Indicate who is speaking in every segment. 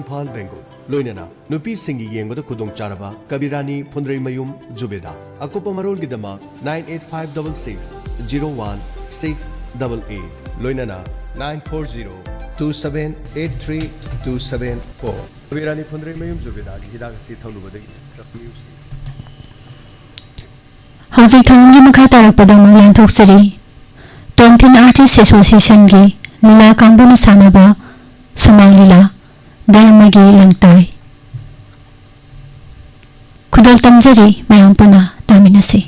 Speaker 1: इम्फाल बेंगल लोइनना नुपी सिंगी येंगबद खुदोंग चारबा कबिरानी फुंद्रई मयूम जुबेदा अकुप मरोल गिदमा 9856016888 लोइनना 9402783274 कबिरानी फुंद्रई मयूम जुबेदा हिदाग सी थौलुबदगी
Speaker 2: हौजिक थौंगी मखा तारकपदा मुलान थोक्सरी टोंथिन आर्टिस्ट एसोसिएशन की लीला कांबुन सानबा सुमांग लीला धर्मगी लंगताई खुदल तमजरी मयाम पुना तामिनसी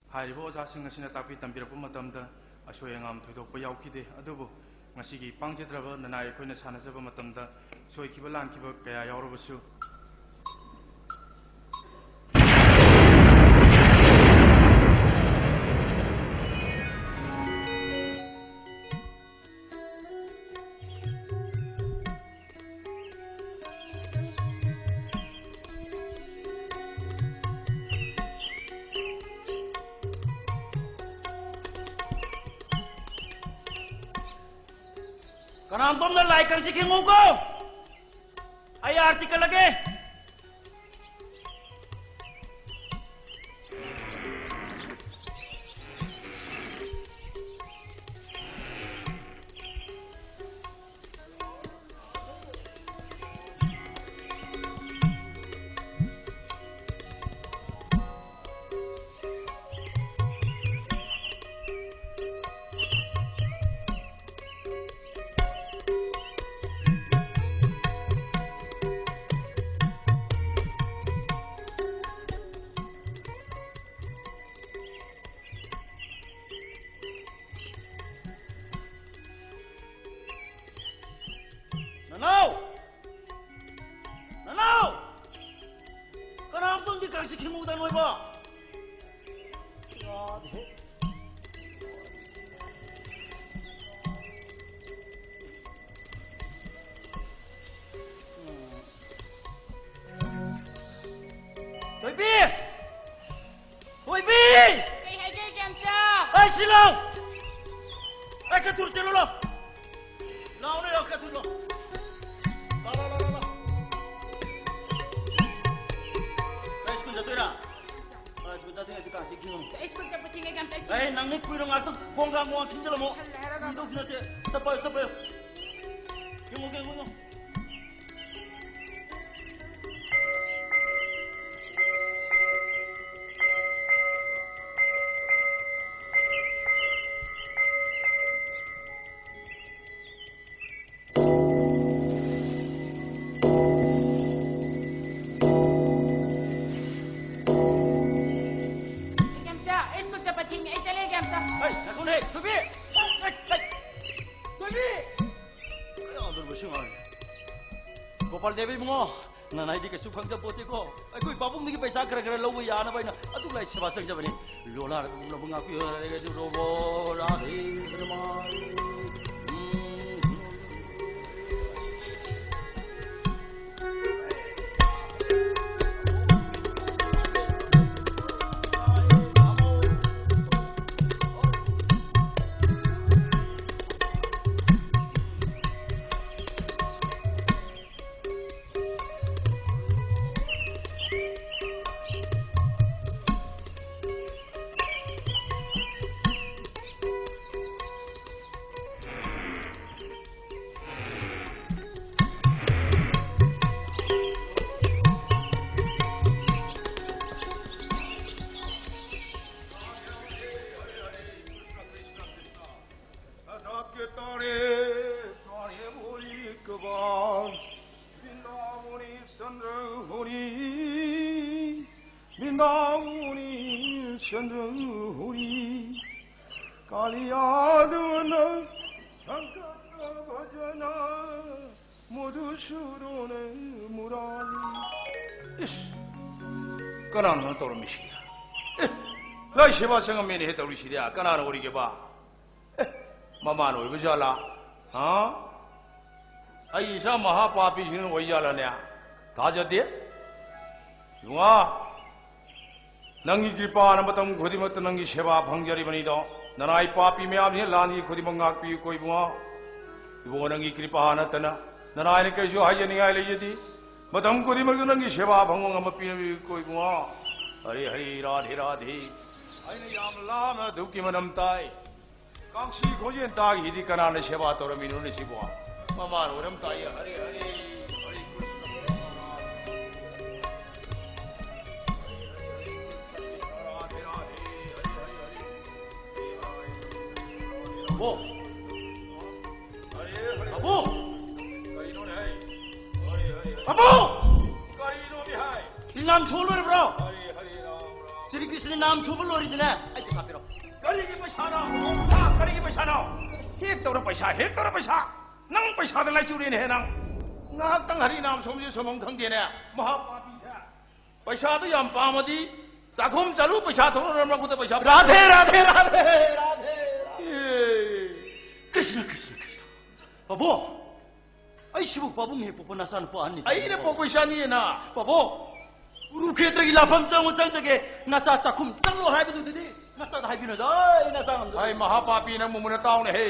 Speaker 3: हारिबो ओजासिंग असिना ताकि तंबिरप मतमदा असोयंगाम थोइदोकप याउखिदे अदुबु ngasiगी pangjedraba nanai khoina sanajaba matamda soikiba lankiba kaya yaurabasu
Speaker 4: कनाम तुम लाइक कर सीखेंगे को आइए आर्टिकल लगे tadi aja kasih kingong.
Speaker 5: Saya ikut dapat tinggal jam tadi.
Speaker 4: Nang ni kuih orang tuh konggang mau tinggal mau. Hidup sini aja. Sampai. Kingong. Gopal Devi mo, nanay di ka sukhang jabote ko. Ay ko'y babong nigi paisa kara-kara lawa yana ba na. Atu lai sebasang jabani. Lola na bunga ko ay ka robo radhe drama.
Speaker 6: चंद्रहुरी कालियादवन शंकर भजन मधुसूदन मुरारी इस कनान तौरमिसिया लाई सेवा संगमेने हे तौरिसिया कनान ओरिगेबा ममान ओइबजाला हाँ आई इसा महापापी सिन ओइजालाने थाजदे युवा नंगी कृपा नमतम खुदिमत नंगी सेवा भंगजरी बनीदो ननाई पापी मैम हे लानी खुदिमंगाक पी कोई बुआ इबो नंगी कृपा नतना ननाई ने कैसो हाजनिगाय लेजदी मतम खुदिमत नंगी सेवा भंगोंग हम पी कोई बुआ हरे हरे राधे राधे आइने याम लाम दुखी मनम ताई कांक्षी खोजेन ताग हिदी कनाने सेवा तोरमिनु ने सिबुआ ममान ओरम ताई हरे Hare Abu, Abu, Abu, ini nam cholo ni bro. Sri Krishna nam cholo lori tu na. Ayo pesah piro. Kari ki pesah na, kari ki pesah na. Hek tora pesah. Nang pesah tu lai curi ni he nang. Ngak tang hari nam somje somong thang dia na. Mahapapi sa. Pesah tu yang pamadi. Sakhum chalu pesah tu orang aku tu pesah. Radhe, radhe, radhe, radhe. Krishna कृष्ण कृष्ण बाबू आई शिव बाबू ने पोपो नसान पानी आई ने पोपो शानी है ना बाबू रुखेत्र की लाफम चंग चंग जगे नसा सखुम चंगलो हाय बदु दीदी नसा हाय बिनो जाय नसा हम आई महापापी न मुमुन ताव ने हे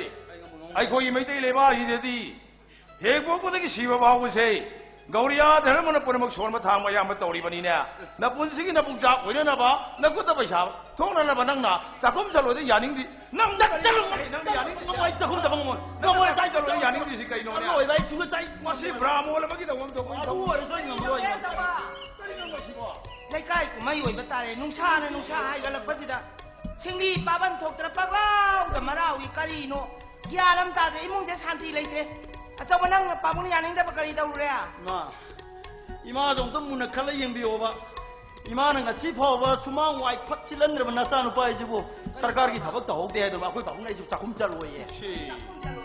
Speaker 6: आई कोई मैते लेबा ही देदी हे पोपो दे की शिव बाबू से गौरिया धर्म न पुरमक सोन थांग मया म तौरी बनी ने न पुंसी की न पुंजा ओइने न बा न कुत पैसा थोंग न बा नंग ना जाखुम चलो दे यानिंग दी नंग चलो नंग यानिंग दी गमय जाखुम त बंग गमय जाय चलो दे यानिंग दी सि कई नो ने ओइ बाई सुग जाय मसी ब्राह्मो ल बगी द वंग तो कोई तो अरे सोइ ngam oi करी ngam मसी बो
Speaker 5: लेकाई कुमाई ओइ बतारे नुंसा हाय गलक पसिदा सिंगली पाबन थोक्तर पाबाव द मरावी करीनो ग्यारम तादे इमुंग जे शांति लेते अच्छा बनंग पाबुन यानिंग द बकरी दौरे
Speaker 4: मा इमा जों तो मुन खल यंबियोबा इमा न ngasi फावबा सुमा वाई फचिलन रे नसा नु पाइ जिबो सरकार की थबक तो होते है तो कोई बाबू नै चाखुम चलोये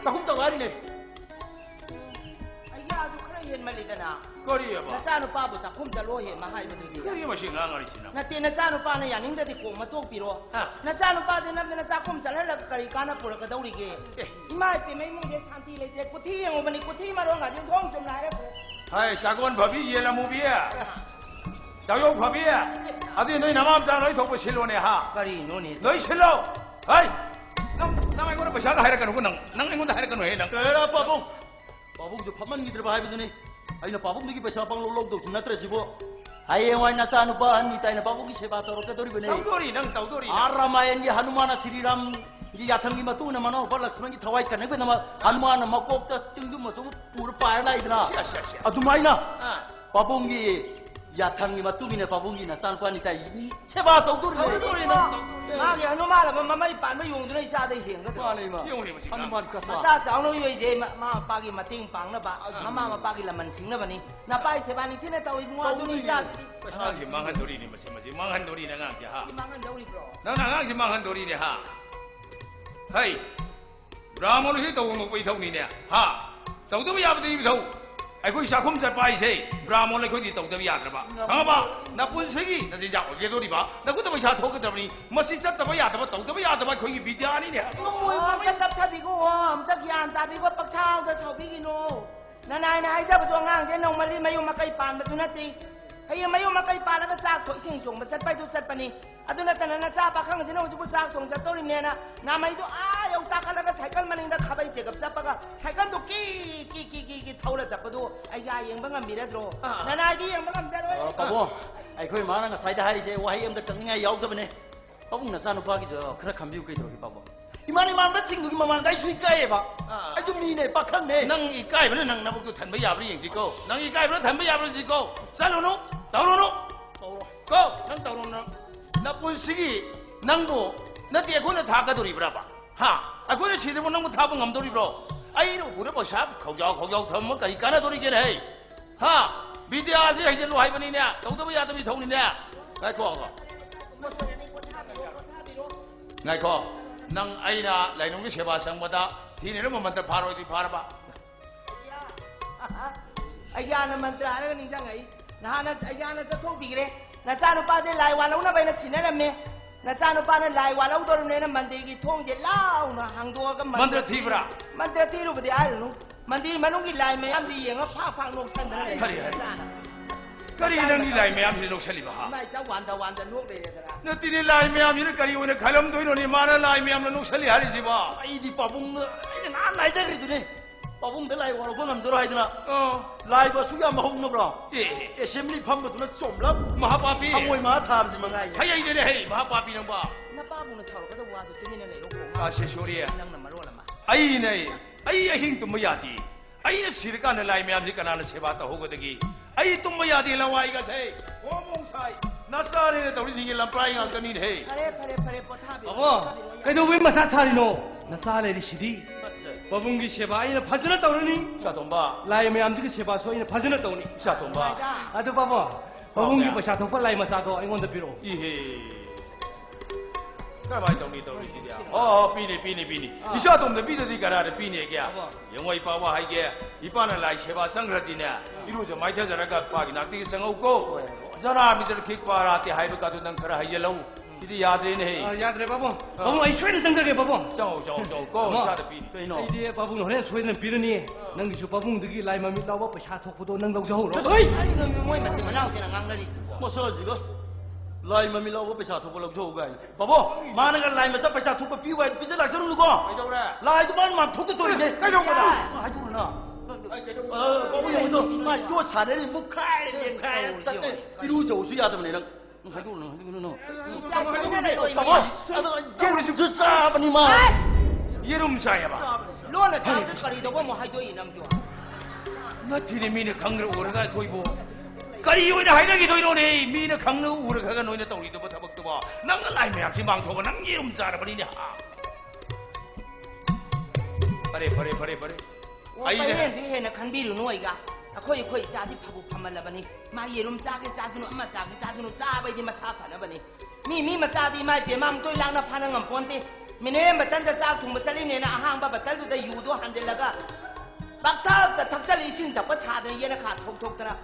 Speaker 4: चाखुम चलारी ने
Speaker 5: अय्या जो खरे हेन मलिदना
Speaker 6: करियबा
Speaker 5: नचा नु पाबु चाखुम चलो हे महाय बदुनी
Speaker 6: करिय मसी ngang ari sina
Speaker 5: नते नचा नु पाने यानिंग द को मतो पिरो नचा नु पा जे नब चाखुम चले ल करी काना पुरक दौरीगे इमा पे मै मुंगे शांति लेते कुथी यंगो बनी कुथी मारो गा जे थोंग चुम लारे
Speaker 6: हाय सागोन भबी ये ला मुबिया जायो भबिया अदि नई नमाम जा नई थोप सिलोने हा
Speaker 5: करी नोनी
Speaker 6: नई सिलो हाय नम आइगोन पैसा का हायर कनु नंग आइगोन हायर कनु हे नंग
Speaker 4: केरा बाबू जो फमन गिद्र बाहाय बिदुनी आइना बाबू निगी पैसा पंग लो दो नत्र जिबो Hayewai nasanu pa ni tay na pabugi seba toro ka dori bane.
Speaker 6: Taudori nang taudori.
Speaker 4: Aramayan gi Hanumana Sriram gi yatham gi matu na mano par Lakshman gi thawai kan ko na Hanumana makok ta chingdu ma so pur pa la idna. Adumaina. Pabungi yatham gi matu ni pabungi nasanu pa ni tay seba taudori na.
Speaker 5: Magi Hanuma la mamai pan ma yung dun isa dai heng ka to.
Speaker 4: Hanuman ka sa.
Speaker 5: Cha chang no yoi je ma pa gi mating pang na ba. Mama ma pa gi laman sing na ba ni. Na pai se ba ni tin na tawi mo dun isa.
Speaker 6: Ngang si mangan dori ni masih mangan dori na ngang si ha.
Speaker 5: Mangan daw ni bro.
Speaker 6: Ngang si mangan dori ni ha. Hey, Brahmo ni tau mo pai thau ni ne. Ha, tau tu ya ba ti thau. Ai koi sa khum sa pai se. Brahmo ni koi ti tau tu ya da ba. Ha ba, na pun se gi na si ja o ge dori ba. Na ku tu sa thau ka da ni. Masih sa ta ba ya da ba tau tu ya da ba koi gi bidya ni ne.
Speaker 5: Mui ma ta tap tha bi ko am ta gyan ta bi ko pak sao ta sau bi gi no. Na nai na ai cha ba zo ngang se nong ma li ma yu ma kai pan ba tu na ti. Hay ma yu ma kai pan la ka chak thoi sing song ba chat pai tu sat pa ni. Aduna ta na cha pa khang se no su bu chak thong cha to ri ne na mai tu a yau ta ka la ka cycle ma ning da kha bai je gap cha pa ka cycle tu ki thau la chap pa du ai ga yeng ba ngam bi da dro. Na nai di yeng ba ngam ja roi.
Speaker 4: Pabo, ai khoi ma na sai da hari se wahai am da kang ngai yaw da bane. Pabung nasanu pa gi jo khara khambiu kai dro gi pabo. Imani man ba ching du gi mamang dai sui kai ba. Ai ju mi ne pa khang ne.
Speaker 6: Nang i kai ba nang na bu tu than ba ya ba yin si ko. Nang i kai ba than ba ya ba si ko. Sa lu nu, tau lu nu. Ko, nang tau lu nu. Na pun sigi nang bo na ti ko na tha ka dori bra ba. Ha, a ko na chi de bo nang bo tha ba ngam dori bro. Ai ro bu de bo sa khau jaw tham ma kai ka na dori ke ne. Ha, bi ti a si hai je lu hai ba ni ne. Tau tu ba ya tu bi thong ni ne. Ngai ko ko. Ngai ko. Nang ai na lai nong ni seba sang ba da. Thi ne mo man ta pha ro di pha ra ba.
Speaker 5: Ai ya na mantra na ning sang ai. Na na ai ya na ta thong bi re. Na cha no pa je lai wa lo na bai na chin na me. Na cha no pa na lai wa lo do ne na mandir gi thong je lao na hang do ga
Speaker 6: Mantra thi bra.
Speaker 5: mantra thi ru ba de ai lu. Mandir manung gi lai me am di yeng pha pha nok san da.
Speaker 6: Kari nang ni lai me am si nok sali ba ha.
Speaker 5: Mai cha wan da nok de de da.
Speaker 6: Na ti ni lai me am ni kari one khalam doi no ni ma na lai me am na nok sali hari si ba.
Speaker 4: Ai di pabung ai na lai ja gri tu ne. Pabung de lai wa lo ko nam joro hai dina.
Speaker 6: Oh,
Speaker 4: Lai ba su ya ma hong no bro.
Speaker 6: eh,
Speaker 4: Assembly pham ba tu na chom lap.
Speaker 6: Mahapapi.
Speaker 4: Amoi ma thar si mangai.
Speaker 6: Hai ai de hei Mahapapi nang ba.
Speaker 5: Na pa bu na sa ro ka da wa tu mi ne le ro ko.
Speaker 6: Ka se shoriya.
Speaker 5: Nang na ma ro la ma.
Speaker 6: Ai nei, ai ahing tum ya ti. Ai na sir ka na lai me am si kana na seba ta hogo dagi. Ai tum ya ti la wai ga se. Ho mong sai. Na sa ne ta ri sing lam prai ngal ka ni hei.
Speaker 5: Pare po tha bi.
Speaker 7: abo kaidobe matha sarino nasa le sidi babunggi seba ina phajana tawrani
Speaker 6: Sa tom ba.
Speaker 7: lai mayam ji seba so ina phajana tawni
Speaker 6: Sa tom ba.
Speaker 7: adu babo babunggi paisa thokpa lai masa do aingon da piro
Speaker 6: I he. Ka bai tong ni to ri si dia. Oh, pi ni. Isa tom de pi de di ka ra de pi ni kya. Yang wai pa wa hai ke. I pa na lai seba sang ra ti ne. I ru je mai tha jara ka pa gi na ti sang au ko. Zara mi de khik pa ra ti hai ba ka tu nang khara hai ye lo. Idi ya de ne.
Speaker 7: yadre babo babo ai shwe de sangsa babo
Speaker 6: Chao ko sa de pi ni.
Speaker 4: Kai no.
Speaker 7: ai de babung no ren shwe de pirani nang su babung digi lai mami lawa paisa thokpudo nang lau jaho ro
Speaker 5: Ai no mi moi ma ti ma nau se na ngang na ri si.
Speaker 4: Mo so ji go. Lai ma mi lo ba paisa thok ba lo jo ga. Babo ma na ga lai ma sa paisa thok ba pi wa pi ja la saru ko.
Speaker 6: Ai đâu ra.
Speaker 4: Lai tu ban ma thok to ri ne.
Speaker 6: Kai dong ma da.
Speaker 4: Ai tu na. Babo yo to ma jo sa de mu khai de khai. Ti ru jo su ya de ne nang. Hai tu na.
Speaker 5: Ya ni na ro
Speaker 4: Babo ado je su sa ba ni ma.
Speaker 6: Ye rum sa ya ba.
Speaker 5: lo na ta de kari do mo hai do i nam jo.
Speaker 6: Na ti ni mi ne khang ro ora ga koi bo. Kari yo na hai na gi doi no ne mi ne khang no ura ga no ne tau ri do ba ta bak to ba. Nang ga lai me am si mang tho ba nang ye rum sa ra ba ni ne ha. Pare.
Speaker 5: Ai ne ji he na khan bi ru no ai ga. Akhoi cha di phabu phamal la bani. Ma ye rum cha ke cha ju no amma cha ke cha ju no cha bai di ma cha pha na bani. Mi ma cha di mai pe mam toi lang na pha na ngam pon ti. Mi ne ma tan da cha thung ba chali ne na ahang ba ba tal du da yu do han je la ga. Bak thak da thak chali sin ta pa cha da ye na kha thok ta na.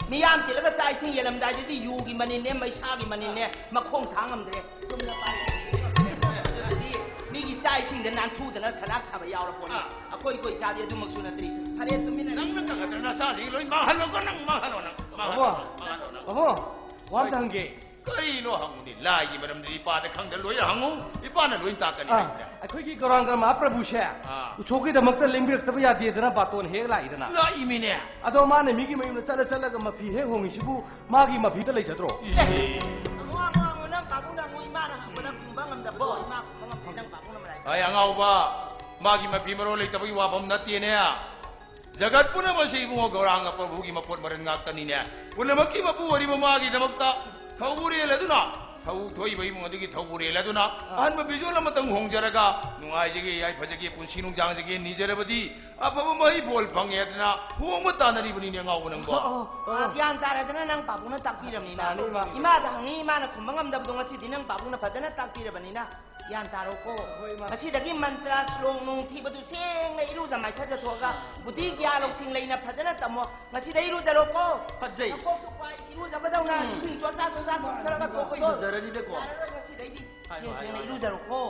Speaker 5: Mi yam ti la ga cha sin ye lam dai di yu gi manin ne mai cha gi manin ne ma khong thang am de. Tum la pa. Mi gi cha sin da nan thu da na charak sa ba yaw la pon. Akhoi cha di du mak su na tri. Phare tu mi na
Speaker 6: Nang na ka ga na sa si loi ma han lo ka nang ma han lo nang.
Speaker 7: babo babo wam dangge
Speaker 6: Kari no hangu ni lagi madam di pa de khang de loi hangu ipa na loi ta kan ni
Speaker 7: ꯑꯩꯈꯣꯏꯒꯤ ꯒꯧꯔꯥꯡ ꯃꯍꯥꯄ꯭ꯔꯚꯨꯁꯦ ꯎꯁꯣꯞꯀꯤꯗꯃꯛꯇ ꯂꯦꯡꯕꯤꯔꯛꯇꯕ ꯌꯥꯗꯦꯗꯅ ꯕꯥꯇꯣꯟ ꯍꯦꯛ ꯂꯥꯛꯏꯗꯅ
Speaker 6: la imine
Speaker 7: ꯑꯗꯣ ꯃꯥꯅ ꯃꯤꯒꯤ ꯃꯌꯨꯝꯗ ꯆꯠꯂꯒ ꯃꯐꯤ ꯍꯦꯛ ꯍꯣꯡꯉꯤꯁꯤꯕꯨ ꯃꯥꯒꯤ ꯃꯐꯤꯗ ꯂꯩꯖꯗ꯭ꯔꯣ
Speaker 5: Ngô nang babuna ngô ima na hambana kumbang am da bo ima kumbang nang babuna marai.
Speaker 6: ai angau ba magi ma pi maro lei tabai wa bam na ti ne jagat puna ma sei bungo gaurang apa bugi ma pot maran ngak tani ne puna ma ki ma pu wari ma magi damakta thawure le duna thau thoi bai mo digi thawure le duna an ma bijol ma tang hong jaraga nungai jige yai phajage punsi nung jang jige ni jarabadi apa ma mai bol phange duna hong ma tanari bani ne ngau nang ba
Speaker 5: Gyan tara dana nang babuna takpiram ni na. Ima da hangi ima na kumbang am da budong achi dinang babuna pajana takpiram ni na. Gyan taro ko. Achi dagi mantra slong nung thi badu seng na iru zamai khaja thoga. Budi gya lok sing lai na pajana tamo. Achi da iru zaro ko. Pajai. Ko ko kwa iru zabadaw na ising chotsa chotsa thara ka ko ko zarani de ko. Achi dai di. Seng seng na iru zaro ko.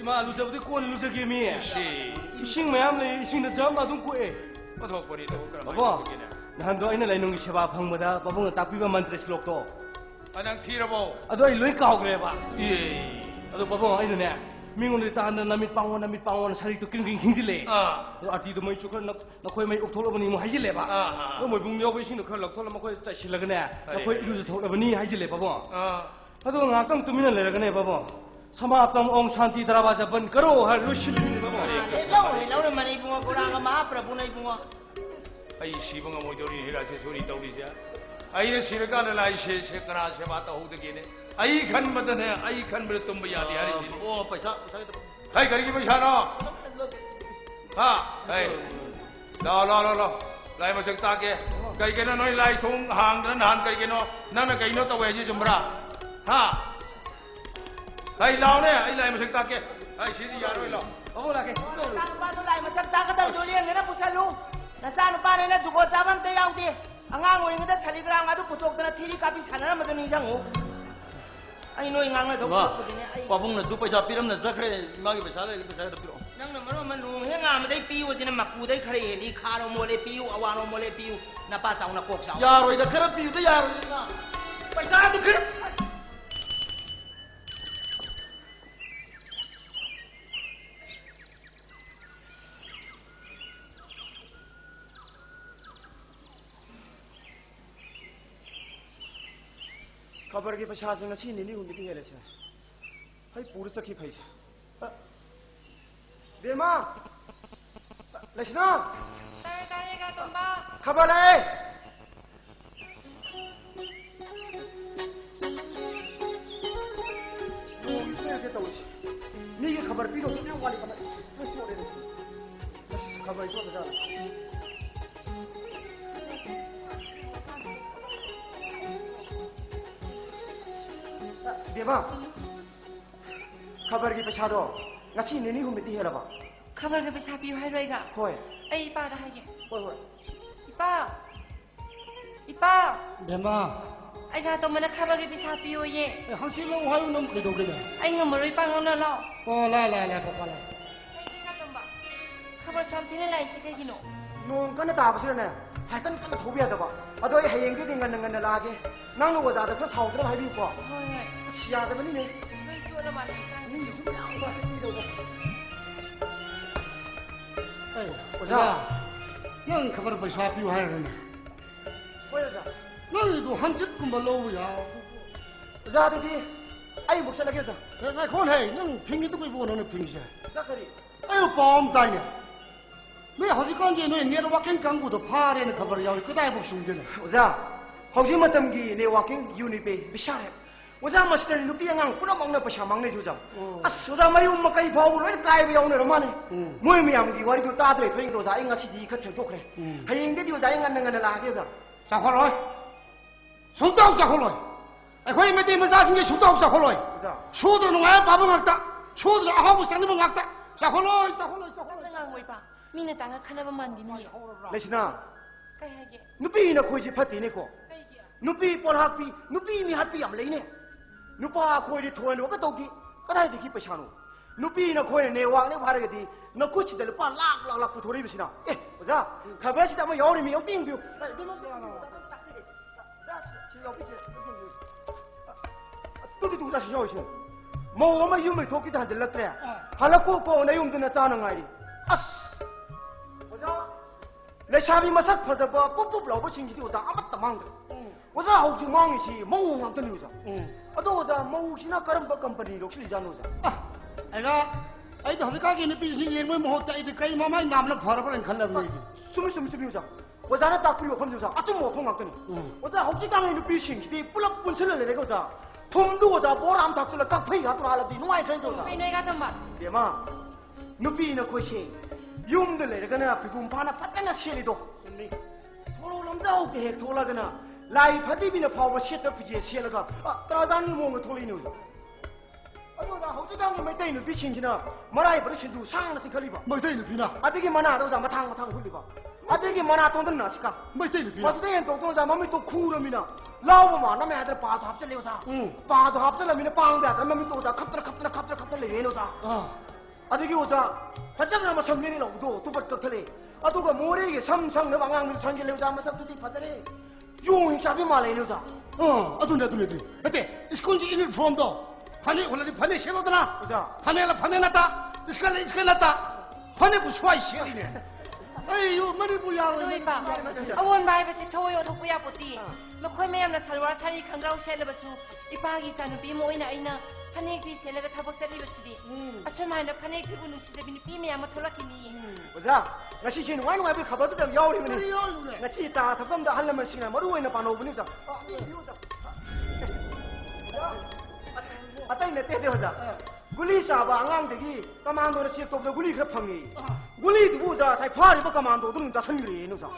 Speaker 7: 이마 루저부터 꼰 루저게미 이싱 매암 레 이싱의 점 아둔 꾸에
Speaker 6: Pathok pari to kara
Speaker 7: 바보 난도 아이는 라이농기 세바 방보다 바봉은 딱비바 만트레 슬록도
Speaker 6: anang thirabo
Speaker 7: 아도 아이 로이 까오그래 봐
Speaker 6: ye
Speaker 7: 아도 바봉 아이는 네 민군이 따한다 나밋 방원 사리도 낑낑 힝질래 아티도 뭐 이쪽 너코이 뭐 옥토로버니 뭐 하질래 봐 너뭐 붕여보 이싱도 컬 럭토라 뭐 코이 짜실라그네 너코이 이루즈 토로버니 하질래 바봉 아도 ngakang tumina leragane babo samaptam ong shanti darabaja ban karo har lushilini babo
Speaker 5: Lau na mani bunga kurang ka mahaprabhu na bunga.
Speaker 6: ai sibang mo dori hera se sori tauri ja ai ne sirka na lai se kana se ba ta hu de ne ai khan mad ne ai khan bre tum ya di hari si
Speaker 4: Oh, paisa
Speaker 6: hai kari ki paisa no ha hai la lai ma sek ta ke kai ke na noi lai thong hang dan han kai ke no na na kai no ta we ji jumbra ha hai lao ne ai lai ma sek ta ke ai si di ya roi lo
Speaker 7: babo lake
Speaker 5: Saan pa to lai masak ta ka daw dulian na pusalu. Nasaan pa na jugo jaban te yaw te. Angang uring da saligrang adu putok na thiri kapi sana na madun jang o. Ai noi ngang na dok sok ko din ai.
Speaker 4: Babung na su paisa piram na zakre imagi paisa le paisa da piro.
Speaker 5: Nang na maro man lu he ngam dai piu jina maku dai khare li kharo mole piu awano mole piu na pa chaw na kok chaw.
Speaker 4: Yaroi da khara piu da yaroi na. Paisa du khara.
Speaker 8: खबर के पश्चात से निनी हुंदी की हेले छे हई पूरी सखी फई छे बेमा लक्षणा
Speaker 9: तारेगा तुम्बा
Speaker 8: खबर है के तो मी के खबर पी दो ने वाली खबर बस खबर जो बजा बेमा खबर की पछा दो ngasi nini humiti helaba
Speaker 9: खबर के पैसा पियो है रोएगा
Speaker 8: होय
Speaker 9: ए इपा दा है
Speaker 8: होय होय
Speaker 9: इपा
Speaker 10: बेमा
Speaker 9: आई गा तो मने खबर के पैसा पियो ये
Speaker 10: hangsi lo hayu nam kai do ke na
Speaker 9: आई ngम रोई पा ngन लो
Speaker 10: o la papa la
Speaker 9: गा तुम्बा खबर शाम थिने लाई से के गिनो
Speaker 8: nong kana ta ba sirane saitan kana thobi adaba ado ai hayeng de ngan ngan la ge nang no waza da khra saw da hai bi ko
Speaker 9: होय होय
Speaker 8: siya da bani ne
Speaker 9: रोई चोर माले सा
Speaker 8: ni su ba ba ni do
Speaker 10: ai
Speaker 8: oza
Speaker 10: nang khabar paisa piu hai na
Speaker 8: hoy oza
Speaker 10: nang do hanchit kum ba lo ya
Speaker 8: oza de di ai muk sa lage oza
Speaker 10: ngai khon hai nang phingi tu kai bo na phingi sa
Speaker 8: za khari
Speaker 10: ai pom tai ne me hoji kan je no ne ro wakin kang bu do phare ne khabar ya ko dai bu sung de ne
Speaker 8: oza hauji matam gi ne walking unipe bishare oza master nupi angang pura mong na pasha mang ne ju jam as oza mayum ma kai phau loi kai bi yaw ne ro ma ne moi miam gi wari du ta dre thoing do za ai ngasi di khat thek tok re hayeng de di oza ai ngan ngan la ge oza
Speaker 10: sa kho loi sung tao sa kho loi ai khoi me te ma sa sing ge sung tao sa kho loi
Speaker 8: oza
Speaker 10: su de no ai pa ba ngak ta su de a ha bu sang ni ngak ta sa kho loi
Speaker 9: ngang ngoi pa मीने तांगा खाना बा मान दिनी
Speaker 8: lechna
Speaker 9: काय है के
Speaker 8: nupi na khoi ji phati ne ko
Speaker 9: काय किया
Speaker 8: nupi pol hak pi nupi mi hat pi am lei ne nupa khoi di thoin ro ka to gi kadai de ki pasha no nupi na khoi ne wang ne phare ga di na kuch de pa lak pu thori bisina eh oza khabar si ta ma yaw ni mi yaw ting bi 뚜디 두자 시셔시 뭐 엄마 유미 도끼도 한들 럭트래 할라고 내 용드나 짜는 아이리 아스 오자 내 샤비 마삭 퍼져봐 뽀뽀 라고 신기도 오자 아무것도 망들 오자 혹시 망이시 뭐 남던 오자 아도 오자 뭐 신나 그런 컴퍼니 록실이 자는 오자
Speaker 10: 아이가 아이도 허리까지 누피싱 예물 모호다 이들 까이 마마이 남는 버려버린 칼라브네
Speaker 8: 스물 오자 오자는 딱 그리고 범주자 아좀 뭐 통학더니 오자 혹시 당에 누피싱 디 뿔럭 분칠을 내가 오자 폼도 오자 보람 닥슬 깍페이 하더라 할라디 누아이 트렌도 오자
Speaker 9: Kay noy ka tamba.
Speaker 8: 대마 누피는 것이 юм들 내려가나 비붐파나 빠따나 시리도 서로 남자오게 해 돌아가나 라이 파디비나 파워 시트 피지에 시엘가 따라다니 뭔가 돌리는 오자 아도나 호주당이 메테이 누피싱지나 마라이 버르신도 상하나 생칼리바
Speaker 10: 메테이 누피나
Speaker 8: 아디기 마나 오자 마탕 훌리바 아디기 마나 돈들 나시까
Speaker 10: 메테이 누피나
Speaker 8: 마두대엔 똑똑자 마미 또 쿠르미나 라오마 남의 아들 바도 합절레오자 바도 합절레미나 빵배 아들 마미 또 오자 갑들 레노자 아디기 오자 바짝을 아마 섬년이 나오도 또 바짝틀레 아도가 모래에게 삼상 내 방황을 전길레오자 아마 싹두디 바자레 용이 잡이 말레노자
Speaker 10: 아도네 그때 스콘지 인을 프롬도 파네 원래 파네 셰로드나
Speaker 8: 오자
Speaker 10: 파네 났다 이스칼 났다 파네 부수아이 셰리네 아이요 머리 부야
Speaker 9: Noy pa. Awon bai ba si thoyo thopuya puti. Makhoy mayam na salwar sari khangrau shel basu. Ipagi sa nubi mo ina ina. Phanek bi selaga thabak sali basidi. Asama na phanek bi bunu si sabini pi mayam ma tholakini.
Speaker 8: 오자 ngasi shin wai wai bi khabar da yauri mini ngasi ta thabam da halama sina maru wai na pano buni oza atai ne te oza guli saba angang degi commando na sip top da guli khra phangi guli du oza sai phari ba commando du da sangri no za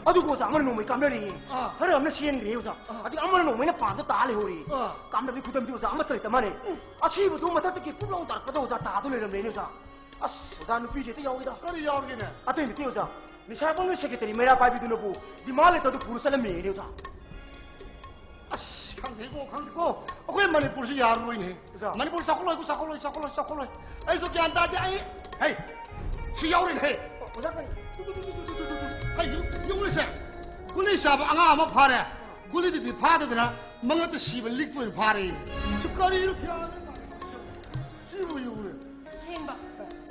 Speaker 8: adu go za amar no mai kamri hare amna sien gri oza adi amar no mai na pan da ta le hori kamna bi khudam di oza amat ta mane asi bu du mata ki pulong tar pa da oza ta du le ram le no za as oza nu pi je te yauri da
Speaker 10: करी यार ने
Speaker 8: atai ni te oza ni sa bang secretary mera pai bi du no bu di male ta du purusala me ne oza
Speaker 10: 아씨 강대고 어그 머니푸르시 야루이네 머니푸르 사콜로이 아이소 기안다데 아이 시야우리네
Speaker 8: oza kan
Speaker 10: 아이 용리세 굴리사바 앙아마 파레 굴리디 파드드나 망아도 시벌 릭도인 파레 죽거리 이렇게 하네 시부 용리
Speaker 9: Simba.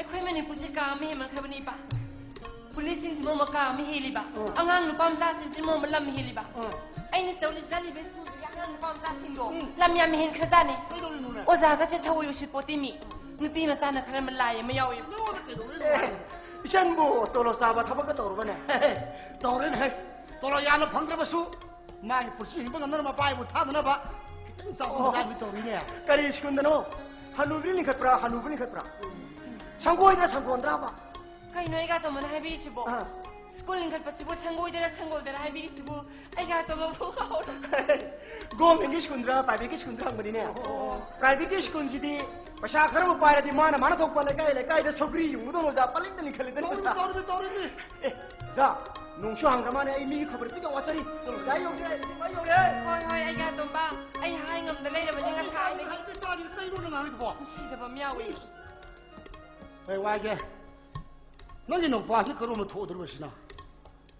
Speaker 9: Ekhoy mani pusi ka mi man khabani pa. Police sin mo maka mi heli ba. Angang lupam sa sin mo malam heli ba. Ai ni tawli zali bes ku angang lupam sa sin do. Lam ya mi hen khadani. Oza ka se thawo yoshi potimi. Nuti na sana khara malai ma yaw yo.
Speaker 8: isan bu tolo saba thabak ka tor bane
Speaker 10: 떠오르네 떠로 야는 방그러버수 마이 불수 힘은 너는 마 바이부 타드나 봐 kitang 싸우는 사람이 떠오르네
Speaker 8: kari skundano hanubri ni khatra hanubri ni khatra sangoi da sangondra ba
Speaker 9: Kay noy ka to man habi sibo. School ning khat pasibo sangoi dera sangol dera habi sibo. Ai ka to mo ka hor.
Speaker 8: gom english kundra private skundra ngani ne private skun jidi pasha khara pa ra di mana mana thok pa le kai da sogri yung do za palit ni khali den ba
Speaker 10: 떠오르네
Speaker 8: za nung shu hang ramane ai mi khabar pi da wasari za yo je mai yo re
Speaker 9: Hoy hoy ai ka to ba. Ai hai ngam da lai da man nga sai da.
Speaker 10: 따지 까이로는 아니도 봐
Speaker 9: Si da ba miawi.
Speaker 10: 에이 와게 너기 너 봐서 그러면 도들어시나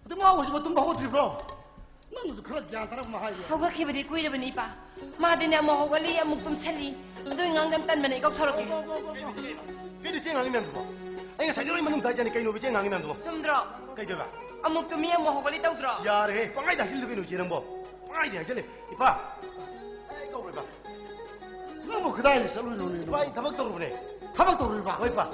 Speaker 10: 근데 뭐 하고 싶어 좀 하고 드리블 너는 그렇게 안 따라고 막 하지
Speaker 9: Hawga khibadi kui da bani pa. Ma din mo hawgali amuk tum sali. Doy ngang gam tan man ikok thorok.
Speaker 1: pi di jeng angin mo ai nga sai doi manung dai jani kai no bi jeng angin mo
Speaker 9: Sumdro.
Speaker 1: kai de ba
Speaker 9: Amuk tum mo hawgali taw dro.
Speaker 1: ya re pangai da hil du kai no jerang bo pangai de jale ipa ai ko re ba
Speaker 10: 너뭐 그다이 살로 노네
Speaker 1: pai thabak tor bune
Speaker 10: 타박 도르 봐
Speaker 1: oi pa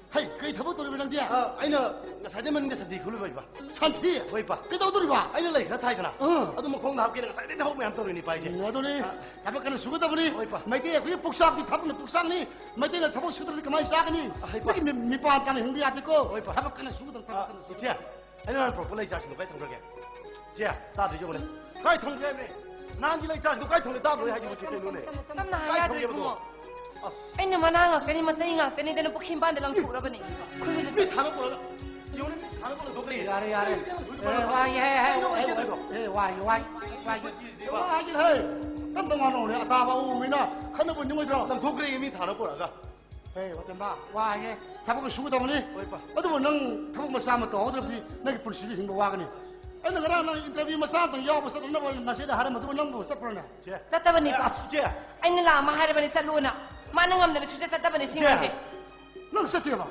Speaker 10: 하이 그이 타박 도르 비랑 디야
Speaker 1: aina nga sai de man nga sadi khulu bai ba
Speaker 10: 산티
Speaker 1: oi pa
Speaker 10: 그 도르 봐
Speaker 1: aina lai khra thai dana adu mo khong na hap ke nga sai de thok me am tor ni pai je
Speaker 10: 너도니 타박 가는 수고다 보니
Speaker 1: 어이빠.
Speaker 10: 마이테 그게 복사기 타박은 복사니 마이테가 타박 수들이 그만 싸가니
Speaker 1: 어이빠.
Speaker 10: 이 미판 가는 흥비 아티고
Speaker 1: 어이빠.
Speaker 10: 타박 가는 수고다 타박 가는 수고
Speaker 1: tia aina pro pulai jas no kai thong ge tia ta de jo ne kai thong ge me nang gi lai jas no kai thong le ta lo hai ji mo che no ne
Speaker 9: Tam na ya dre mo. Ai no mananga kani masai nga kani den pukhim ban de lang thura bani.
Speaker 1: mi thana ko yo ne mi thana ko do kri
Speaker 10: 야래 야래 와이 해 와이 와이 해 깜빡 안 오네 아따 봐 오미나 칸나 본 영어 들어
Speaker 1: lam thok kri mi thana ko ra ga
Speaker 10: 에이 어떤 봐 와이 타박 수고다 보니
Speaker 1: 어이빠.
Speaker 10: 어디 뭐능 타박 뭐 싸면 또 어디로 비 내가 불수기 힘도 와가니 ꯑꯩꯅ ꯉꯔꯥꯡ ꯅꯪ ꯏꯟꯇꯔꯚꯤꯌꯨ ꯃꯆꯥ ꯑꯃꯇꯪ ꯌꯥꯎꯕ ꯆꯠꯅꯕ ꯉꯁꯤꯗ ꯍꯥꯏꯔꯝꯕꯗꯨꯕꯨ ꯅꯪꯕꯨ ꯆꯠꯄ꯭ꯔꯣꯅꯦ
Speaker 9: ꯆꯠꯇꯕꯅꯤ ꯄꯥ
Speaker 1: ꯆꯦ
Speaker 9: ꯑꯩꯅ ꯂꯥꯛꯑꯃ ꯍꯥꯏꯔꯕꯅꯤ ꯆꯠꯂꯨꯅ ꯃꯥꯅ ꯉꯝꯗꯅ ꯁꯨꯡꯆꯠ ꯆꯠꯇꯕꯅꯤ ꯁꯤꯡꯁꯦ
Speaker 10: ꯅꯪ ꯆꯠꯇꯦꯕ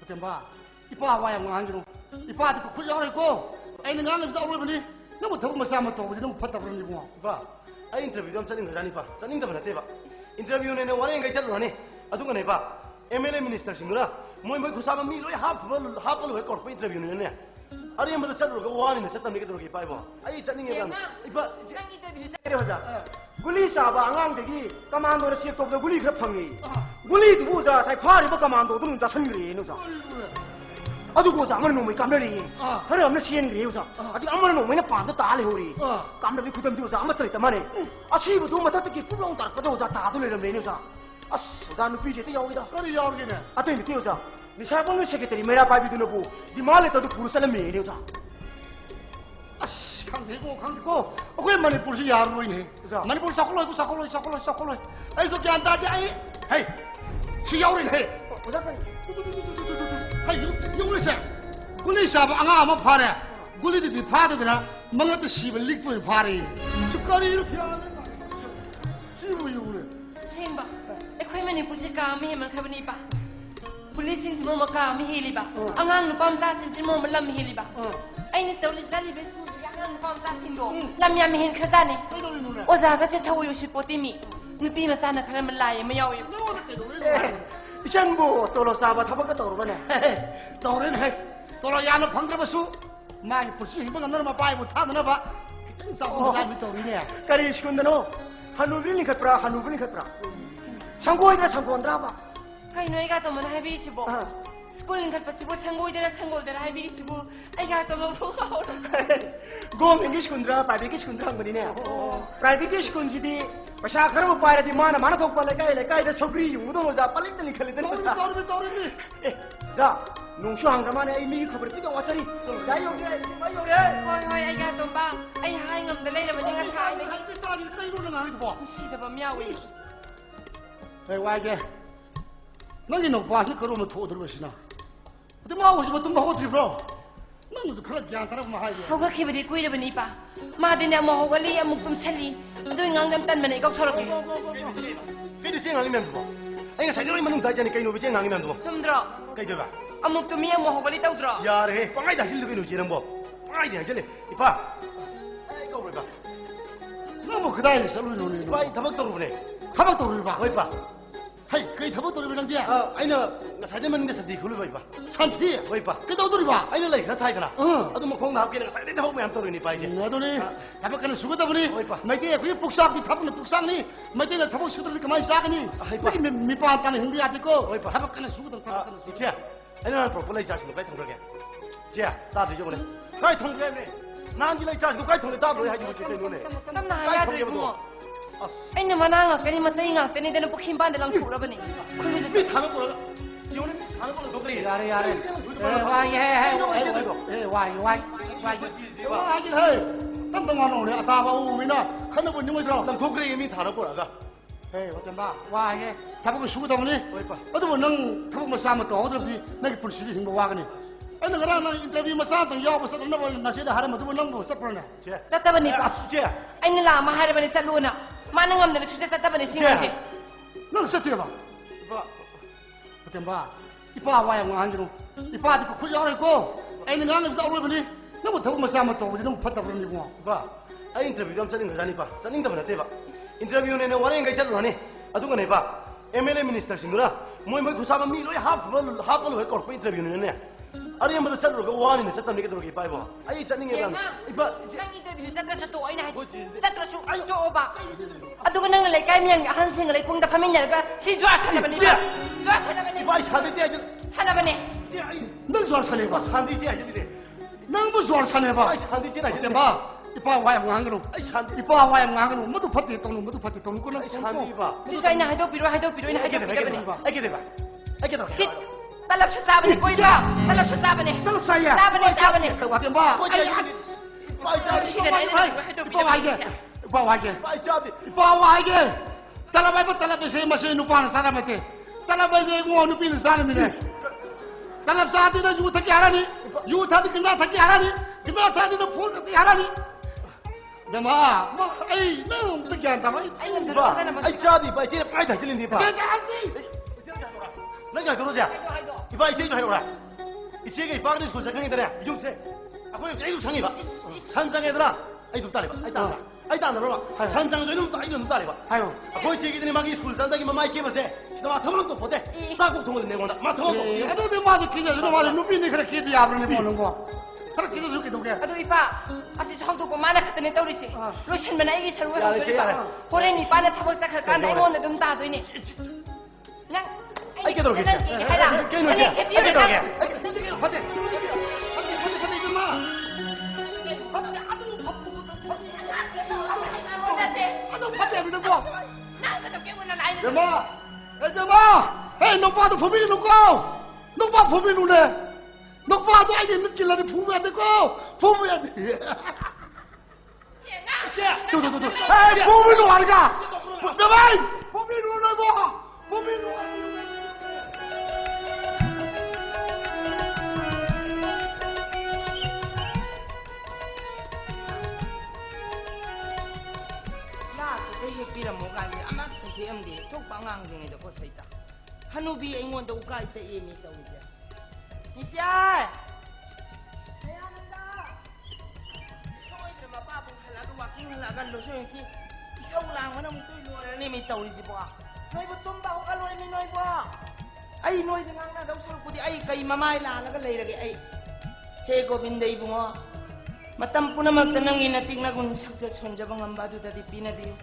Speaker 10: ꯐꯇꯦꯝꯕ 이빠 와 양 ngangino 이빠도 그 쿨려고 아이는 ngang에서 어려버니 너무 더운 거 싸면 또 너무 팠다 그러니 뭐
Speaker 1: 봐 아이 인터뷰 좀 짜는 거잖니 봐 짜는 거 버렸대 봐 인터뷰는 내 원래 인가 짜러네 아동가 내 봐 MLA 미니스터 싱그라 뭐 그 사람 미로에 하프로 할 거고 인터뷰는 내 아니 뭐도 짜러 그 와니는 쳤다 내게 들어게 봐 봐 아이 짜는 게 봐 이봐
Speaker 8: 이래 보자 굴리 사바 안강대기 까만도를 시작도 굴리 그래 팡이 굴리도 보자 잘 파리버 까만도들은 자 선그리 노사 아주 고자 아무런 놈이 깜려리 하루 없는 시엔 그래 요사 아주 아무런 놈이 반도 따래 호리 깜려비 구덤 뒤오자 아무 떨 있단 말이 아시부 도마 따뜻히 불렁 따르거든 오자 다 돌려면 요사 아스 나 누비제 때 야오기다
Speaker 10: 거리 야오기네
Speaker 8: 아또 이때 요자 니 사방을 세계들이 메라 바비도 너고 니 말에 떠도 부르살람 메 요자
Speaker 10: 아씨 강대고 왜 많이 부르시 야로 이네 많이 부르 사콜로 아이소 기안다디 아이 헤이 시야오리네
Speaker 8: 오자까지
Speaker 10: 용리세 굴리사바 앙아 아마 파래 굴리디 파드드나 망아도 시벨 릭도인 파래 죽거리 이렇게 하는 시부 용리
Speaker 9: 쳔바 에코이만이 부시까 메만 카바니바 폴리싱스 모마카 미힐리바 앙앙 누밤자 신지 모말람 미힐리바 아이니 떨리 살리 베스쿠 양앙 누밤자 신도 람야 미힌 크다니 오자가 세 타고 요시 포티미 누피나 사나 카라만 라이 마야오이
Speaker 8: 이천부 또로 사바 타바가 떠오르네
Speaker 10: 떠오르네 떠오르 야는 방그러버수 많이 부시 힘을 안 넣으면 빠이 못하는 봐 그땐 싸우는 사람이 떠오르네
Speaker 8: 까리 시군드노 한우빌리 컷브라 창고이드라 창고한드라 봐
Speaker 9: 카이노이가 또만 하비시보 스쿨링 갈파시보 창고이드라 창고들라 하비시보 아이가 또만 보가오라
Speaker 8: 곰 시군드라 프라이빗 시군드라 한 거니네 프라이빗 시군지디 पशा खरो पारे दी माना माना थोक पाले काई द सगरी युंगदो नो जा पालिम तनी खले तनी बता
Speaker 10: 떠오르니
Speaker 8: ए जा 농쇼 한가만에 이 미 खबर पिदो वाचरी जा योगे माई योगे
Speaker 9: 호이 아이가 또바 아이 하이 ngầm 레이라면 내가 사이네
Speaker 10: 따지 cây luôn là 봐
Speaker 9: 시다바 미야오이
Speaker 10: 에이 와게 너기 너 봐서 그러면 도들어시나 근데 뭐 하고 싶어 좀 하고 드리브로 너무 그렇게 괜찮다고 뭐 하게
Speaker 9: 호가 키버디 꾸이르버니 바 마디네 뭐 호가리 아묵 좀 살리 너희 강감 딴만에 이거 털어게
Speaker 1: cái gì ngang miệng thôi anh cái sai rồi mà nung tay chân cái nụ bị ngang miệng thôi
Speaker 9: 좀 들어
Speaker 1: cái gì vậy
Speaker 9: 아묵 좀 미야 뭐 호가리 떠 들어
Speaker 1: ya đấy phải đã xin được cái nụ gì đâu bộ phải để chân này ipa ai câu rồi ba
Speaker 10: 너무 그다이 설로 노니
Speaker 1: ipa thằng tao rồi này
Speaker 10: 가방 떠오르 봐
Speaker 1: oi pa
Speaker 10: 헤이 그이 더버 떠오르 는데
Speaker 1: anh là sai đến mình cái sadi khulu vậy pa
Speaker 10: 산티
Speaker 1: oi pa
Speaker 10: 그 떠오르 봐
Speaker 1: anh là lấy cái thay thế nào à tôi mà không làm cái này sai đến thằng mình tao rồi này phải chứ
Speaker 10: 너도니 가방가는 수고다 보니
Speaker 1: 어이봐.
Speaker 10: 마이데 그게 북상이 타보는 북상이 마이데는 타보 수들이 그만 싸가니
Speaker 1: 어이봐.
Speaker 10: 미빠한 땅에 흥비야 되고
Speaker 1: 어이봐.
Speaker 10: 가방가는 수고다
Speaker 1: à chị anh là pro lấy charge nó cái thằng rồi kìa chị ta thì cho mình cái thằng kia này nan đi lấy charge nó cái thằng này ta rồi hay gì chị cái nữa này
Speaker 9: 땀나 하야들 부모 아이는 마나가 괜히 마사이가 괜히 되는 복힘 반대랑 풀어버니
Speaker 1: bị thằng nó rồi yêu nó thằng nó rồi cái gì
Speaker 10: 야래 와이 와이 헤이 땀동안 오네 아타바 우미나 큰거 보는 거 들어
Speaker 1: làm thuốc cái gì thằng nó rồi cả
Speaker 10: 헤이 어떤 봐 와이 타보고 수고다 보니
Speaker 1: 어이봐.
Speaker 10: 어디 뭐능 타보고 싸면 또 어디로 내가 불수기 힘도 와가니 아니 그러나 인터뷰 마사도 야고 서는 거 나시다 하면 또 능고 서프네
Speaker 1: chị
Speaker 9: 쌌다버니 바
Speaker 1: chị
Speaker 9: 아이는 라마 하려버니 쌀루나 마는 감대로 수제 쌌다버니 싱하지
Speaker 10: 너 서트야 봐 어떤 봐 이빠 와야 뭐 한지로 이빠도 그 쿨려고 아니 ngang에서 어려버니 너무 더운 거 싸면 또 너무 팠다 그러니 뭐
Speaker 1: ba ai interview 좀 짜는 거잖니 ba 짜는 거 버렸대 봐 interview này 원래 인가 짜러네 아동가 내 봐 MLA 미니스터 싱그라 그 사람 미로에 하프로 할 거고 interview는 내 아니 뭐도 짜러 그 와니는 쳤다 내게 들어게 봐 봐 아이 짜는 게 봐 이봐
Speaker 9: 난 인터뷰 쌌다서 또 아이나 쌌다서 또 오바 아두고 nang lại cái miệng han sinh lại cũng đã phát minh nhở cái si dọa 살아버니 dọa 살아버니
Speaker 1: 이봐 산디 쟤
Speaker 9: 살아버니
Speaker 10: 너 좋아 살려 봐
Speaker 1: 산디 쟤 아저리래
Speaker 10: 너무 좋아 살려 봐
Speaker 1: 아이 산디 쟤 아저리
Speaker 10: 어떤 봐 이빠 와야 뭐 한거로
Speaker 1: 아이 산디
Speaker 10: 이빠 와야 뭐 한거로 모두 팠대 똥 그는
Speaker 1: 아이 산디 봐
Speaker 9: si dọa ina hai đâu biro
Speaker 1: ai cái đấy ai cái đó
Speaker 9: sit talab siya sabani ko iba talab siya sabani
Speaker 10: talab saya
Speaker 9: sabani
Speaker 10: 어떤 봐
Speaker 1: Pai cha
Speaker 9: si da ina
Speaker 10: 이빠 와게
Speaker 1: pai cha đi
Speaker 10: 이빠 와게 talabay masih nupan saramate talabay sa mo nupin saramine talab sa atin na juta kyara ni 유 타디 그나 타기 하라니 그나 타디는 폰 갖기 하라니 내마 뭐 에이 너무 어떻게 한다 뭐
Speaker 9: Anh làm thật
Speaker 1: ba
Speaker 9: ra là mà
Speaker 1: ai cha đi ba chế ai thải chế lên đi ba
Speaker 10: 세상지
Speaker 1: nó nhảy tôi rồi
Speaker 9: hay rồi.
Speaker 1: đi ba ai chế cho hay rồi 이 세계 이 바그리 스쿨 작가님 들아 이좀 세 아고 이거 상이 봐 산장애들아 아이 좀 따래 봐 아이 따라 봐 산장 저 이놈 따 이놈 따래 봐
Speaker 10: 아유
Speaker 1: 아고 제기들이 막 이 스쿨 산다기 뭐 마이크 해봐세 진짜 마터만 또 보대 싸고 통을 내고다 마터만 또
Speaker 10: 애도들 맞아 기자 저 말이 누비니 그렇게 디 아버님 보는 거 그렇게 기자 죽게 도게
Speaker 9: Ado ipa, asi sa hagdo ko mana kata ni tawri si. Roshan man ay isa ruwa
Speaker 1: Yari,
Speaker 9: hagdo
Speaker 1: yari.
Speaker 9: ipa. Pore ni pa na tabag sa karkan ay mo na dumtado ini. Nang,
Speaker 1: Ay, que drogue.
Speaker 9: Hay lang.
Speaker 1: Que no siya. Ay, que drogue.
Speaker 10: 허대 허대 좀 마. 아너 파대 믿는 거. 여마. 에이 너 봐도 범인이 놓고. 너 봐 범인 누네. 너 봐도 아이들 느낄라니 부부야 되고 부부야 돼. 도도도도. 에이 범인 누 아니가. 너만 범인 누네 뭐. 범인 누.
Speaker 5: ꯄꯤꯔꯝꯃꯣ ꯀꯥꯟꯁꯦ ꯑꯃꯠꯇ ꯄꯤꯔꯝꯗꯦ ꯊꯣꯛꯄ ꯑꯉꯥꯡꯁꯤꯡꯉꯩꯗ ꯄꯣꯠ ꯁꯩꯇ ꯍꯅꯨꯕꯤ ꯑꯩꯉꯣꯟꯗ ꯎꯀꯥꯏ ꯇꯛꯑꯦꯃꯤ ꯇꯧꯔꯤꯁꯦ ꯅꯤꯇ꯭ꯌꯥꯏ ꯗꯌꯥꯅꯟꯗ ꯁꯣꯏꯗꯅ ꯃꯄꯥꯕꯨ ꯍꯜꯂꯛꯑꯒ ꯋꯥꯛꯀꯤꯡ ꯍꯜꯂꯛꯑꯒ ꯂꯣꯏꯁꯣꯏꯒꯤ ꯏꯁꯧ ꯂꯥꯡꯕꯅ ꯑꯃꯨꯛ ꯇꯣꯏ ꯂꯣꯏꯔꯅꯦꯃꯤ ꯇꯧꯔꯤꯁꯤꯕꯣ ꯅꯣꯏꯕꯨ ꯇꯨꯝꯕ ꯍꯧꯒꯠꯂꯣꯏꯃꯤ ꯅꯣꯏꯕꯣ ꯑꯩ ꯅꯣꯏꯗ ꯉꯥꯡꯅꯗꯧ ꯁꯔꯨꯛꯄꯨꯗꯤ ꯑꯩ ꯀꯩ ꯃꯃꯥꯏ ꯂꯥꯜꯂꯒ ꯂꯩꯔꯒꯦ ꯑꯩ ꯍꯦ ꯒꯣꯕꯤꯟꯗ ꯏꯕꯨꯡꯉꯣ ꯃꯇꯝ ꯄꯨꯝꯅꯃꯛꯇ ꯅꯪꯒꯤ ꯅꯇꯤꯛ ꯅꯒꯨꯟ ꯁꯛꯆꯦꯠ ꯁꯣꯟꯖꯕ ꯉꯝꯕ ꯑꯗꯨꯗꯗꯤ ꯄꯤꯅꯕꯤꯌꯨ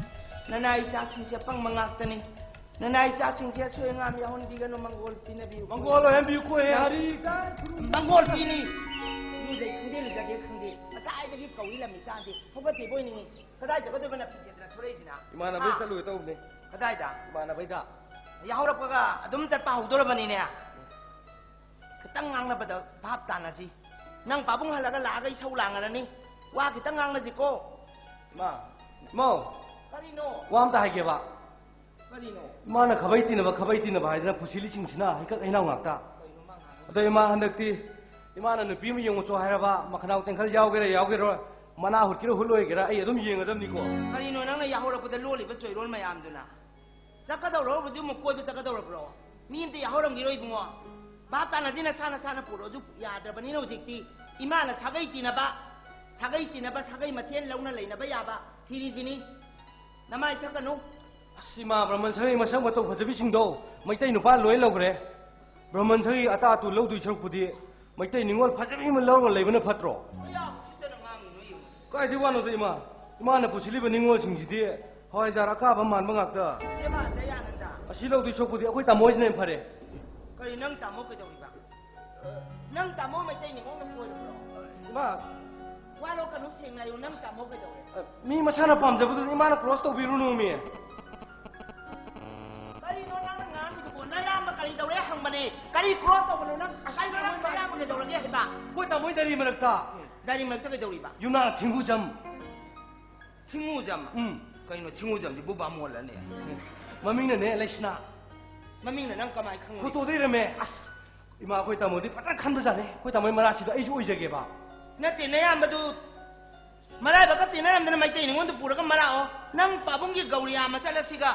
Speaker 5: ꯅꯅꯥ ꯏꯆꯥꯁꯤꯡꯁꯦ ꯑꯄꯪꯕ ꯉꯥꯛꯇꯅꯤ ꯅꯅꯥ ꯏꯆꯥꯁꯤꯡꯁꯦ ꯑꯁꯣꯏ ꯑꯉꯥꯝ ꯌꯥꯎꯍꯟꯕꯤꯒꯅꯨ ꯃꯪꯒꯣꯜ ꯄꯤꯅꯕꯤꯌꯨ
Speaker 7: मंगोल है भी को है हरी
Speaker 5: ꯃꯪꯒꯣꯜ ꯄꯤꯅꯤ ꯃꯤꯗꯩ ꯈꯪꯗꯦ ꯂꯨꯖꯒꯦ ꯈꯪꯗꯦ ꯉꯁꯥꯏꯗꯒꯤ ꯀꯧꯏ ꯂꯝꯃꯤ ꯇꯥꯗꯦ ꯍꯧꯒꯠꯇꯦ ꯕꯣꯏꯅꯤꯡꯉꯤ ꯀꯗꯥꯏ ꯆꯠꯀꯗꯕꯅ ꯐꯤꯖꯦꯠꯇꯅ ꯊꯣꯔꯛꯏꯁꯤꯅ
Speaker 7: इमाना भाई चलो तो ने
Speaker 5: ꯀꯗꯥꯏꯗ
Speaker 7: इमाना भाई दा
Speaker 5: ꯌꯥꯍꯧꯔꯛꯄꯒ ꯑꯗꯨꯝ ꯆꯠꯄ ꯍꯧꯗꯣꯔꯕꯅꯤꯅꯦ ꯈꯤꯇꯪ ꯉꯥꯡꯅꯕꯗ ꯚꯥꯞ ꯇꯥꯅꯁꯤ ꯅꯪ ꯄꯥꯕꯨꯡ ꯍꯜꯂꯒ ꯂꯥꯛꯑꯒ ꯏꯁꯧ ꯂꯥꯡꯉꯔꯅꯤ ꯋꯥ ꯈꯤꯇꯪ ꯉꯥꯡꯅꯁꯤꯀꯣ
Speaker 7: मो
Speaker 5: ꯀꯔꯤꯅꯣ
Speaker 7: वाम ता है के बा
Speaker 5: ꯀꯔꯤꯅꯣ
Speaker 7: इमाना खबई तीन भाईदना पुसिली सिंसिना हिक हैना ngakta अतो इमा हंदक्ति इमाना नुपी म यंगो चो हायरबा मखनाव तेंखल यावगेरो मना हुरकिरो हुलोयगेरा आई अदुम येंगदमनिको
Speaker 5: ꯀꯔꯤꯅꯣ ꯅꯪꯅ ꯌꯥꯍꯧꯔꯛꯄꯗ ꯂꯣꯜꯂꯤꯕ ꯆꯣꯏꯔꯣꯜ ꯃꯌꯥꯝꯗꯨꯅ ꯆꯠꯀꯗꯧꯔꯣ ꯍꯧꯖꯤꯛ ꯑꯃꯨꯛ ꯀꯣꯏꯕ ꯆꯠꯀꯗꯧꯔꯕ꯭ꯔꯣ ꯃꯤ ꯑꯝꯇ ꯌꯥꯍꯧꯔꯝꯈꯤꯔꯣ ꯏꯕꯨꯡꯉꯣ ꯚꯥꯞ ꯇꯥꯅꯁꯤ ꯅꯁꯥꯅ ꯄꯨꯔꯛꯑꯁꯨ ꯌꯥꯗ꯭ꯔꯕꯅꯤꯅ ꯍꯧꯖꯤꯛꯇꯤ ꯏꯃꯥꯅ ꯁꯥꯒꯩ ꯇꯤꯟꯅꯕ 사가이 마첸 라우나 레이나바 야바 티리지니 나마이 타카노
Speaker 7: सीमा ब्रह्मन सही मसंग मतो फजबी सिंगदो मैतै नुपा लोय लौग्रे ब्रह्मन सही अता तु लौदुइ सरपुदी मैतै निंगोल फजबी म लौग लेबने फत्रो
Speaker 5: या सितन ngangi no yu
Speaker 7: काय दि वानो दि इमा न पुसिली ब निंगोल सिंगजिदि हय जार अका ब मान बंगाक्ता
Speaker 5: एमा दयानंदा
Speaker 7: असि लौदुइ सरपुदी अखोय तामोइसने फरे
Speaker 5: करि नंग तामो कदौरिबा नंग तामो मैतै निंगोल न कोइरो
Speaker 7: इमा
Speaker 5: वालो कनु सेंनायु नंग तामो कदौरे
Speaker 7: मी मसाना पामजबदु इमा न क्रॉस तो बिरुनु मी
Speaker 5: करी दौरे हंगबने करी क्रॉस तौबनो नंग असai नंग नया बने दौरगे हेबा
Speaker 7: कोइ तामोइ दरि मरक्ता
Speaker 5: दारी मरक्ता के दौरिबा
Speaker 7: युना थिंगुजम
Speaker 5: कइनो थिंगुजम दि बुबा मोलने
Speaker 7: ममिंग ने लेसना
Speaker 5: ममिंग नंग कमाई खंग
Speaker 7: फोटो दे रमे अस इमा कोइ तामोदि पता खनब जाने कोइ तामोइ मरासिदो आइजु ओइजगेबा
Speaker 5: नते नया मदु मराय बका तिनरमदन मैतै निंगोंद पुरगा मराओ नंग पाबुंगी गौरिया मचलसिगा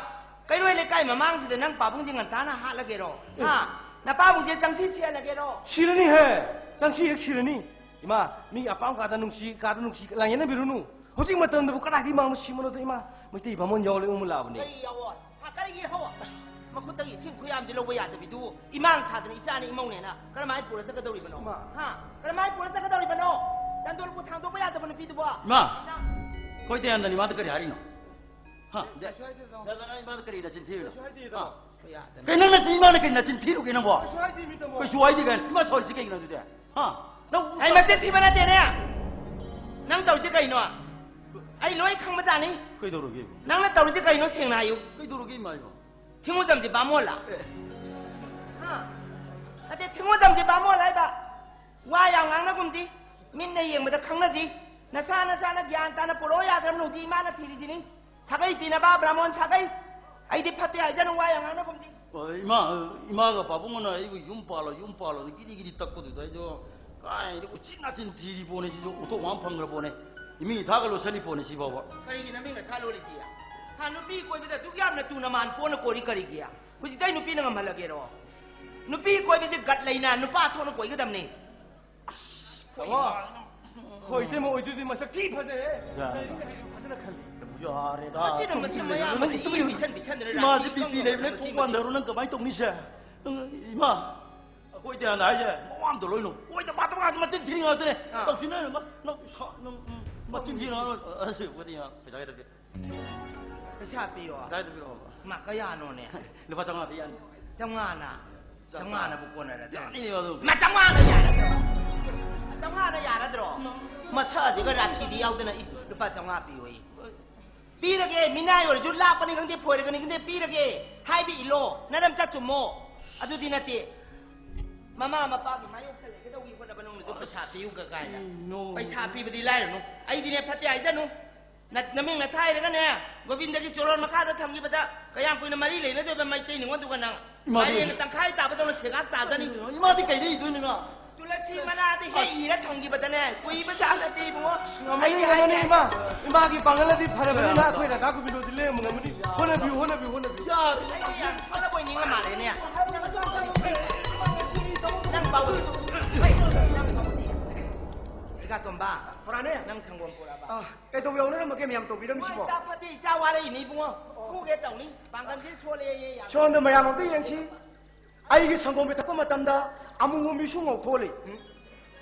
Speaker 5: कइरोय लेकाय ममांगसिदा नंग पाबुंजी ngantana हालगेरो हा नपाबुजे चंगसी छेलगेरो
Speaker 7: सिरनी है चंगसी एक सिरनी इमा मी अपाम कादा नुंसी लायना बिरुनु होजिक मतमदबु कदादि मांग सिमनो त इमा मैतै बामन यावले उमु लाबने
Speaker 5: करि यावो हा करि हो मखुतगी सिंग खुयाम जे लौबा यादबिदु इमांग थादन इचानी इमौनेना करमाय पुरा चकदौरिबनो हा करमाय पुरा चकदौरिबनो चंदोल पु थांदोबा यादबनो पिदुबो
Speaker 4: मा कोइ दयानदनि मात करि हारिनो हा दादा इमाद करि रचिन थिरो कइ नंग नचि इमाने कइ नचिन थिरो कइ नंबो कोइ सुवाइदि गन इमा सोरसि कइ नदु दे हा नौ
Speaker 5: ai मचे थिबना तेने नंग तौजे कइनो ai loi khang ma jani
Speaker 4: कइ दौरगे
Speaker 5: nang na tauji kaino sengna yu
Speaker 4: कइ दौरगे मायो
Speaker 5: thimu jam ji bamola ha ate thimu jam ji bamola ba wa ya ngang na gumji min na yeng ma da khang na ji na sa na gyan ta na puro ya dram nu ji ma na thiri ji ni chagai ti na ba brahmon chagai ai di phate ai jan wa ya ngang na gumji
Speaker 4: 이마가 바봉은 이거 윤빨로 기디기디 닦고도 이저 Ai, itu cina cin diri pone sih, untuk uang panggal pone. Ini tak kalau seni pone sih bawa.
Speaker 5: Kari gina ming na thalo li dia. Thanu pi koi bida dugyam na tu na man pon ko ri kari gia. Kuji dai nupi na ngamala ge ro. Nupi koi bida gat laina nupa thon koi ga dam ni.
Speaker 7: Koi te mo itu di masa ki phaje.
Speaker 4: Ya, reda.
Speaker 5: Masih dong masih maya masih itu bisa dari
Speaker 4: Ima si pipi ni, ni tuan daru nang kamai tong ni sah. Ima, koi te anda aja. Mau am dulu no. Koi te patah patah macam diri ngau tu ni. Kau sini macam diri ngau. Asyik, koi dia. Percaya tak?
Speaker 5: Percaya pi yo.
Speaker 4: Percaya tak?
Speaker 5: Mak kaya no ne.
Speaker 4: Lepas sangat dia.
Speaker 5: Jangan bukan ada.
Speaker 4: Ini baru.
Speaker 5: Macam mana ya? Macam mana ya ada dro? Masa juga raci dia au tu na lupa jangan pi oi. Pi lagi, minai orang jual apa ni kan dia poi kan dia pi lagi. Hai bi ilo, nadam cat cuma. Aduh di nanti. Mama pagi mayu kali kita ugi pun dapat nunggu pesat pi juga kaya. Pesat pi berdiri lain no. Ai di ni pati aja no. Naming na thai kan ya. Govinda ki coron makada thamgi bata. Kaya ang puna mari le na do ba mai te ni ngon tu kan nang. Mari na tang khai ta ba na chegak ta da ni.
Speaker 4: Ima ti kai dei tu ni nga.
Speaker 5: Tulasi mana ti hei ira thamgi bata ne. Kui ba ja ta ti mo.
Speaker 7: Ai ni hai ni ima ki pangal di phara ba na khoi da ka ku bi do dile mo ngamani. Hona bi.
Speaker 5: Ya, ya, mana boy ni ngama le ne. Nang ba bu. Hei, nang ba bu. Ika tomba.
Speaker 8: Torane.
Speaker 5: Nang sanggom pura ba.
Speaker 8: Kayak tu yang mana macam yang tu bilam sih,
Speaker 5: Sa pati sa wala ini bungo. Ku ge tau ni. Pangkan sin sole ye ya.
Speaker 8: Soalnya macam tu yang sih. Ayo sanggup kita pun macam dah. Amu misu ngau thole.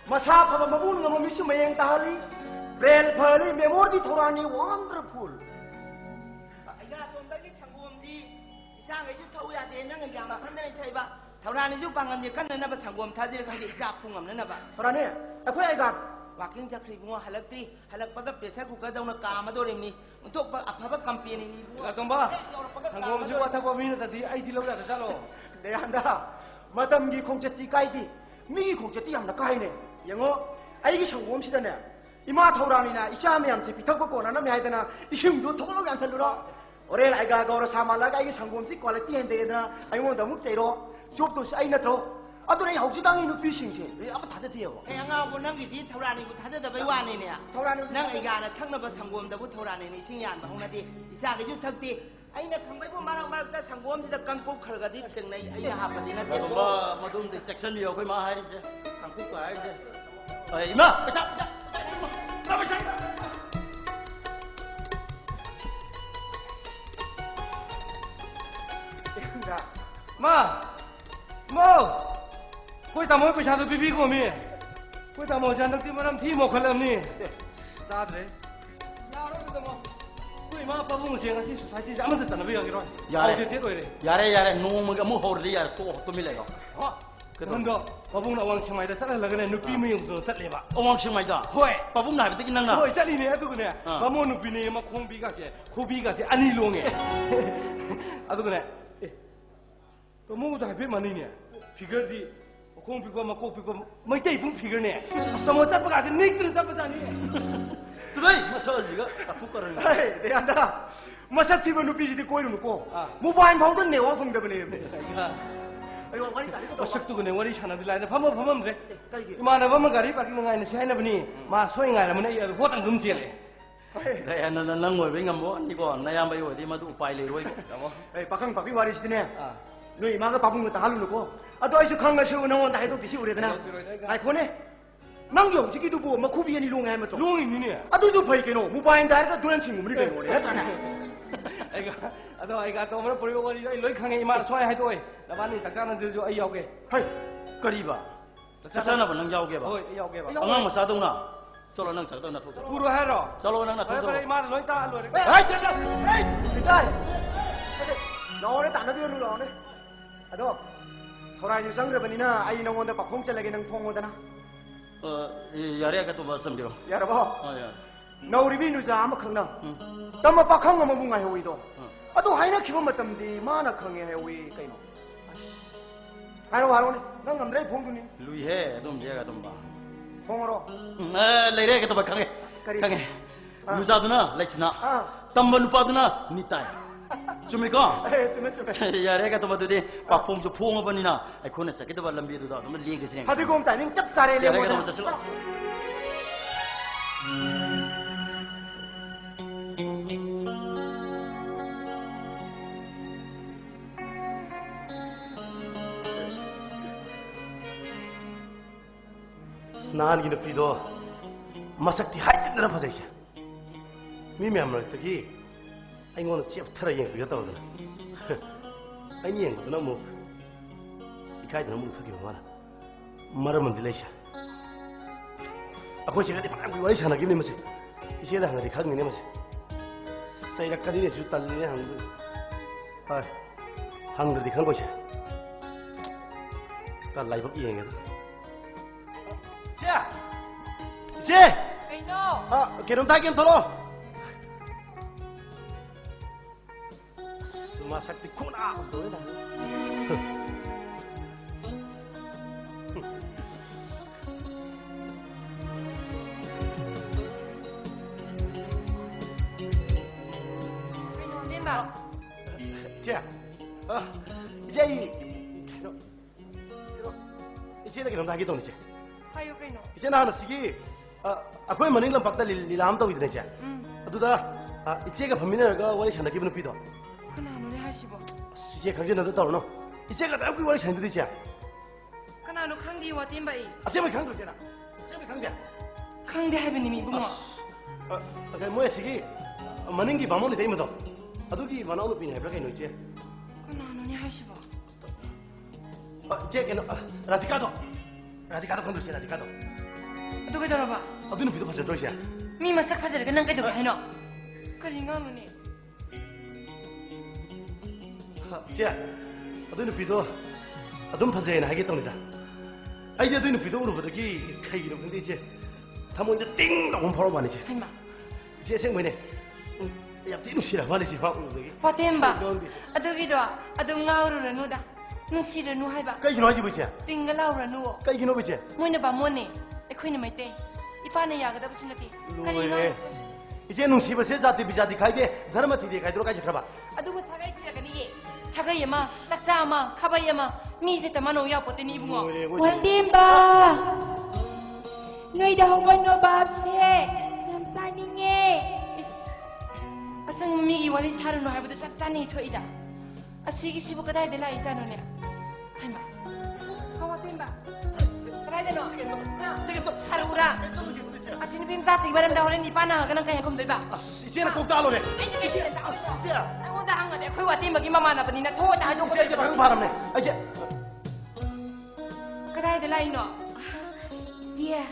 Speaker 8: Masa apa mabun ngau misu mayang tahali. Rel phali memori Torane wonderful.
Speaker 5: Ika tomba ni sanggom ji. Isa ngai ju thau ya de nang ya ma kan nei thai ba. Torane ju pangkan je kan na ba sanggom thajir kan je isa phungam na ba.
Speaker 8: Torane, aku agak.
Speaker 5: Waking jakri bungo halak pada pressure cooker daw na kama do rin ni untuk apa company ni
Speaker 7: Gatong ba? Sanggom si wata pa mina tadi ai di laura ta jalo.
Speaker 8: Deh anda, matam gi kong jati kai di, mi gi kong jati am na kai ne. Yango, ai gi sangom si dana. Ima Torane na isya mi am si pitak ko na mi ai dana isum do tholo gan salura. Ore ai ga gora sama la ai gi sangom si quality hende na ai mo da muk chairo. Job to ai na tro. Aduh, ni hau sedang ini pising sih. Apa tak ada dia?
Speaker 5: Kaya nga ako nang isi Torane ko tada da baywan ni niya.
Speaker 8: Torane
Speaker 5: nang iga na thang na ba sanggom da bu Torane ni sing yan ba hong na di isa ga ju thakti ai na thambay ko marang da sanggom si da kangkop kharga di theng nai ai na hapa di na di
Speaker 4: Ba madum di section ni aku mah hari je. Angku ka hari je. Ai ima, pecat.
Speaker 8: Enggak.
Speaker 7: Mo. Koi tamoy paisa do bibi ko mi. Koi tamoy jan nak ti maram thi mo khalam ni. Ta dre. Ya ro to mo. Koi ma pa bung se ngasi society jam ta tan bi ga ro.
Speaker 4: Yare.
Speaker 7: Te te oi re.
Speaker 4: Yare nung mo ga mo hor di yare to mile ga.
Speaker 7: Ha. Kan do pa bung na wang chmai da sat la ga ne nupi mi yung so sat le ba.
Speaker 4: Owang sing mai da.
Speaker 7: Hoi.
Speaker 4: Pa bung na bi tik nang na.
Speaker 7: Hoi sat li ne atu ko ne. Pa mo nupi ne ma khong bi ga se. Kho bi ga se ani lo nge. Atu ko ne. Pa mo ja be mani ne. Figure di kong pi ko ma ko pi ko mai dei bung figure ne. Asta mo chat ba ga se nik tin sa pa ja ni.
Speaker 4: Tudai, masa jiga atu karan.
Speaker 8: Hei, deh anda. Masa tiba nupi jadi koi nu ko. Mobile phone tu newa phung dah bene. Ayo, mari tadi tu.
Speaker 7: Pasok tu kene wari sana dilai na phamam re. Imana ba ma gari parking ngai na sai na bani. Ma soi ngai na mane ya ho tang dum chele.
Speaker 4: Dai an nang ngoi be ngam bo ni ko na yam bai ho di ma du upai le roi ko.
Speaker 8: Hei, pakang papi wari sini ne. Noi maga papung ta halu nu ko. Ado aisu khanga su na won dai do disi ure dana. Ai khone. Nang yo jiki du bo ma khubi ani long ai ma to.
Speaker 7: Long ni ne.
Speaker 8: Ado ju phai ke no. Mobile dai ka dulan sing umri ke no le ta na.
Speaker 7: Ai ga to ma pori wari ai loi khange ima choi hai toi. La ban ni chak cha na de jo ai yaw ke.
Speaker 8: Hei,
Speaker 4: Kari ba. Saksa ba nang yaw ge ba.
Speaker 7: Hoi yaw ke ba.
Speaker 4: Angang masa dong na. Cholo nang chak dong na thok.
Speaker 7: Puru hai ro.
Speaker 4: Cholo nang na thok.
Speaker 7: Ai ima loi ta loi.
Speaker 8: hei, hei, dai. No ne ta na dia lu lo ne. Ado. Thorai ni sang re bani na ai na won da pakhong chale ge nang thong wo da na.
Speaker 4: Yare ka to ba sam jiro.
Speaker 8: Ya ra ba.
Speaker 4: Ya.
Speaker 8: Nauri bi nu za ma khang na. Tama pakhang ma bu ngai hoi do. Ado hai na khiba matam di ma na khang ye hoi kai no. Haro ne. Nang ngam dai phong du ni.
Speaker 4: Lui he dum je ga dum ba.
Speaker 8: Phong ro.
Speaker 4: Le re ka to ba khange. Khange. Lu za du na le china. Tamba nu pa du na ni tai. ꯆꯨꯝꯃꯤꯀꯣ
Speaker 8: ꯆꯨꯝꯃꯦ ꯆꯨꯝꯃꯦ
Speaker 4: ꯌꯥꯔꯦ ꯒ ꯇꯃꯗꯨꯗꯤ ꯄꯥꯛꯐꯣꯡꯁꯨ ꯐꯣꯡꯉꯕꯅꯤꯅ ꯑꯩꯈꯣꯏꯅ ꯆꯠꯀꯗꯕ ꯂꯝꯕꯤꯗꯨꯗ ꯑꯗꯨꯝ ꯂꯦꯡꯒꯁꯤꯅꯦ
Speaker 8: ꯐꯗꯤꯒꯣꯝ ꯇꯥꯏꯃꯤꯡ ꯆꯞ ꯆꯥꯔꯦ
Speaker 4: ꯌꯥꯔꯦ ꯒ
Speaker 8: ꯂꯦꯡꯉꯣꯗꯅ
Speaker 4: ꯇꯃ ꯆꯠꯁꯤꯜꯂꯣ
Speaker 1: ꯅꯍꯥꯟꯒꯤ ꯅꯨꯄꯤꯗꯣ ꯃꯁꯛꯇꯤ ꯍꯥꯏꯖꯤꯟꯗꯅ ꯐꯖꯩꯁꯦ ꯃꯤ ꯃꯌꯥꯝ ꯃꯔꯛꯇꯒꯤ ꯑꯩꯉꯣꯟꯗ ꯆꯦꯞꯊꯔ ꯌꯦꯡꯕꯤꯒ ꯇꯧꯗꯅ ꯑꯩꯅ ꯌꯦꯡꯕꯗꯨꯅ ꯑꯃꯨꯛ ꯏꯀꯥꯏꯗꯅ ꯑꯃꯨꯛ ꯎꯊꯈꯤꯕ ꯃꯥꯅ ꯃꯔꯝ ꯑꯃꯗꯤ ꯂꯩꯁꯦ ꯑꯩꯈꯣꯏ ꯆꯦꯒꯗꯤ ꯐꯅꯌꯥꯝ ꯀꯨꯏ ꯋꯥꯔꯤ ꯁꯥꯟꯅꯈꯤꯕꯅꯤ ꯃꯁꯦ ꯏꯆꯦꯗ ꯍꯪꯉꯗꯤ ꯈꯪꯉꯤꯅꯦ ꯃꯁꯦ ꯆꯩꯔꯛꯀꯅꯤꯅꯦꯁꯨ ꯇꯜꯂꯤꯅꯦ ꯍꯪꯕꯗꯨ ꯍꯣꯏ ꯍꯪꯗ꯭ꯔꯗꯤ ꯈꯪꯕꯣꯏꯁꯦ ꯂꯥꯏꯕꯛ ꯌꯦꯡꯒꯦꯗ 이제
Speaker 9: Kaino?
Speaker 1: 걔놈 다 걔는 털어 수마삭 티코나 너네
Speaker 9: Kaino, Bimba.
Speaker 1: 이제 이제 이 이제 걔놈 다 걔도 이제
Speaker 9: Hayo, Kaino.
Speaker 1: 이제 나는 시기 아코이 머닝 람박다 릴람 떠기드네 이제 아두다 이제가 범민이가 원래 산다 기분을 비도
Speaker 9: Kanano ni hasibo?
Speaker 1: 이제 강전도 떠오르노 이제가 나고 원래 산도 되지
Speaker 9: Kanano khangdi wa timba i?
Speaker 1: 아세면 강도잖아 아세면 강대
Speaker 9: Khangdi haibani mi bungo?
Speaker 1: 그 뭐야 시기 머닝기 밤원이 되면도 아두기 만나오는 빈 해버가 있노 이제
Speaker 9: Kanano ni hasibo?
Speaker 1: 이제 걔는 라디카도 건들지 라디카도
Speaker 9: Aduga daraba?
Speaker 1: 아두는 비도 봤어 도시야
Speaker 9: Mi masak fajar ka nang kay duga haino? Karingano ni?
Speaker 1: 이제 아두는 비도 아둔 파제나 하겠답니다 아이디 아두는 비도 오는 보더기 카이기는 근데 이제 다모 이제 띵 나온 바로 말이지
Speaker 9: Haima.
Speaker 1: 이제 생면에 야 띠누시라 말이지 화 오더기
Speaker 9: Wa timba? Adugi do, adu ngauru ranu da. Nung si ranu haiba.
Speaker 1: 까이기는 하지 보지
Speaker 9: Tinggalau ranu wo.
Speaker 1: 까이기는 보지
Speaker 9: Moy na ba mo ni? Ako'y na may te. Ipa na yaga dapat sinati. Karino?
Speaker 1: 이제 농시버 세 자티 비자티 가이데 다르마 티디 가이도록 가지 그러봐
Speaker 9: Adugo sagay tira ka niye. Sagay ama, saksa ama, kabay ama. Mi se tamano ya po tini bungo.
Speaker 11: Wantimba! Noy daw ba no babse? Namsaninge!
Speaker 9: Is. Asang mi iwali sa no haibudo saksa ni ito ida. Asigi sibo ka dahil dila isa no niya. Haima. Hawatimba. Try da no. Harura. Asini bim sa sigbaran daw rin ipana ganang kaya kum diba?
Speaker 1: 이제는 꼭 따로래
Speaker 9: Ay, hindi na tao. Ang uda hanga de koy watim bagi mama na panina to da do ko.
Speaker 1: 이제 방금 바람네 이제
Speaker 9: Kaday dila ino.
Speaker 11: Siya,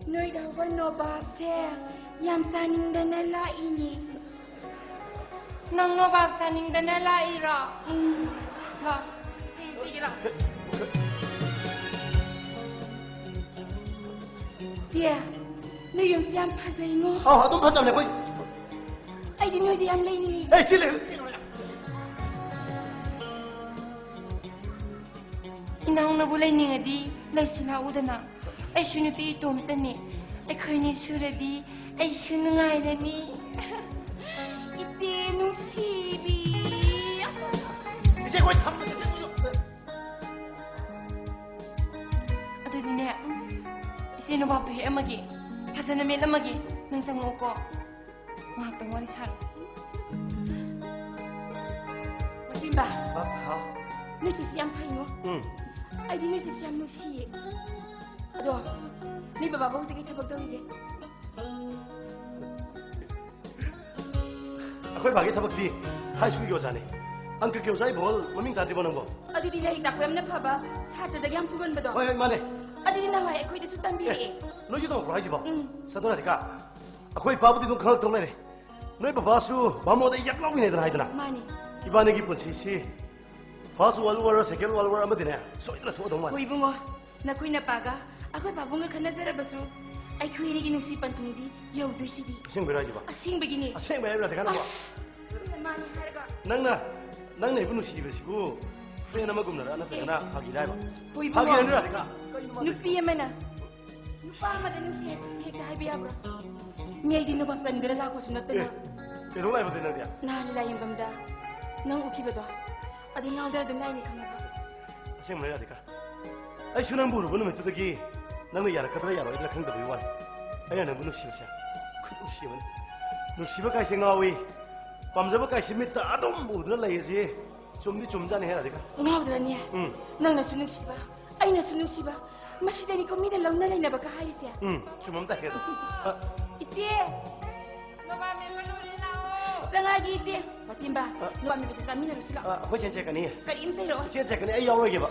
Speaker 11: noy daw ba no babse? Yamsaning da nala ini.
Speaker 9: Nang no bab saning da na la ira. La. Si tigila.
Speaker 11: Siya, noy yung siyam pasay mo.
Speaker 1: 아둔 파자네 보이
Speaker 11: Ay di noy di am lay ni.
Speaker 1: 에이 칠레
Speaker 9: Inang nabulay ni nga di, lay sinauda na. Ay sinuti itom tani. Ay koy ni suradi, ay sinungay na ni.
Speaker 11: Iti nung sibi.
Speaker 1: 이제 거의 다 먹었어
Speaker 9: Ato din na. Isino ba ito amagi? Hasa na may lamagi. Nang sango ko. Mahagtang wali saro.
Speaker 11: Wantimba,
Speaker 1: 아
Speaker 11: noy si siyam pay mo.
Speaker 1: 응.
Speaker 11: Ay di noy si siyam no siye. Ado, noy bababaw sa kita bagdaw ide.
Speaker 1: 아코이 바게 타박디 하이스쿨 교사네 앙크 교사이 뭘 머밍 다 집어넣은 거
Speaker 11: Adi di lahi takwem na pa ba? Sa ato dagyang pugon ba do?
Speaker 1: 어이 만에
Speaker 11: Adi di naway, ako'y di sultan bili.
Speaker 1: 너희도 그거 하지 봐 사도라니까 아코이 바보디 돈 강을 동네네 너희 바바수 마모다 약라고 이네들 하이드나
Speaker 11: Mani,
Speaker 1: 이반에 기쁜 시시 바수 월월 세겔 월월 아무 되네 소이드라 도와 동만
Speaker 11: huy bungo, nako'y napaga, ako'y babunga ka na zara baso. Ay kuwi ni ginungsipan tong di, yaw doy si di.
Speaker 1: 생배를 하지 마
Speaker 11: Asing begini.
Speaker 1: 생배를 하지 마
Speaker 11: Mani, harga.
Speaker 1: 낭나 이분 누시 집으시고 프레나 먹음나라 나 되나 박이라 해봐
Speaker 11: Huy
Speaker 1: 박이라
Speaker 11: bungo,
Speaker 1: 니까
Speaker 11: nupiya man na. Nupa madanong siya, heka habi abra. Miyay din nubapsan, gara lako sunat na.
Speaker 1: เดี๋ยวต้องไล่ประเด็นนั่นเดียว
Speaker 11: นาลีลายังกำดาน้องอุคิบดออดีเงาเดินดุมได้นี่ขังบ่
Speaker 1: เสียงมันอะไรกันไอ้ชุนังบูรุบุญมันตัวตะกี้นั่งในยาระคัตระยาระไอ้ละขังตะวิวันไอ้นั่นบุญนุชิบเสียคุณนุชิมันนุชิบก็ไอ้เสียงเอาวีปั๊มจะก็ไอ้เสียมิตรอาดมบูรุนั่นอะไรสิจุ่มที่จุ่มจานนี่อะไรกัน
Speaker 11: เงาเดินเนี่ยนั่งน่ะสุนึกสิบะไอ้น่ะสุนึกสิบะมาชิดานี่ก็มีแต่เรานั่นเลยนะบักหายเสีย
Speaker 1: จุ่มมันแต่เกิด
Speaker 11: อีเสีย
Speaker 9: Nova me manuri lao.
Speaker 11: Sangagi sia. Patimba. Nova me bisa mina rusila.
Speaker 1: Aku jangan cek ni.
Speaker 11: Karim tiro.
Speaker 1: Jangan cek ni. Ayah orang ke ba?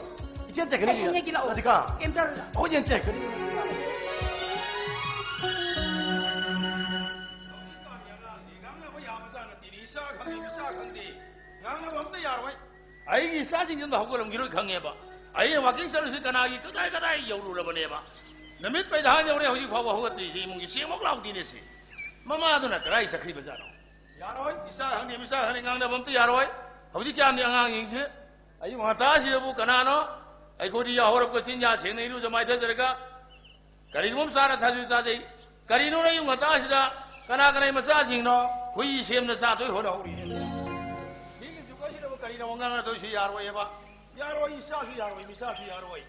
Speaker 1: Jangan cek ni.
Speaker 11: Ayah gila.
Speaker 1: Nanti kah?
Speaker 11: Kentar.
Speaker 1: Aku jangan cek ni.
Speaker 6: Ayah sahaja ni dah aku orang gilu khange ba. Ayah waking selalu sekanagi kadai jauh lu bane ba. Namit pai dah jauh ni hujan khawa huwa tu si mungkin si mak lau di ni si. Mama tu nak kerai sakri baca no. Yaroi, isa hang ni ngang dah bom tu yaroi. Hujan kian ni angang yang si. Ayah mata si abu kana no. Ayah kau dia orang ko sinja chen ni lu jamai dah serga. Kari bom sara thaju saja. Kari no ni mata si dah kana masa sing no. Hui sem na sa tu ho dah uri. Kari na wangang na to si yaroi ba. Yaroi isa si yaroi misa si yaroi.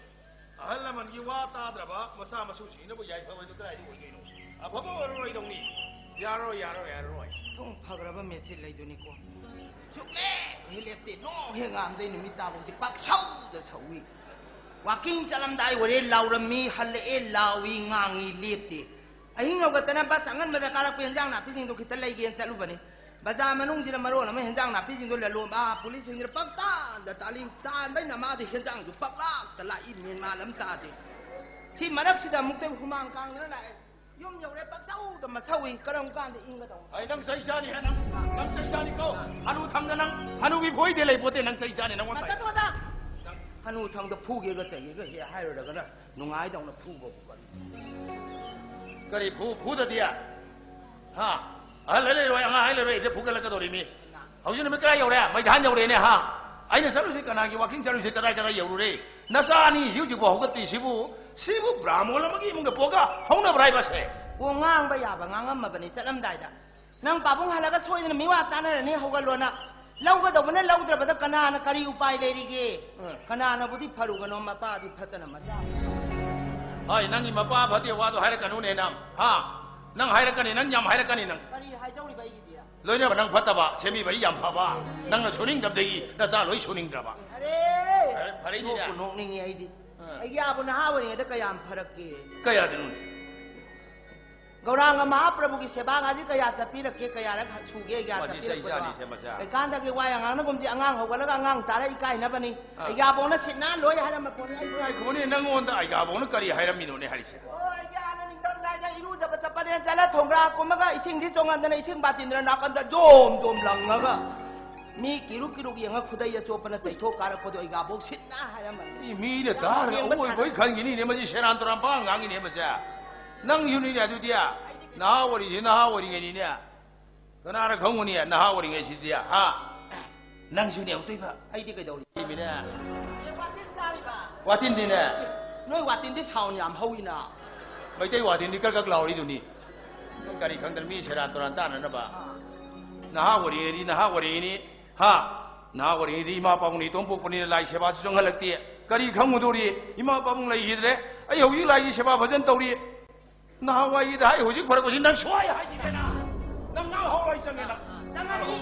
Speaker 6: Ahal naman giwata draba masa masusi na bujai pa tu kaya ni no. Apa apa yaroi dong ni. Yaroi.
Speaker 5: Tung pagraba mesin lagi tu ni ko. Sukle hilepte no hengam dai ni mita bo si pak sau da sawi. Waking jalan dai wore laurami halle lawi ngangi lepte. Ahin no katana ba sangan madakala penjang na pising tu kita lagi yang calu bani. Baca manung sila maro nama henjang napi jingdo lalu bah polis sendiri pakta dah tali tan bayi nama di henjang tu paklak telah ini malam tadi si marak sida mukte humang kang ni lah yum jauh lepak sau tu masawi kerang kan di ingat tu
Speaker 6: ay nang say siya ni nang say siya ni ko hanu thang na nang hanu biphoy de lay pote nang say siya ni nang wan
Speaker 5: nata tu ada hanu thang tu phu ke cai ke he hai rồi đó nungai dong na phu bo bukan
Speaker 6: kari phu dah dia ha Alai roi, angai roi, dia pukul lagi tu ni. Hau ni mereka yang orang, mereka hanya orang ni ha. Aina selalu si kanagi, waking selalu si kadai yang orang. Nasa ni hiu juga hau kati sibu Brahmo lah magi mungkin poga, hau na berai pasal.
Speaker 5: Wongang bayar, wongang apa ni salam dah dah. Nang babung halaga soy ni miwa tanah ni hau galona. Lau ka mana lau terus betul kana kari upai lagi ke. Kana budi paru kana mapa di patana macam.
Speaker 6: Hai, nangi mapa badi wadu hari kanu ni nam. Ha. Nang hai rakani nang nyam hai rakani nang.
Speaker 5: Kari hai jauh ni baik dia.
Speaker 6: Loi ni nang phata ba, semi bayi yam phaba. Nang na suning dap degi, na sa loi suning dap ba.
Speaker 5: Hari ni dah. Nong ni ai di. Ai ya pun hawa ni ada kaya farak ke.
Speaker 6: Kaya dinun.
Speaker 5: Gaurang Mahaprabhu ki seba ngaji kaya capi ke kaya rak suge ya capi rak. Ai kan tak ke wayang ang nagum si angang hawa lag angang tara ikai na bani. Ai ya pun na sitna loi hai na makon ai.
Speaker 6: Ai ko ni nang on ta ai ga bon kari hai ram mino ni hari se.
Speaker 5: Ilu jabat sapanya jalan thongra ko maga ising di songan dana ising batin dana nakan da jom lang maga mi kiru yang khudai ya chopana tai tho kara ko do iga bok sinna hayam
Speaker 6: mi ne ta oi boi khan gini ne maji sheran toram pa ngangi ne maja nang yuni ne adu dia na wori ngeni ne kana ra khong ni na wori nge si dia ha nang yuni au tai ba
Speaker 5: ai di kai do
Speaker 6: mi ne
Speaker 5: watin sari ba
Speaker 6: watin di ne
Speaker 5: noi watin di saw nyam hawina
Speaker 6: mai tai watin di kak lauri du ni nang kari khang dar mi sheran toran ta na ba na wori ni ha na wori di ma pa ni tong pok ni lai seba song halak ti kari khang mu do ri ima pa mung lai hidre ai ho yi lai seba bhajan tau ri na wa yi dai ho ji phar ko sin nang swai hai ji na nang na ho lai chang na
Speaker 5: sangani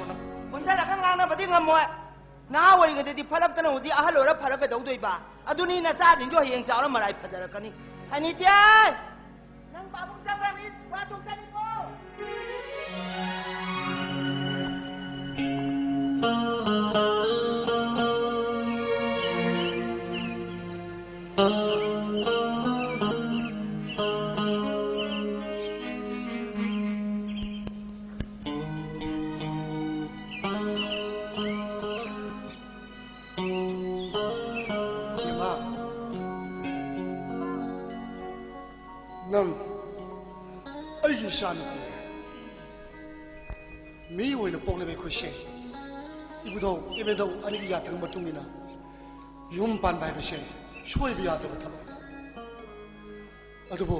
Speaker 5: bunsa la khang na badi ngam mo na wori ga di phalak tan ho ji ahal ora phar pe dau doi ba aduni na cha jing jo heng chaw la marai phajar kani ani tiai nang babung chang ni wa tung san ni ko
Speaker 10: Nang, ay san mi woi na pok le be khoshe ibu do ibe do ani ya thang matung ina yum pan bai be she shoi bi ya de thab adu bo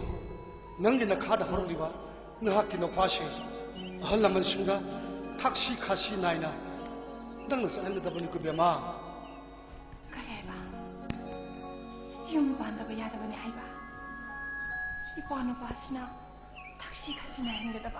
Speaker 10: nang gi na kha da hor li ba na ha ki no pa she hal man singa 탁시 카시 나이나 너는 살려다보니 그 배마
Speaker 11: 그래봐 흉반다고 야다보니 하이바 이번호 봐시나 탁시 가시나 했는데다 봐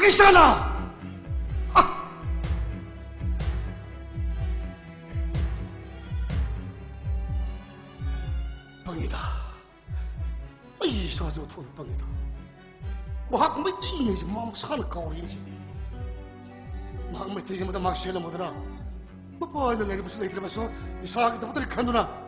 Speaker 10: Makisana! Pangita. Ay, sasagot po ng Pangita. Mahak may tingin siya, mamaksakan ka rin siya. Mahak may tingin mo na magsila mo na. Bapahay na lang mo sila itrabaso, isakit na matalikan doon na.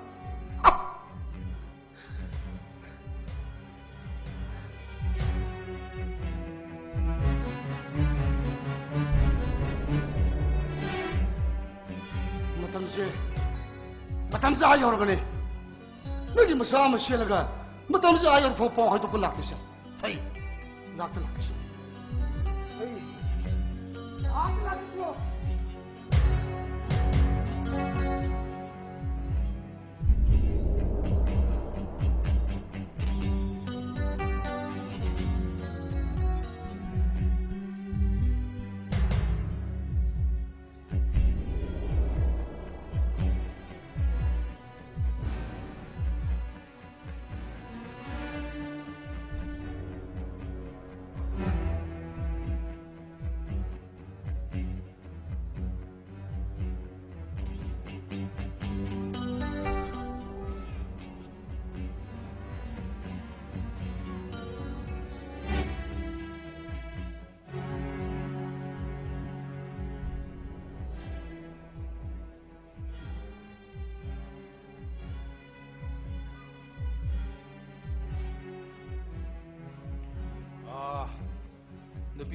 Speaker 10: Matamsa ayaw ka ni. Naging masama siya laga. Matamsa ayaw po po kahit ito laki siya. Ay, laki siya. Ay, laki siya.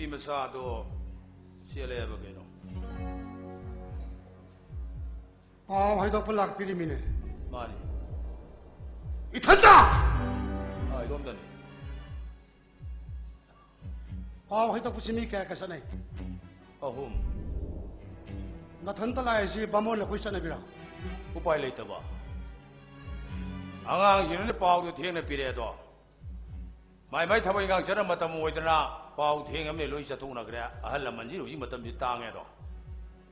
Speaker 6: nupi masado siya ba kayo?
Speaker 10: haydo pelak pirimine.
Speaker 6: Mani.
Speaker 10: Itanda!
Speaker 6: Ay, domdan.
Speaker 10: haydo pusimi kaya kasanay.
Speaker 6: Ahum.
Speaker 10: Natanta la si bamon la kuisa na bira.
Speaker 6: Upay late ba? Ang sino ni Pao do thieng na pire do. Mai thabai ngang chara matam oidana Pao thieng am le loi sa thung na kra ahal man ji ru ji matam ji tang e do.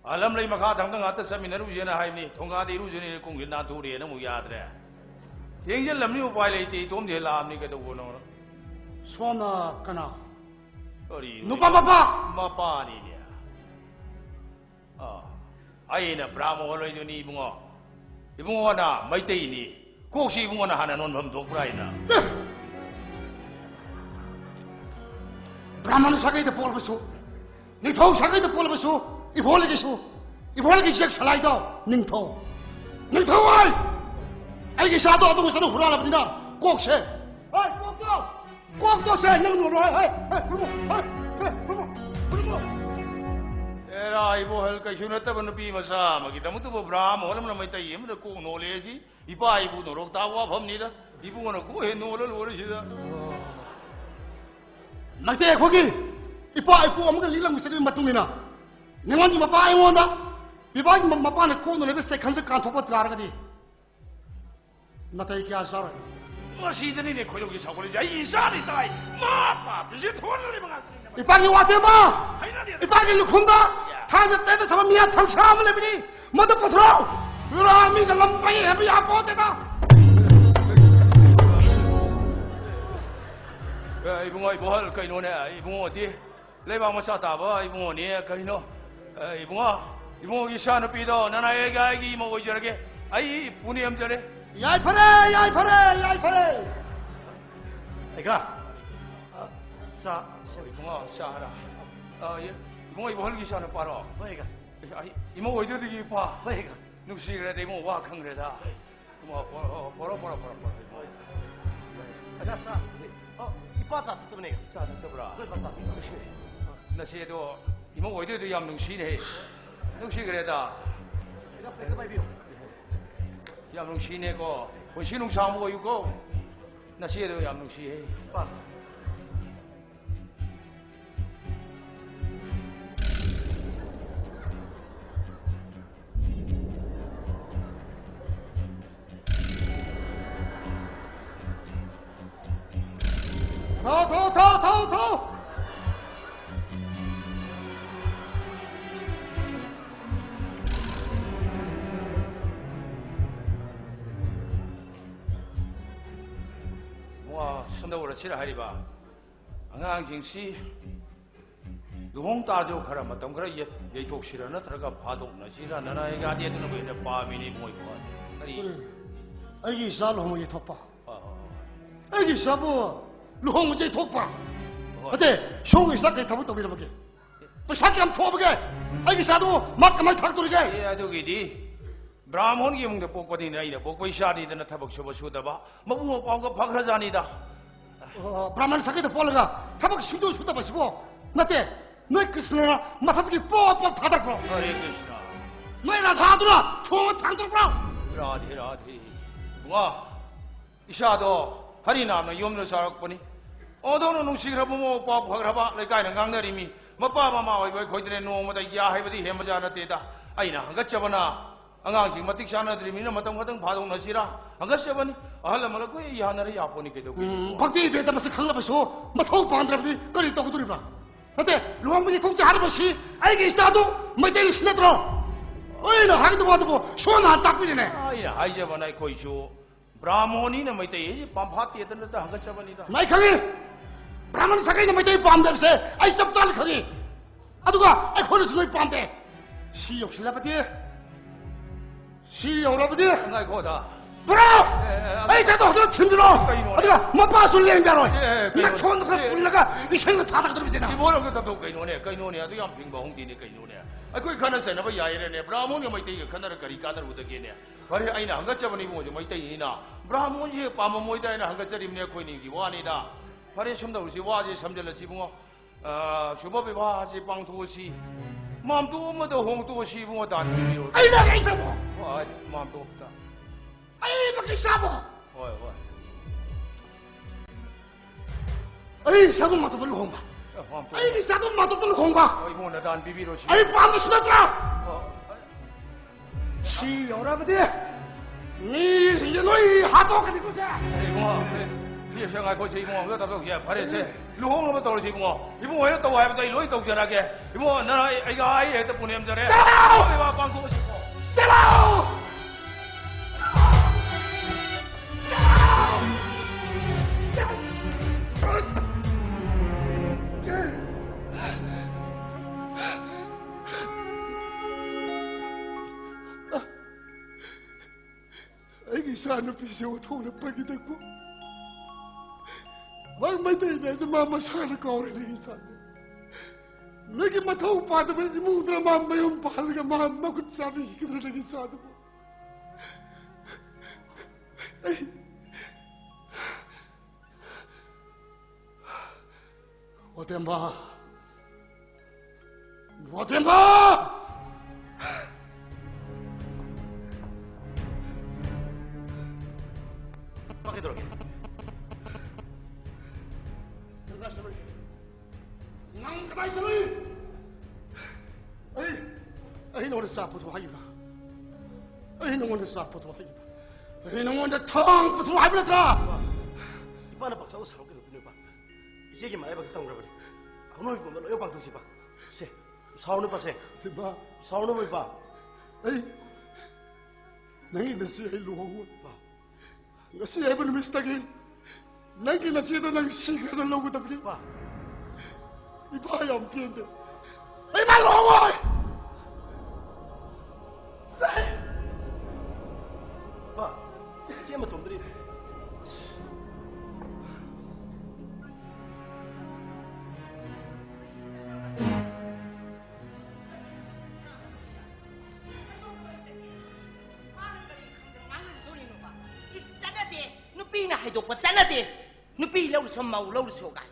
Speaker 6: Alam lai makha thang tang at sami na ru je na hai ni thongga di ru je ni kong na thu re na mu ya dre. Thieng je lam ni upay late tom je lam ni ka do no.
Speaker 10: Swana kana.
Speaker 6: Sorry.
Speaker 10: Nupa mapa.
Speaker 6: Mapa ni dia. Ai na Brahmo loi do ni bungo. Ibungo na mai tei ni. Kok si bungo na hanan on pham thok prai na.
Speaker 10: Brahman sagai de pol basu. Ni thau sagai de pol basu. Ibole ki jek salai do ning thau. Ning thau ai ki sa do atu sa hura la bina. Kok se. Ai kok do se nang no ai.
Speaker 6: Era ibo hal ka shunata ban pi masa ma ki tamu tu Brahmo holam na mai tai yem da ko no le si. Ipa ibu no rok ta wa pham ni da. Ibu no ko he no lo lo si da.
Speaker 10: Nagte khogi ipa ipu amga lilang misri matungina ningon mapa ai monda iba mapa na ko no lebe se khansa kan thopa tlar ga di natai kya sar
Speaker 6: Masih da ni ne khoi lo ki sa ko le ja yi sa ni tai. Ma pa bi si thon le ma.
Speaker 10: ipa ni wate ma ipa ni lukhunda thang te te sama mia thang cha ma le bi ma da pathro ra mi sa lam pai he bi a po te da
Speaker 6: Ibungo ibo hal kai no ne ibungo di le ba ma sa ta ba ibungo ni kai no ibungo ki sa na pi do na na e ga gi mo wo jer ge ai puni am jare
Speaker 10: yai phare
Speaker 1: Ega. Sa
Speaker 6: ibungo sa ra ye ibungo ibo hal ki sa na pa ro
Speaker 1: Ega.
Speaker 6: ai imo wo de gi pa
Speaker 1: Ega.
Speaker 6: nu si re de mo wa khang re da mo poro
Speaker 1: Aga sa. Ipa sa tu ne.
Speaker 6: sa ta bra
Speaker 1: Koi pa sa tu.
Speaker 6: na se do imo wo de yam nu si ne nu si re da
Speaker 1: Ega pe ka bai bio.
Speaker 6: yam nu si ne ko wo si nu sa mo yu ko na se do yam nu si he
Speaker 1: Pa.
Speaker 10: Thau
Speaker 6: 와, 선도로 치라 하리바. 안강징시 루홍 따조 가라 마땅 그라 예 독시라나 들어가 파독나 시라 나나에게 아디에도는 거인데 바미니 모이 거. 아니.
Speaker 10: ai sa lo ye thopa ai sa bo lo hong je thopa ate shong isa ke thabu to bi ramage pa sa kam thobage ai sa do mak mai thak tur ge
Speaker 6: 예, 아도기디. 브라몬 기문데 복고디나 이래 복고 이샤디드나 타복 쇼버 쇼다바 뭐뭐 방거 박라자니다.
Speaker 10: brahman sa ke de polga thabak shudo shuda basibo nate noi krishna mathad ki po thadak pro
Speaker 6: Hare Krishna.
Speaker 10: noi ra thaduna thong thang tur pro
Speaker 6: Radhe राधे. 와, 이샤도 하리나면 염려 사역보니 어도는 농식을 보모 법 하라바 레가이는 강내림이 뭐빠마마 왜 거기들의 노모다 이야 해버디 해머자나 때다. 아이나 한가짜버나 안강식 마틱샤나 드리미는 마땅 마땅 바동 나시라 한가짜버니 아할라마라 그 이하나를 야보니 게도
Speaker 10: bakti be da mas khangla baso mathau pandra bi kari to kuduri ba nate luang bi thok cha har basi ai ge sa do mai te isna tro oi na hag do ba do shona tak bi ne
Speaker 6: 아이나 하이자버나 거이쇼 브라모니는 뭐이때 예 밤파티에든다 한가짜버니다.
Speaker 10: mai khangi brahman sa ke mai te pam de se ai sab chal khangi aduga ai khol su noi pam de si yok sila pati si ora pati
Speaker 6: 나이 거다.
Speaker 10: bro ai sa do do chindro aduga ma pa sul le mbaro na chon ka pullaga i seng ta ta kuduri jena
Speaker 6: 이번에 그것도 그이노네 아도 양 빙바 홍디네 그이노네 아 거기 가나서 나 야이래네 브라모니 뭐이때 가나를 거리 가나를 못하겠네 거리 아이나 한가짜버니 뭐지 뭐이때 이나 브라모니 빠모 뭐이다이나 한가짜리네 거이니 기와니다 거리 숨다 우리 와지 삼절을 시붕어 슈퍼비 바지 빵도시 맘도 없어도 홍도시 뭐 단비로
Speaker 10: Ay, lagay sa mo!
Speaker 6: 맘도 없다
Speaker 10: Ay, mag-isa mo!
Speaker 6: 어이
Speaker 10: Ay, isa kong matutulong ba?
Speaker 6: 맘도
Speaker 10: Ay, isa kong matutulong ba?
Speaker 6: 어이 뭐 나단 비비로 시
Speaker 10: Ay, paano sila ka? Si, 여러분들, 니, 이놈이 하도 가지고 자!
Speaker 6: 이봉아 니 생각 거지 이봉아 그거 답답 야 바래세 루홍로 뭐 떨어지 이봉아 이봉아 왜 또 와야 돼 이로이 또 전하게 이봉아 나 이거 아이 했다 보내면 전에 어이 와 빵도시
Speaker 10: Salaw! Ay, sana piso at hula pagitan ko. Wag may tayo na sa mama sana ko rin ang isa. Naging mataw pa naman yung mundra mama yung pahal ka mama kung sabi ka na naging sana mo. Ay. Watemba. Watemba!
Speaker 1: Bakit 들어게?
Speaker 10: Nang katay sa luy! Ay, nung nasapo to hayo na. Ay, nung nasapo to hayo na. Ay, nung natang pato hayo na tra!
Speaker 1: 이빠나 박사고 사놓게 뒀더니 봐. 이 얘기 많이 박했다 그래 버리. 안 오이 보면 요 방도시 봐. 세. 사오는 봐 세.
Speaker 10: Diba?
Speaker 1: 사오는 거 봐.
Speaker 10: Ay, nangin na siya iluhong
Speaker 1: 봐.
Speaker 10: Kasi ay manumistagi. Nangin na siya doon ng siga ng logo tapos.
Speaker 1: 봐.
Speaker 10: Iba yung piende. Ay, maluhong!
Speaker 1: 봐. 쟤만 돈들이.
Speaker 5: nupi na haidok pa sana de nupi lau so mau lau so ga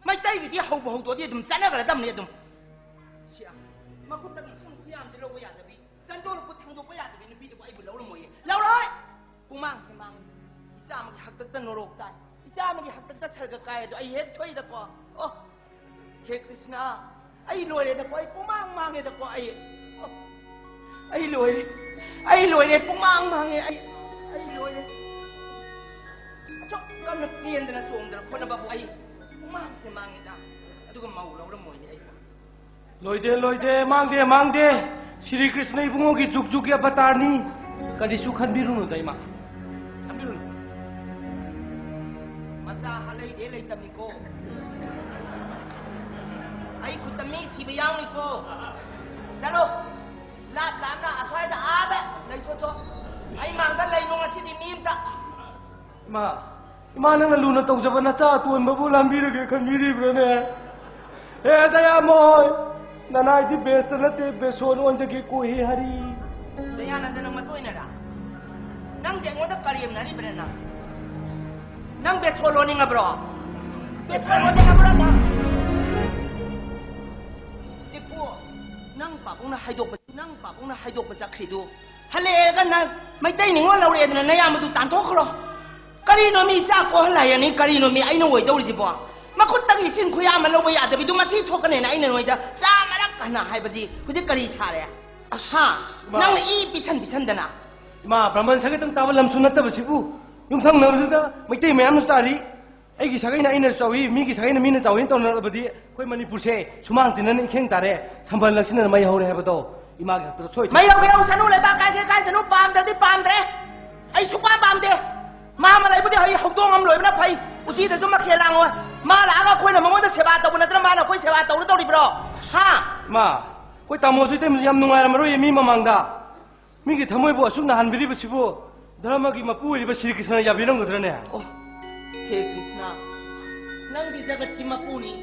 Speaker 5: mai tai gi dia hau hau do dia dum sana ga dam ne dum sia ma ku ta gi sun ku yam de lo ya de bi san do ku thang do pa ya de bi nupi de ku ai bu lau lo mo ye lau loi ku mang isa ma hak tak ta no rok tai isa ma gi hak tak ta sar ga kai do ai hek thoi da ko oh he krishna ai loi le da ko ai ku mang ne da ko ai loi le ku mang ai loi le 저 그러면 뒤엔드나 좀들 혼나봐 보이 망게 망이다 누가 마우라 뭐니
Speaker 7: loide mangde Sri Krishna ibungogi juk avatarni kadisu khanbirunu daima khanbirunu
Speaker 5: macha halai de lai tamiko ai kutami sibayang niko chalo lap na asai da ada lai cho ai mang da lai nong achidi mimta
Speaker 7: ima nang luna tawjaba na cha tuan babu lambirage khanbiribne daya moy nanai di best na te beson onjagi ko hi hari
Speaker 5: daya na nang matoy na ra nang jengo da kariyam na ri brena nang besolo ni nga bro besolo ni nga bro na jipo nang papong na haidok pa zakrido hale ga na mai tai ni ngol laure na ya madu tan thok lo karino mi cha ko halaya ni karino mi aino woi dawri jipo makut tang isin khuya ma lo ya da bidu masi thokane na aina noi da sa marak kana hai baji kuje kari chare ha nang i pisan dana
Speaker 7: ima brahman sagai tang tawal lam sunata basibu yung thang nam suda mai tai mayam stari ai gi sagai na ina chawi mi gi sagai na mi na chawi ton na badi koi manipur se sumang tinan kheng tare sambal laksina mai hore ha bado ima gi hakta choi
Speaker 5: mai au sanu le ba kai sanu pam dre ai supa pam de ma lai budi hai hokdong am loi na phai usi da zum ma khelang oi ma la ga khoi na mangod da seba taw na tra ma na khoi seba taw ri bro ha
Speaker 7: ma koi tamo sui tem yam nungai ram roi mi mamangda mi gi thamoi bo asuk na han biri basibu dharma gi mapu ri ba Sri Krishna ya birang gudrane
Speaker 5: oh he krishna nang di jagat ki mapuni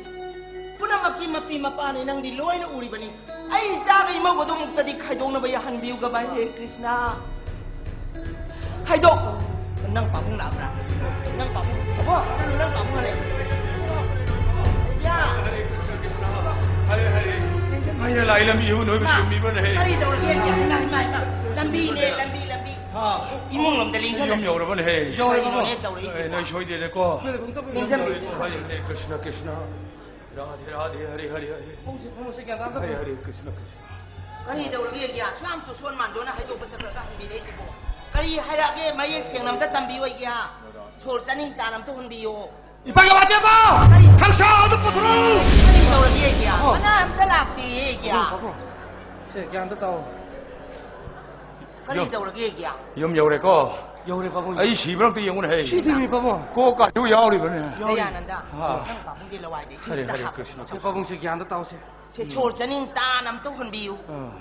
Speaker 5: puna maki mapi mapani nang di loi na uri bani ai ja ga mo godo mukta di khaidong na ba ya han biu ga ba he krishna haidok nang papung na bra nang papung apa nang papung ale ya
Speaker 6: 아이나 라이람 이후 너희 무슨 미번해.
Speaker 5: 까리 더럽게 야 람비네 람비 이몽 놈들 인천
Speaker 6: 좀 여러분해.
Speaker 5: 이노네 더럽게
Speaker 6: 너희 쇼이데 됐고.
Speaker 5: 인천
Speaker 6: 하레 크리스나 크리스나. 라데 라데 하레 하레 하레.
Speaker 7: 봉지 봉지 그냥 안
Speaker 6: 하레 하레 크리스나 크리스나.
Speaker 5: 까리 더럽게 야 수암 또 손만 도나 하이도 버쩍가 한비네 지고 까리 하라게 마이엑 생남다 담비오 이게야 소울 싸닝 따남도 혼비요
Speaker 10: 이방에 맞대고 당신 어디 보도록
Speaker 5: 까리 더럽게 야 하나 암다 락디 얘기야
Speaker 7: 바보 쟤 그냥 안 됐다고
Speaker 5: 까리 더럽게 야
Speaker 6: 좀 여래고.
Speaker 7: 여우래 바보
Speaker 6: 아이 시브랑도 영원해.
Speaker 7: 시드미 바보
Speaker 6: 고가 요 야오리 번해.
Speaker 5: 내야 난다 바봉지 러와야 돼
Speaker 6: 하레
Speaker 5: 신다
Speaker 6: 하레
Speaker 5: 하
Speaker 6: 크리스나.
Speaker 7: 쟤 바보 쟤 그냥 안 됐다고 쟤
Speaker 5: 세 소울 싸닝 따남도 혼비요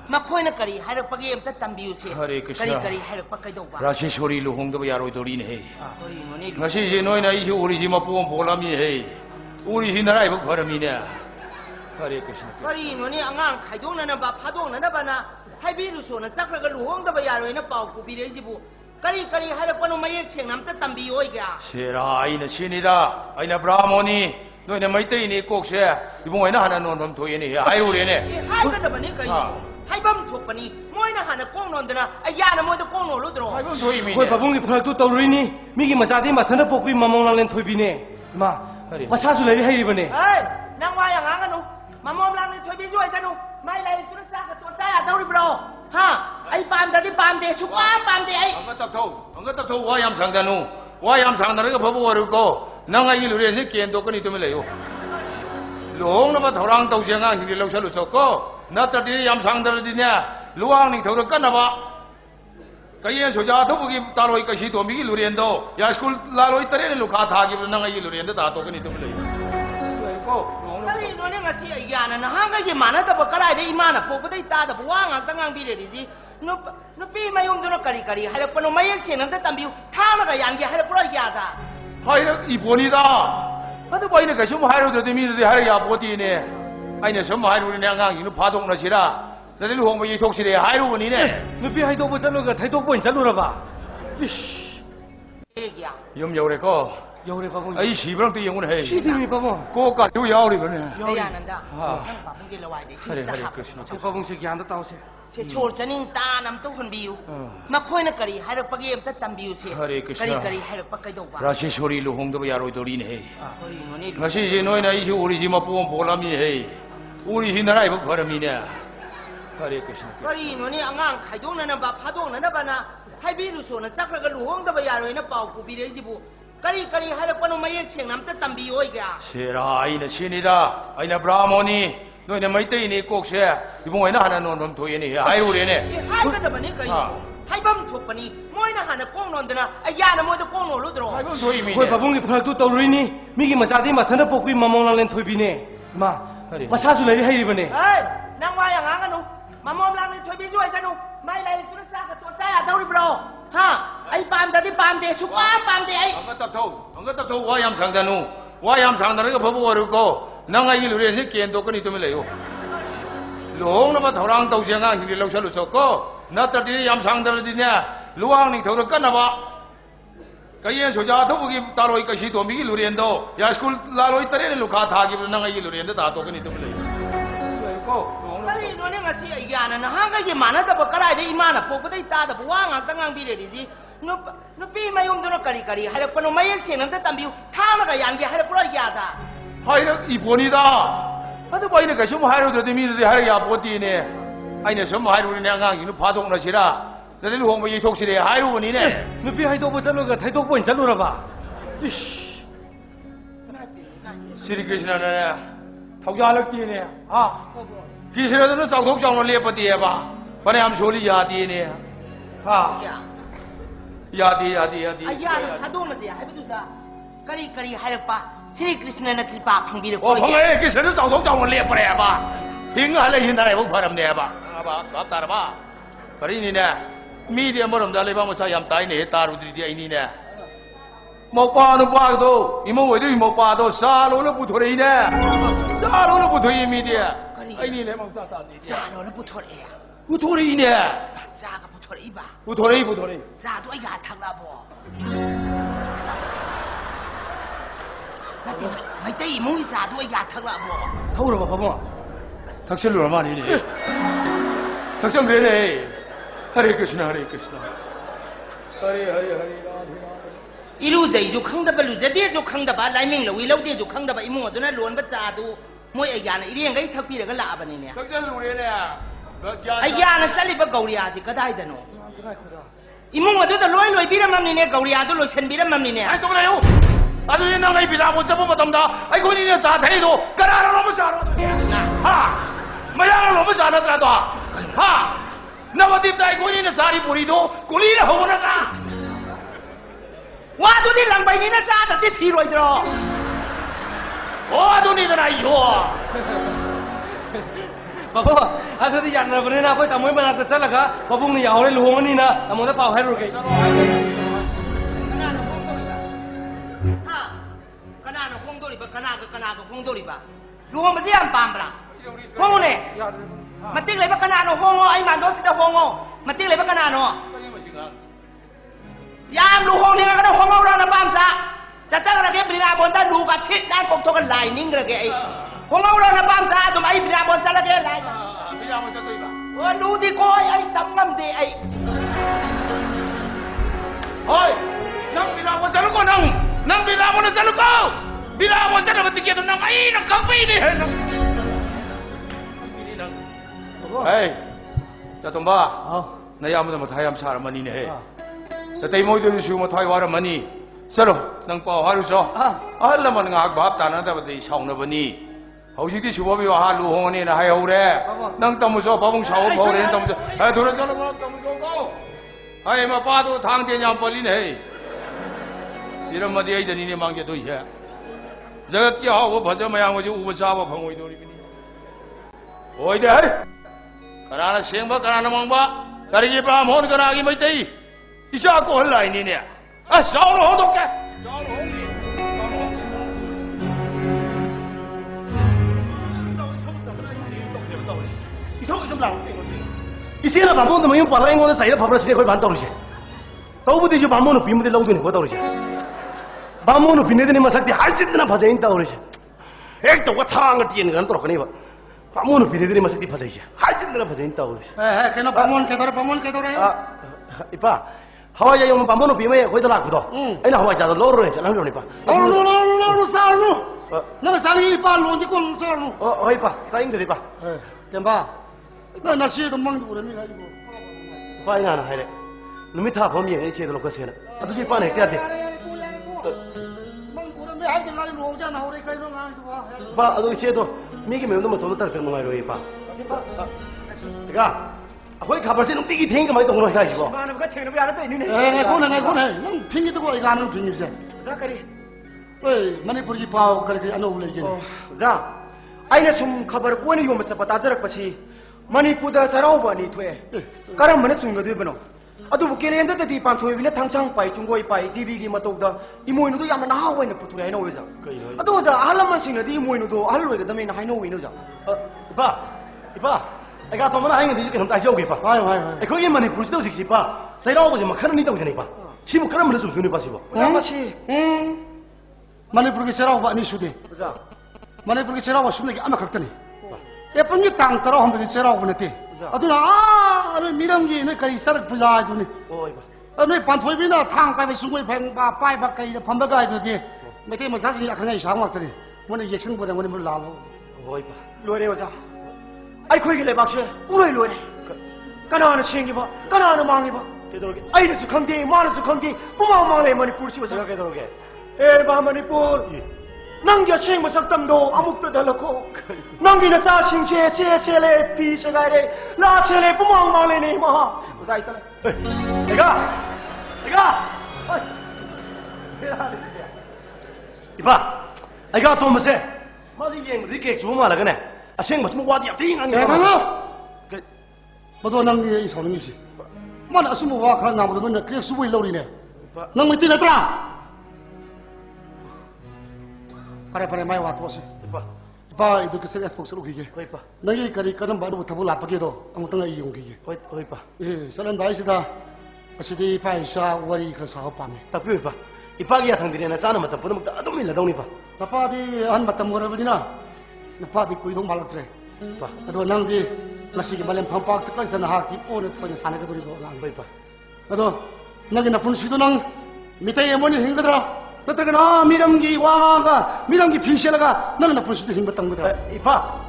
Speaker 5: 마코이나 까리 하락박이 암다 담비요 세
Speaker 6: 하레 크리스나.
Speaker 5: 까리 하락박 까이도 봐
Speaker 6: 라시 소리 루홍도 야로이 도리네.
Speaker 5: 까리 이노네
Speaker 6: ngasi si noi na isi uri si mapuong polami he uri si narai bak paramina Hare Krishna
Speaker 5: 까리 이노네 앙앙 가이도나나 바 파도나나 바나 하이비루소나 짝라가 루홍다바 야로이나 빠우고 비레지부 까리 하락바노 마이엑 생남다 담비요 이게야
Speaker 6: Sira aina sinida aina brahmoni noi na maitai ni kokse ibong aina hana non nom toy ni ai uri ne
Speaker 5: 하이가다바니 까이 하이밤 톡바니 모이나 하나 꽁논드나 아야나 모두 꽁놀로드로
Speaker 6: ai bong toy mi
Speaker 7: 그 바보기 프락도 떠오르니 미기 마사디 마타나 복비 마몽랑렌 토비네 마 마사수 레리 하이리버네
Speaker 5: 에이 낭와야 앙아노 마몸랑이 토비주아이 사노 마이라이 뚜르짜가 또 짜야 더우리브로 하 아이 빰다디 빰데 수ቋ 빰데 아이
Speaker 6: anga tap tho wa yam sang danu wa yam sang na ga phabu waru ko nanga yi lu re ni kien to kani to me le yo long na ba thorang tau sia nga hi lo sa lu so ko na ta ti yam sang dar di nya luang ni thor kan na ba kayen so ja tho bu gi ta loi ka shi to mi gi lu ren do ya school la loi tare lu kha tha gi nanga yi lu ren da to kani to me le yo ko
Speaker 5: 까리 너네 가시 야나 나한가게 많아다 까라이데 이마나 보고다 있다다 부왕 땅강 비레리지 너 삐마용도너 까리 하락번호 마이엑 생남다 담비우 타나가 양게 하락번호 야다
Speaker 6: 하이라 이본이다 아도 바이네 가 좀 하이로 더 미르데 하이라 야 보디네 아이네 좀 하이로 네 앙앙 이노 파동나 시라 나들 홍보 이 독실에 하이로 보니네
Speaker 7: 너비 하이도보 잘로가 타이도보 잘로라봐
Speaker 5: 얘기야
Speaker 6: 염 여래고
Speaker 7: 여우래 바보
Speaker 6: 아이 시브랑도 영원해
Speaker 7: 시드미 바보
Speaker 6: 고가 요 야오리 번해
Speaker 5: 내야 난다 바봉지 러와야 돼
Speaker 6: 하레
Speaker 5: 신다
Speaker 6: 하레
Speaker 5: 하
Speaker 6: 크리스나
Speaker 7: 쟤 바보 쟤 그냥 안 됐다고 쟤
Speaker 5: 세 소울 짜닝 따남도 혼비유 마코이나 까리 하락박이 암다 담비유 세
Speaker 6: 하레 크리스나.
Speaker 5: 까리 하락박 까이도 봐
Speaker 6: 라시 소리 루홍도 야로이 도리네
Speaker 5: 까리 이노네
Speaker 6: ngasi si noi na isi uri si mapuong polami he uri si narai bak paramina Hare Krishna
Speaker 5: 까리 이노네 앙앙 가이도나나 바 파도나나 바나 하이비루소나 짝라가 루홍다바 야로이나 빠우고 비레지부 까리 하락번호 마이엑 생남다 담비요 이게야
Speaker 6: Sira aina sinida aina brahmoni noi na maitai ni kokse ibong aina hana non nom toy ni ai uri ne
Speaker 5: 하이가다바니 까이 하이밤 톡바니 모이나 하나 꽁논드나 아야나 모두 꽁놀로드로
Speaker 6: ai bong toy mi
Speaker 7: 그
Speaker 6: ne
Speaker 7: 바보기 프락도 떠오르니 미기 마사디 마타나 복비 마몽랑렌 토비네 마 마사수 레리 하이리버네
Speaker 5: 에이 낭와야 앙아노 마몸랑이 토비주아이 사노 마이라이 뚜르짜가 또 짜야 더우리브로 하 아이 빰다디 빰데 수ቋ 빰데 아이
Speaker 6: anga tap tho wa yam sang danu wa yam sang na ga phabu waru ko nanga yi lu re ni kien to kani to me le yo long na ba thorang tau sia nga hi lo sa lu so ko na ta ti yam sang dar di nya luang ni thor kan na ba kayen so ja tho bu gi ta loi ka shi to mi gi lu ren do ya school la loi tare lu kha tha gi nanga yi lu ren da to kani to me le yo ko
Speaker 5: 까리 너네 가시 야나 나한가게 많아다 까라이데 이마나 보고다 있다다 부왕 땅강 비레리지 너 삐마용도너 까리 하락번호 마이엑 생남다 담비우 타나가 양게 하락번호 야다
Speaker 6: 하이라 이본이다 아도 바이네 가 좀 하이로 더 미르데 하이라 야 보디네 아이네 좀 하이로 네 앙앙 이노 파동나 시라 나들 홍보 이 독실에 하이로 보니네
Speaker 7: 너비 하이도보 잘로가 타이도보 잘로라봐
Speaker 6: श्री कृष्ण ने थौजा लगती ने हाँ किसी ने तो चौथों चावल ले पति है बा बने हम शोली यादी ने हाँ यादी
Speaker 5: 아야나 파도나지 하이비두다 까리 하락바 श्री कृष्ण ने कृपा खंबीर
Speaker 6: ओ फंगे किसी ने चौथों चावल ले पड़े बा हिंग हले हिंदा रे वो फरम ने बा बाप तार बा परी नी ने मीडियम मरम दा लेबा मसा याम ताई ने तारुद्री दी आई नी ने मोपा नु पा दो इमो वेदो इमो पा दो सालो ने पुथोरे ने सालो ने पुथोई मीडिया आई नी ने मसा ता नी
Speaker 5: 자로를 부터래야
Speaker 6: पुथोरे ने
Speaker 5: 자가 부터래 이봐
Speaker 6: पुथोरे
Speaker 5: 자도 이가 탁라보 나한테 마이때 이몽이 자도 이가 탁라보
Speaker 7: 타오라봐 바보
Speaker 6: 당신 얼마니니? 당신 그래네. 하리 것이나 하리 것이나. 하리.
Speaker 5: 이루제이주 ꯈꯪꯗꯕ ꯂꯨꯖꯗꯦꯁꯨ ꯈꯪꯗꯕ ꯂꯥꯏꯃꯤꯡ ꯂꯧꯏ ꯂꯧꯗꯦꯁꯨ ꯈꯪꯗꯕ ꯏꯃꯨꯡ ꯑꯗꯨꯅ ꯂꯣꯟꯕ ꯆꯥꯗꯨ ꯃꯣꯏ ꯑꯩꯒ꯭ꯌꯥꯅ ꯏꯔꯦꯡꯒꯩ ꯊꯛꯄꯤꯔꯒ ꯂꯥꯛꯑꯕꯅꯤꯅꯦ
Speaker 6: 당신 루레네.
Speaker 5: ꯑꯩꯒ꯭ꯌꯥꯅ ꯆꯠꯂꯤꯕ ꯒꯧꯔꯤꯌꯥꯁꯤ ꯀꯗꯥꯏꯗꯅꯣ 이몽 어디다 로이 로이 비람맘니네 거리야도 로션 비람맘니네
Speaker 6: 아이 또 그래요? 아주 나 이 비라 못 잡으면 담다. 아이 거기는 자태도 까라라 너무 잘하. 하. 뭐야 너무 잘하더라도. 하. 나와 딥다 이 거기는 자리 부리도 꿀이라 허물하다.
Speaker 5: 와도 니 랑바이니나 짜다 시로이 들어.
Speaker 6: 와도 니들 아이요.
Speaker 7: 바보, 아저씨 양나 보내나 거기 다 모이면 나한테 잘라가. 바보는 야호를 루홍은이나 아무나 파워 해로게.
Speaker 5: 그나는 홍돌이봐 그나가 홍돌이봐 루홍바지 안 빰브라 홍오네 마띵레바 그나는 홍어 아이만도 진짜 홍어 마띵레바 그나노 양 루홍네가 그나 홍어라나 빰사 짜짜그라게 브리나 본다 루가 칫난 곡토가 라이닝 그러게 홍어라나 빰사 좀 아이 브리나 본 잘라게 라이
Speaker 6: 비라 못 잡고 이봐.
Speaker 5: 루디 고이 아이 땀감대 아이
Speaker 6: 어이, 난 비라 못 잡고 난 비라 못 잡고. 비라 못 잡고 어떻게 해도 난 아이 난 깡패이니 해. 에이, 자 동바. 나 야무도 뭐 다이암 사람만이네 해. 자 대모이도 주고 뭐 다이 와라만이. 서로 난 빠 하루죠. 알라만 ngạc 밥 다나다버디 사오나버니. hꯧ직디 주법이 와 루홍원이나 하여우래. 난 떠무서 법응 사오 버리는 떠무서. 아 돌아져라 떠무서 고. 아이 뭐 봐도 당대냐 벌리네. 이런 말이 애들이니 망게도 해. 저기 하고 벌써 모양이지 우버사바 방어이 돌이니. 오이데. 가라나 생바 가라나 망바. 가리기 밤혼 가라기 뭐이데. 이샤고 헐라이니네. 아 싸우러 호독게. 싸우러 호기.
Speaker 1: 이성이 좀 나올 때 이세나 반본도 뭐 이거 이거는 사이다 밥을시네 거의 반 떨어지. 더우디 저 반본은 비무디 나오더니 거 떨어지. 반본은 비네더니 마삭디 할짓나 바자인 떨어지. 액도가 창을 뛰는 건 떨어거니 봐. 반본은 비네더니 마삭디 바자이지. 할짓나 바자인 떨어지.
Speaker 10: 에 걔는 방문 개더래.
Speaker 1: 아, 이봐. 하와이야 용 반본은 비메 거기다 놔고도. 아니나 하와이자도 로로네 잘하려니 봐.
Speaker 10: 로로 싸우노. 너가 상이 빠 론지 꼴 싸우노.
Speaker 1: 이봐. 사인데 이봐.
Speaker 10: 템바. 나 시에도 망도 그러니 가지고.
Speaker 1: 빠이나 하나 하이래. 놈이 다 범위에 제대로 거세나. 아두지 빠네 깨야돼.
Speaker 10: 망 그러면 할 때가 로자 나오래 가이노 가지고 봐.
Speaker 1: 봐, 아두 제도 미기 매운도 뭐 돈도 따라 들는 거야 이봐. 내가 거기 가버서 놈 뛰기 되니까 많이 동그랗게 가지고.
Speaker 5: 마는 거 태는 왜 알았다 이니네
Speaker 10: 에 고네. 넌 핑계 듣고 이거 하는 핑계지.
Speaker 5: 자카리
Speaker 10: 에이, 머니푸르기 파오 그렇게 안 어울리게.
Speaker 8: 자 아이나 숨 커버 꼬니 요마 잡아 따저럭바시 머니푸르다 사라오바니 퇴 가람 머네 중거드브노 아두 부케렌데 판토이비네 당창 빠이 중고이 빠이 디비기 마토다 이모이노도 야마 나하와이네 puture 하이노 외자 아두 자 알람만싱네 이모이노도 알로이가 담이나 하이노 위노자
Speaker 1: 이봐. 애가 또 뭐나 하는 게 이렇게 너무 따지고 이봐.
Speaker 10: 와요.
Speaker 1: 거기 많이 불수도 직시 봐. 사이라고 좀 막하는 이다고 되네 봐. 시부 그런 말을 좀 눈에 봐시고.
Speaker 8: 야마시
Speaker 10: 머니푸르기 세라오바 아니 수디.
Speaker 8: 자
Speaker 10: 머니푸르기 세라오바 숨내기 아마 각더니. 예쁜 게 땅 따라 한번 세라오바 네티. 아두나 미랑기 네 거리 사르 부자 아두니.
Speaker 1: 이봐.
Speaker 10: 네 반토이비나 탕 빠이 숭고이 팽바 빠이 바까이 반바가 아두디. 메테 뭐 사실 약하게 상황들이. 뭐네 액션 보내 뭐네 물 나로.
Speaker 1: 이봐.
Speaker 8: 로레 오자 아이 코이기 레박시 우로이 로레 까나나 챙기봐 까나나 망해봐
Speaker 1: 되도록에.
Speaker 8: 아이르스 컨디 마르스 컨디 우마우마레 머니푸르 시오자
Speaker 1: 제가 되도록에.
Speaker 8: 에바 머니푸르 남겨 챙모 석담도 아묵도 달라고 남기는 사신제 제세레 비세가레 라세레 우마우마레네 마 오자 있잖아
Speaker 1: 내가. 이봐. 애가 또 뭐세? 맞아 얘 이렇게 주면 말아 그네. 아생 무슨 와디 앞에 아니.
Speaker 10: 그 뭐도 낭니 이 소능이지. 만 아스무 와 그런 나무도 너 그냥 수부이 러리네. 낭 밑에 내더라. 파레 마이 와토세. 봐 이도 그 세가 스포츠로 그게.
Speaker 1: 이봐.
Speaker 10: 너기 거리 거는 바로 부터 라빠게도 아무튼 이 용기게.
Speaker 1: 이봐.
Speaker 10: 예, 사람 바이시다. 아시디 파이샤 와리 그 사업 밤에.
Speaker 1: 딱 이봐. 이빠기야 당들이나 짜는 맛다 보는 것도 아도 밀라 동이 봐.
Speaker 10: 나빠디 한 바탕 뭐라 버리나. 나빠디 꾸이동 말았더래.
Speaker 1: 봐.
Speaker 10: 아도 낭디 마시기 말렘 팜팍 특까지 나하기 오늘 토냐 사내가 돌이고 난
Speaker 1: 봐.
Speaker 10: 아도 나게 나쁜 시도 낭 밑에 예머니 힘들더라 그때가 미람기 와가 미람기 피시라가 나는 나쁜 시도 힘들었던 거더라
Speaker 1: 이봐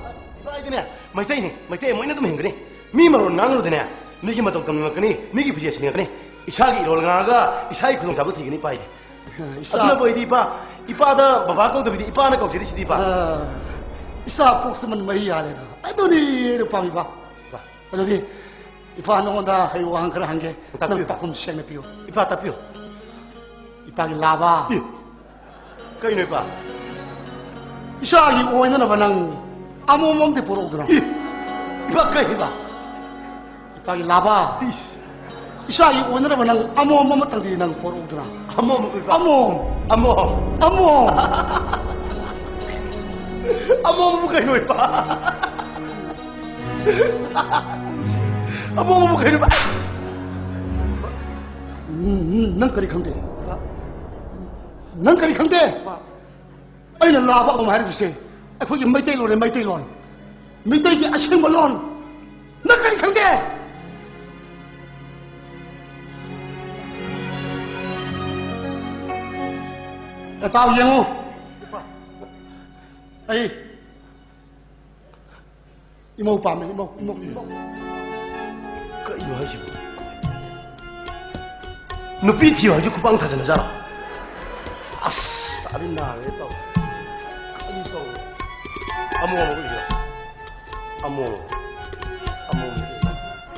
Speaker 1: 이드네 마이테이 뭐이나 좀 행그네 미마론 낭으로 되네 미기 마떡 덤는 거니 미기 부지에서 거니 이샤기 이롤가가 이샤이 구동 잡을 티기니 빠이디 아트나 보이디 이빠다 바바 거도 비디 이빠나 거 제리시디 이빠
Speaker 10: 이사 복스만 마이야래다 아도니 르팡이 봐 아도니 이빠 너온다 해고 한 그런 한게 난 바꿈 시행에 피고
Speaker 1: 이빠 따피오
Speaker 10: 이빠기 라바
Speaker 1: 까이네 이빠
Speaker 10: 이사기 오이는 바낭 아무 몸대 보러 오더라
Speaker 1: 이빠 까이봐
Speaker 10: 이빠기 라바 이사기 오이는 바낭 아무 몸 땅디 난 보러 오더라
Speaker 1: 아무 bukan noi pa amu bukan noi pa
Speaker 10: nang kari khangde nang kari khangde aina laba om hari duse akhoi gi maitai lon maitai gi aseng balon nang kari khangde tao yengo ai imau pam imau
Speaker 1: ka ino haji nupi thiyo haji kupang thajana jara as tadin na le to ani to amo iro amo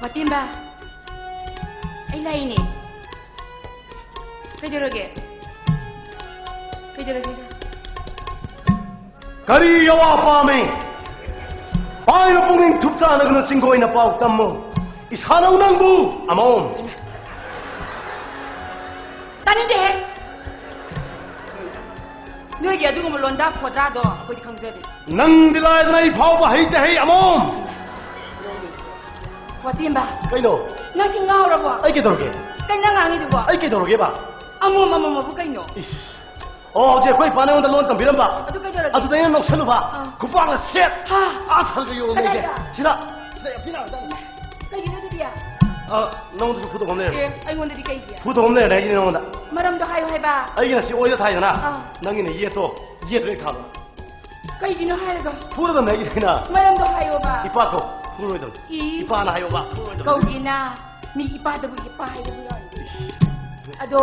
Speaker 11: Matimba ai lai ni kaiderage
Speaker 1: Kari yawa pame pai no punging thupcha na gno chingoi na pau tammo ishanau nangbu amom
Speaker 11: Taninde Noi ya dungo londa phodra do khoi khangzade
Speaker 1: nang dilai dai phau ba hei te hei amom
Speaker 11: Matimba
Speaker 1: kaino
Speaker 11: na singau ra bo
Speaker 1: ai ke dorge
Speaker 11: kai na ngangi du bo
Speaker 1: ai ke dorge ba
Speaker 11: amo bu kaino
Speaker 1: is je koi pane on da lon tam biram ba
Speaker 11: adu kai dora
Speaker 1: adu dai nok chalu ba kupang la set
Speaker 11: ha
Speaker 1: asal ga yo me je sida ya pina da
Speaker 11: kai gi du dia
Speaker 1: nong du phuto gomne
Speaker 11: ke ai ngon di kai dia
Speaker 1: phuto gomne dai ni nong da
Speaker 11: maram do hai ba
Speaker 1: ai gi na si oi da thai na nang ni ye to le kha
Speaker 11: kai gi no hai ga
Speaker 1: phuto da nei gi na
Speaker 11: maram do hai ba
Speaker 1: ipa ko phuto dam ipa na hai ba
Speaker 11: kau gi na mi ipa da bu ipa hai da bu ado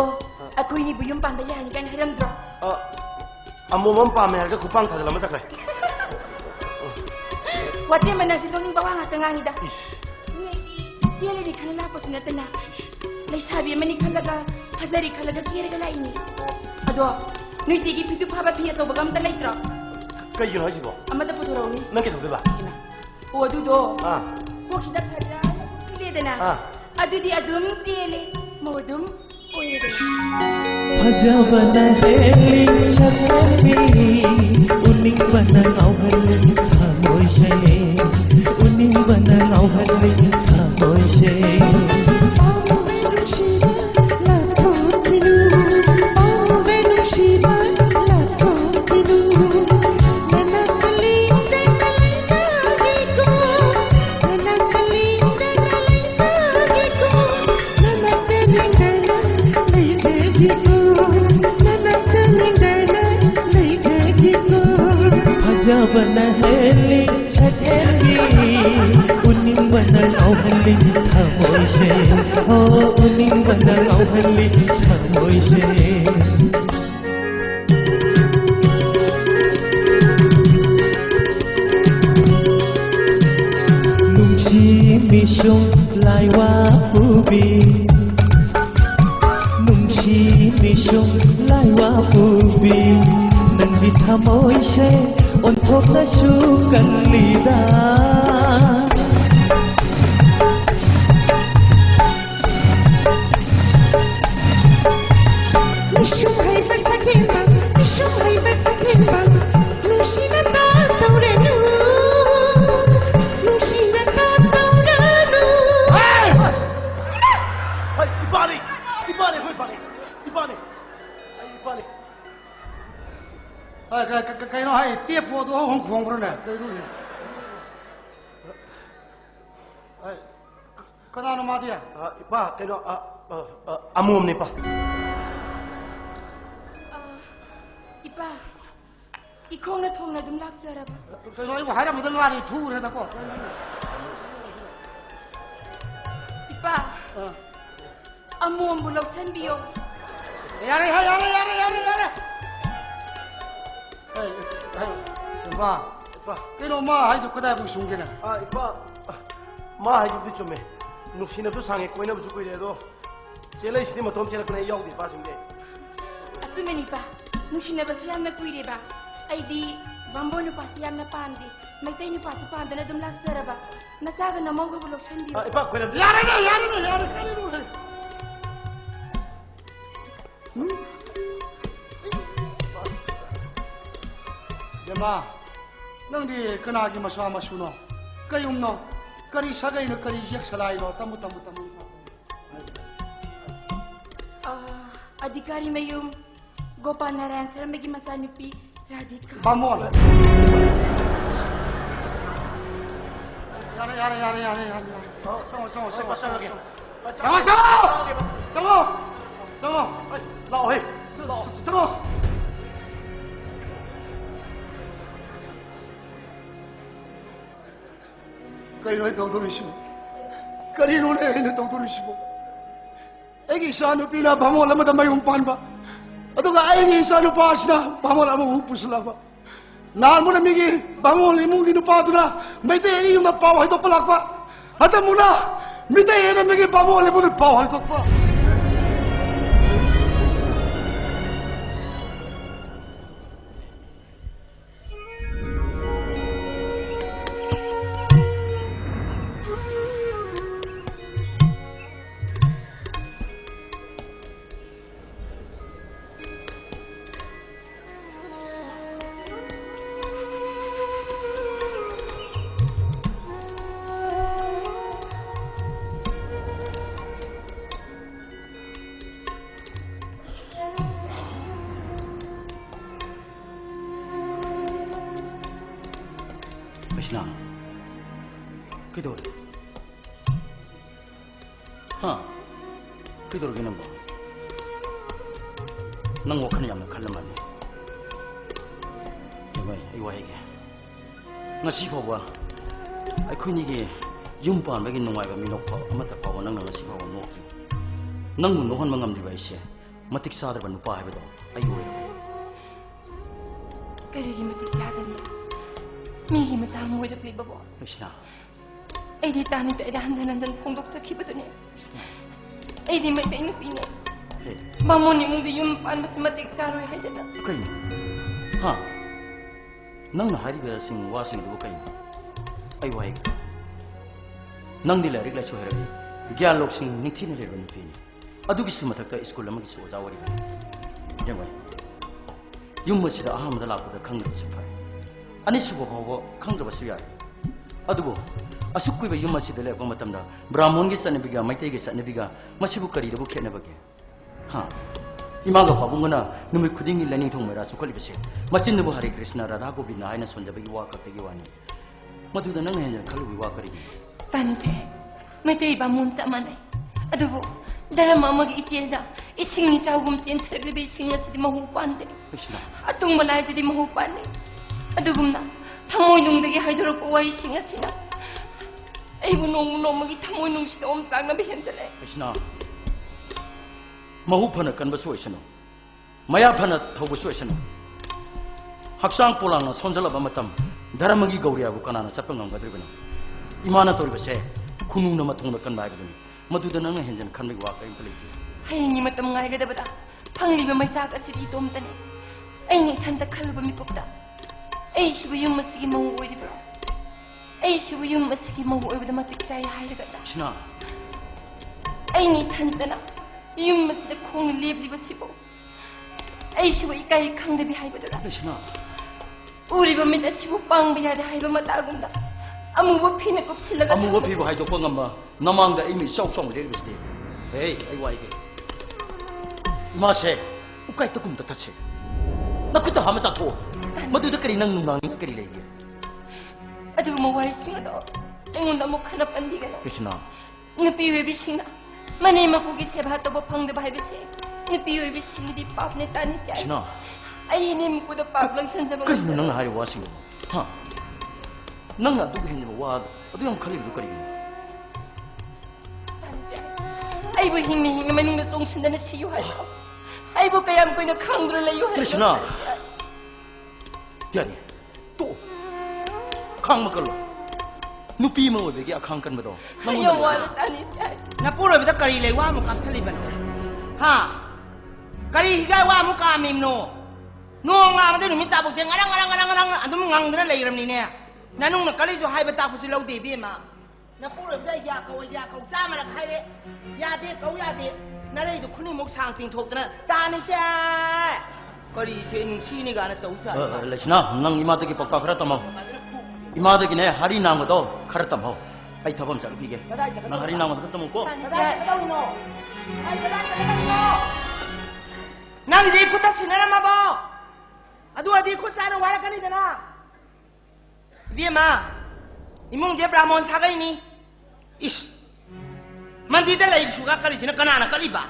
Speaker 11: akhoi ni buyum pan da yan kan haram dro
Speaker 1: amomam pa me ga kupang thajala ma chakre
Speaker 11: wate mana si donging bawang atangang ida dia le dikhala la posina tana lai sabi mani khalaga hazari khalaga kire ga laini ado ni sigi pitu phaba pia so bagam ta laitra
Speaker 1: kai yin haji bo
Speaker 11: amada puthoro ni
Speaker 1: nang ke thode ba
Speaker 11: o adu do ko khida phara le dana adu di adum siele modum
Speaker 12: Fajabana heli chakami uning bana ngauhali thamoy shay uning bana ngauhali thamoy shay Fajabana heli chakami uning bana ngauhali thamoy shay oh uning bana ngauhali thamoy shay nungsi misong laiwa pubi nungsi misong laiwa pubi nang di thamoy shay onthok na sukan lida
Speaker 13: Mishum hai basakemba nushina ta taurenu nushina ta taurenu
Speaker 1: hey ipani
Speaker 10: cái nó hay tiếp vô tôi không khoang rồi nè Kana nama dia?
Speaker 1: Ipa, kaya amom ni pa.
Speaker 11: Ipa, ikong na thong na dum laksara ba?
Speaker 10: Kaya ibu hari muda ngari thu reda ko.
Speaker 11: Ipa, amom bulog san biyo.
Speaker 10: Yare. Ipa, kaya ma hai so kada bu sungge na.
Speaker 1: Ipa, ma hai jubdi chume. Nuksina tu sange koina bu chukui redo. Chela isni matom chela kuna yaw di pa singge.
Speaker 11: Atsumeni pa, nungsinaba su yamna kuire ba. Aidi bambo nu pasi yamna pandi. Maitai nu pasi pandana dum laksara ba. Nasaga na mauga bulog san biyo.
Speaker 1: Ipa, koina.
Speaker 10: Yare. Yama, nang di kana gi masa masuno. Kayum no, kari sagai no kari jek salai no tamu.
Speaker 11: Adhikari mayum Gopal Narayan Saramegi Masanupi Rajit Khan.
Speaker 10: Bamol. Yare. Tunggu.
Speaker 1: Lao hei.
Speaker 10: Tunggu. Kari noi tawdurisimu. Kari noi hei tawdurisimu. Egi sanu pina bamol amada mayumpan ba. Aduga aigi sanu pasna bamol amu upusla ba. Nan mo namigi bamol imong ginupatuna maite iyong napawa ito palak ba. Ata muna mitay namigi bamol imong napawa ito pa.
Speaker 4: Krishna, kidor? Kidor gina ba? Nang wakhan yam na khalam ani. Jemai, iwai ge. Ngasi pho ba? Ai khuni ge yum pan ba gi nungai ba minok pho amata pho nang ngasi pho no ki. Nang mun nohan mangam di ba ise. Matik sadar ba nupa hai ba do. Ai oi.
Speaker 11: Kari gi matik chadani. 미기 마자 모이적 리버보.
Speaker 4: Krishna.
Speaker 11: 에디 따니 때다 한잔 공독자 키버더니. 에디 메테 누피네. 마모니 뭉디 윰 반바스 마틱 자로 해야되다.
Speaker 4: Kai. Nang na hari ba sing wasing du kai. Ai wai. Nang di larik la so hera. Gyan lok sing nikthi ne le ban pe ni. Adu gi suma thak ta school am gi so ja wari. Jemai. Yum ma sida aham da la bu da khang da su phai. Ani subo bawo khang da su ya. Adugo asuk kui ba yum ma sida le ba matam da brahmon gi sanne biga maitai gi sanne biga masibu kari da bu khena ba ge. 이마가 바본거나 놈의 쿠딩이 레닝 통메라 수컬리베세 마친 너부 하리 크리스나 라다 고비나 하이나 손잡기 와 갑자기 와니 모두다 너는 현재 칼루비 와 거리
Speaker 11: 따니데 메테이 바문 짜마네 아두고 다라마마기 이젤다 이싱니 자우금 찐트르비 싱나시디 마후반데
Speaker 4: 크리스나
Speaker 11: 아뚱말라이지디 마후반데 아두금나 탐모이 농데기 하이도록 와 이싱나시나 에이부 농마기 탐모이 농시도 엄짱나 베현절래
Speaker 4: 크리스나 mahu phana kan ba soisano maya phana thobu soisano haksang polangna sonjala ba matam dharamagi gauriya bu kanana chapangam gadribana imana toriba se khunu na mathongda kan ba gadani maduda nang henjan khanmi wa kai puleki
Speaker 11: hayingi matam ngai gadabada phangli ba maisa ka sidi tomtane aini thanda khaluba mikopda ai shibu yum masigi mahu oidibra ai shibu yum masigi mahu oibada matik chai hairagadra
Speaker 4: shina
Speaker 11: aini thandana yum masida khong lebli sibo ai shibu ikai khangdabi haibadara
Speaker 4: shina
Speaker 11: uriba mita shibu pangba yada haiba matagunda amuba phina kopsilaga
Speaker 4: amuba phibu haidokpa ngamba namangda ai mi chau chau le bisde hey ai wai ge mase ukai takum ta tache nakuta hama cha tho maduda kari nang nang kari lege
Speaker 11: adu mo wai singado
Speaker 9: ꯑꯩꯉꯣꯟꯗ ꯑꯃꯨꯛ ꯈꯟꯅꯄꯟꯕꯤꯒꯅꯨ
Speaker 4: ꯀ꯭ꯔꯤꯁꯅ
Speaker 9: ꯅꯨꯄꯤ ꯑꯣꯏꯕꯤꯁꯤꯡꯅ ꯃꯅꯦ ꯃꯀꯨꯒꯤ ꯁꯦꯕꯥ ꯇꯧꯕ ꯐꯪꯗꯕ ꯍꯥꯏꯕꯁꯦ ꯅꯨꯄꯤ ꯑꯣꯏꯕꯤꯁꯤꯡꯒꯤꯗꯤ ꯄꯥꯞꯅꯦ ꯇꯥꯅꯤꯡꯗꯦ
Speaker 4: ꯀ꯭ꯔꯤꯁꯅ
Speaker 9: ꯑꯩ ꯏꯅꯦ ꯃꯀꯨꯗ ꯄꯥꯞ ꯂꯪꯁꯟꯖꯕ
Speaker 4: ꯀꯔꯤꯅꯣ ꯅꯪꯅ ꯍꯥꯏꯔꯤꯕ ꯋꯥꯁꯤꯡꯗꯣ ꯍꯥ ꯅꯪꯅ ꯑꯗꯨꯒ ꯍꯦꯟꯅꯕ ꯋꯥꯗꯣ ꯑꯗꯨ ꯌꯥꯝ ꯈꯜꯂꯤꯕꯗꯨ ꯀꯔꯤꯒꯤꯅꯣ
Speaker 9: ꯑꯩꯕꯨ ꯍꯤꯡꯅ ꯍꯤꯡꯅ ꯃꯅꯨꯡꯗ ꯆꯣꯡꯁꯤꯟꯗꯅ ꯁꯤꯌꯨ ꯍꯥꯏꯕ ꯑꯩꯕꯨ ꯀꯌꯥꯝ ꯀꯨꯏꯅ ꯈꯪꯗꯨꯅ ꯂꯩꯌꯨ ꯍꯥꯏꯕ
Speaker 4: ꯀ꯭ꯔꯤꯁꯅ ꯌꯥꯅꯤ ꯇꯣ ꯈꯥꯡꯕ ꯀꯜꯂꯣ ꯅꯨꯄꯤ ꯑꯃ ꯑꯣꯏꯕꯒꯤ ꯑꯈꯥꯡ ꯀꯟꯕꯗꯣ
Speaker 9: ꯌꯥꯝ ꯋꯥꯅ ꯇꯥꯅꯤꯡꯗꯦ
Speaker 5: ꯅꯄꯨꯔꯣꯏꯕꯗ ꯀꯔꯤ ꯂꯩ ꯋꯥ ꯑꯃꯨꯛ ꯀꯥꯞꯁꯜꯂꯤꯕꯅꯣ ꯍꯥ ꯀꯔꯤ ꯍꯤꯒꯥꯏ ꯋꯥ ꯑꯃꯨꯛ ꯀꯥꯝꯃꯤꯕꯅꯣ ꯅꯣꯡ ꯉꯥꯡꯕꯗ ꯅꯨꯃꯤꯠ ꯇꯥꯕꯧꯁꯦ ꯉꯔang ꯑꯗꯨꯝ ꯉꯪꯗꯅ ꯂꯩꯔꯕꯅꯤꯅꯦ ꯅꯅꯨꯡꯅ ꯀꯔꯤꯁꯨ ꯍꯥꯏꯕ ꯇꯥꯛꯄꯁꯨ ꯂꯧꯗꯦ ꯏꯕꯦꯝꯃ ꯅꯄꯨꯔꯣꯏꯕꯗ ꯌꯥ ꯀꯧ ꯆꯥꯃꯔꯛ ꯍꯥꯏꯔꯦ ꯌꯥꯗꯦ ꯀꯧ ꯌꯥꯗꯦ ꯅꯔꯩꯗꯨ ꯈꯨꯅꯤꯡꯃꯨꯛ ꯁꯥꯡ ꯇꯤꯡꯊꯣꯛꯇꯅ ꯇꯥꯅꯤꯇꯦ ꯀꯔꯤ ꯊꯦ ꯅꯨꯡꯁꯤꯅꯤ ꯒꯥꯅ ꯇꯧ ꯁꯥꯏ
Speaker 4: ꯂꯩꯁꯅꯥ ꯅꯪ ꯏꯃꯥꯗꯒꯤ ꯄꯥꯎꯇꯥꯛ ꯈꯔ ꯇꯝꯃꯣ 이마득이네 하리 나무도 카르tam호 아이 타범 자루기게 나 하리 나무도 그때 먹고
Speaker 5: 난 이제 이코타 지나라 마보 아두 어디 이코타는 와라카니잖아 위에마 이몽제 브라몬 사가이니 이씨 만디들 레이 수가 까리지나 까나나 까리바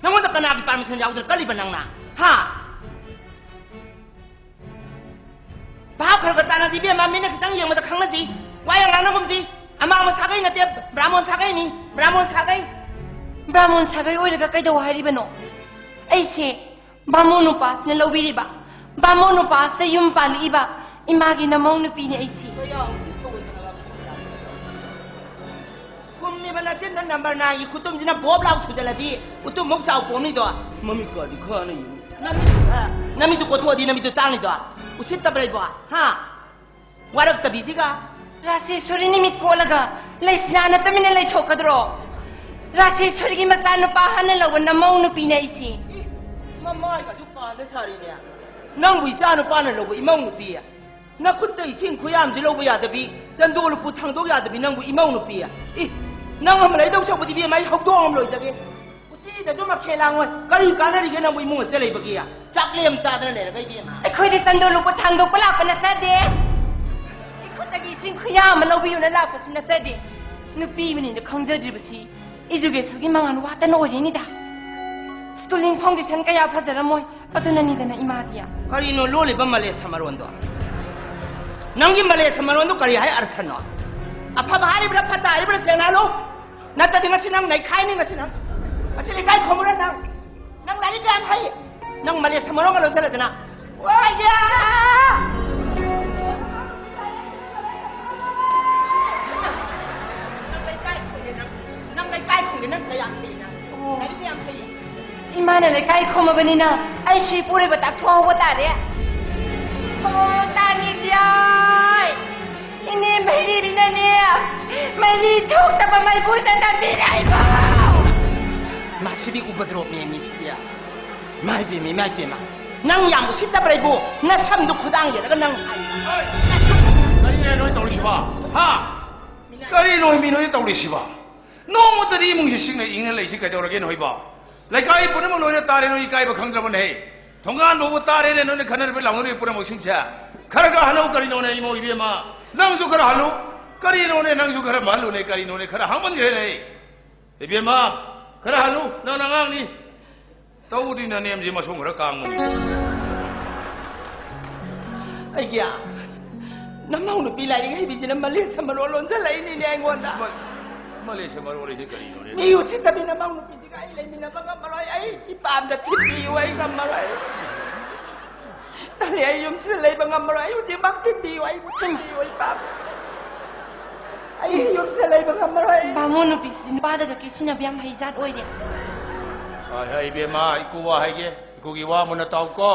Speaker 5: 너무도 까나기 빠르면 선자우들 까리바 낭나 하 bao khởi cái ta là gì biết mà mình là cái tăng nhiều mà ta khăng là gì quay ăn nó không gì à mà sao nè tiệp Brahmon sao nè
Speaker 9: Brahmon sao ôi là cái đầu hay đi bên nó ấy sẽ Brahmon nó pass nên lâu đi ba Brahmon nó pass thì yum pan đi ba imagi na mong nó pi này ấy sẽ
Speaker 5: không mi bên là trên thân number 9 อีก kutum gì na bob lao sudah lah di kutum mok sao pom ni doa mami kau di kau ni nami tu kotor di nami tu tang ni doa usip tak berani buat, ha? Warak tak busy ka?
Speaker 9: Rasi suri ni mit ko laga, lais na na tamin na lay thoka dro. Rasi suri ki masan no pahan na lawan na mau no pina isi.
Speaker 5: Mama ka tu pa na sari niya. Nang buisa no pa na lawan imong no pia. Nakut tay sin kuyam di lawan ya tabi, jando lu putang do ya tabi nang bu imong no pia. Nang amalay daw siya pati biya may hagdo ang loy tagi. Uci dah cuma kelangan, kali kana ri kena bu imong sekali bagi ya. Saklem sadar le kay biya ma.
Speaker 9: Khoi di sando lu putang do pala pa na sa de. Khoi tagi sin kuyam ma lawi na la pa sin na sa de. Nu pi mani na khangja dir basi. Ijuge sagi mangan wa ta no ri ni da. Schooling foundation kaya phazara moi aduna ni da na imadiya.
Speaker 5: Kari no lo le ba male samaron do. Nangi male samaron do kari hai artha no. Apa bahari bra phata ari bra sena lo. Nata dinga sinang nai khai ni ngasinang. Asili kai khomuran nang. Nang lari kan hai. Nang mali samarong alon sana dina. Wah ya! Nang lay kai kong nang kaya pina. Lagi kaya pina.
Speaker 9: Imana lay kai kong mabani na. Ay si puri batak tuwa wa tari. Oh, tani diyay! Ini mahiri rin na niya. Malitok na pa may busan na bilay mo!
Speaker 5: Masidi ubadrop niya miskiya. Mai bimi mai bima nang yang si ta brai bu na sam du khudang ye ga nang ai
Speaker 6: kari ne noi tawli shiba ha kari noi mi noi tawli shiba no mo tari mung shi sing ne ing lai shi ka jaw ge noi ba lai kai pu ne mo loi ne ta re noi kai ba khang dra mo ne thong ga no ta re ne no ne khanar be lang no pu ne mo sing cha khar ga halo kari no ne i mo i be ma nang su khar halo kari no ne nang su khar ma lo ne kari no ne khar hang man ge ne i be ma khar halo na na ngang ni tau di na nem je ma song ra kang mo
Speaker 5: ai kya na mau no pi lai ri hai bi sin ma le sam ro lon sa lai ni ne ai ngon da
Speaker 6: ma le se ma ro le je kari no ne
Speaker 5: ni yu chi ta bi na mau no pi ji ga ai lai mi na ba ga ma roi ai i pam da ti pi wai ga ma roi ta le ai yum si lai ba ga ma roi yu ji bak ti pi wai bu ti pi wai pam ai yum si lai ba ga ma roi
Speaker 9: ba mo no pi sin ba da ga ke sin abyam hai zat oi de
Speaker 6: hai be ma iku wa hai ge iku gi wa mun na taw ko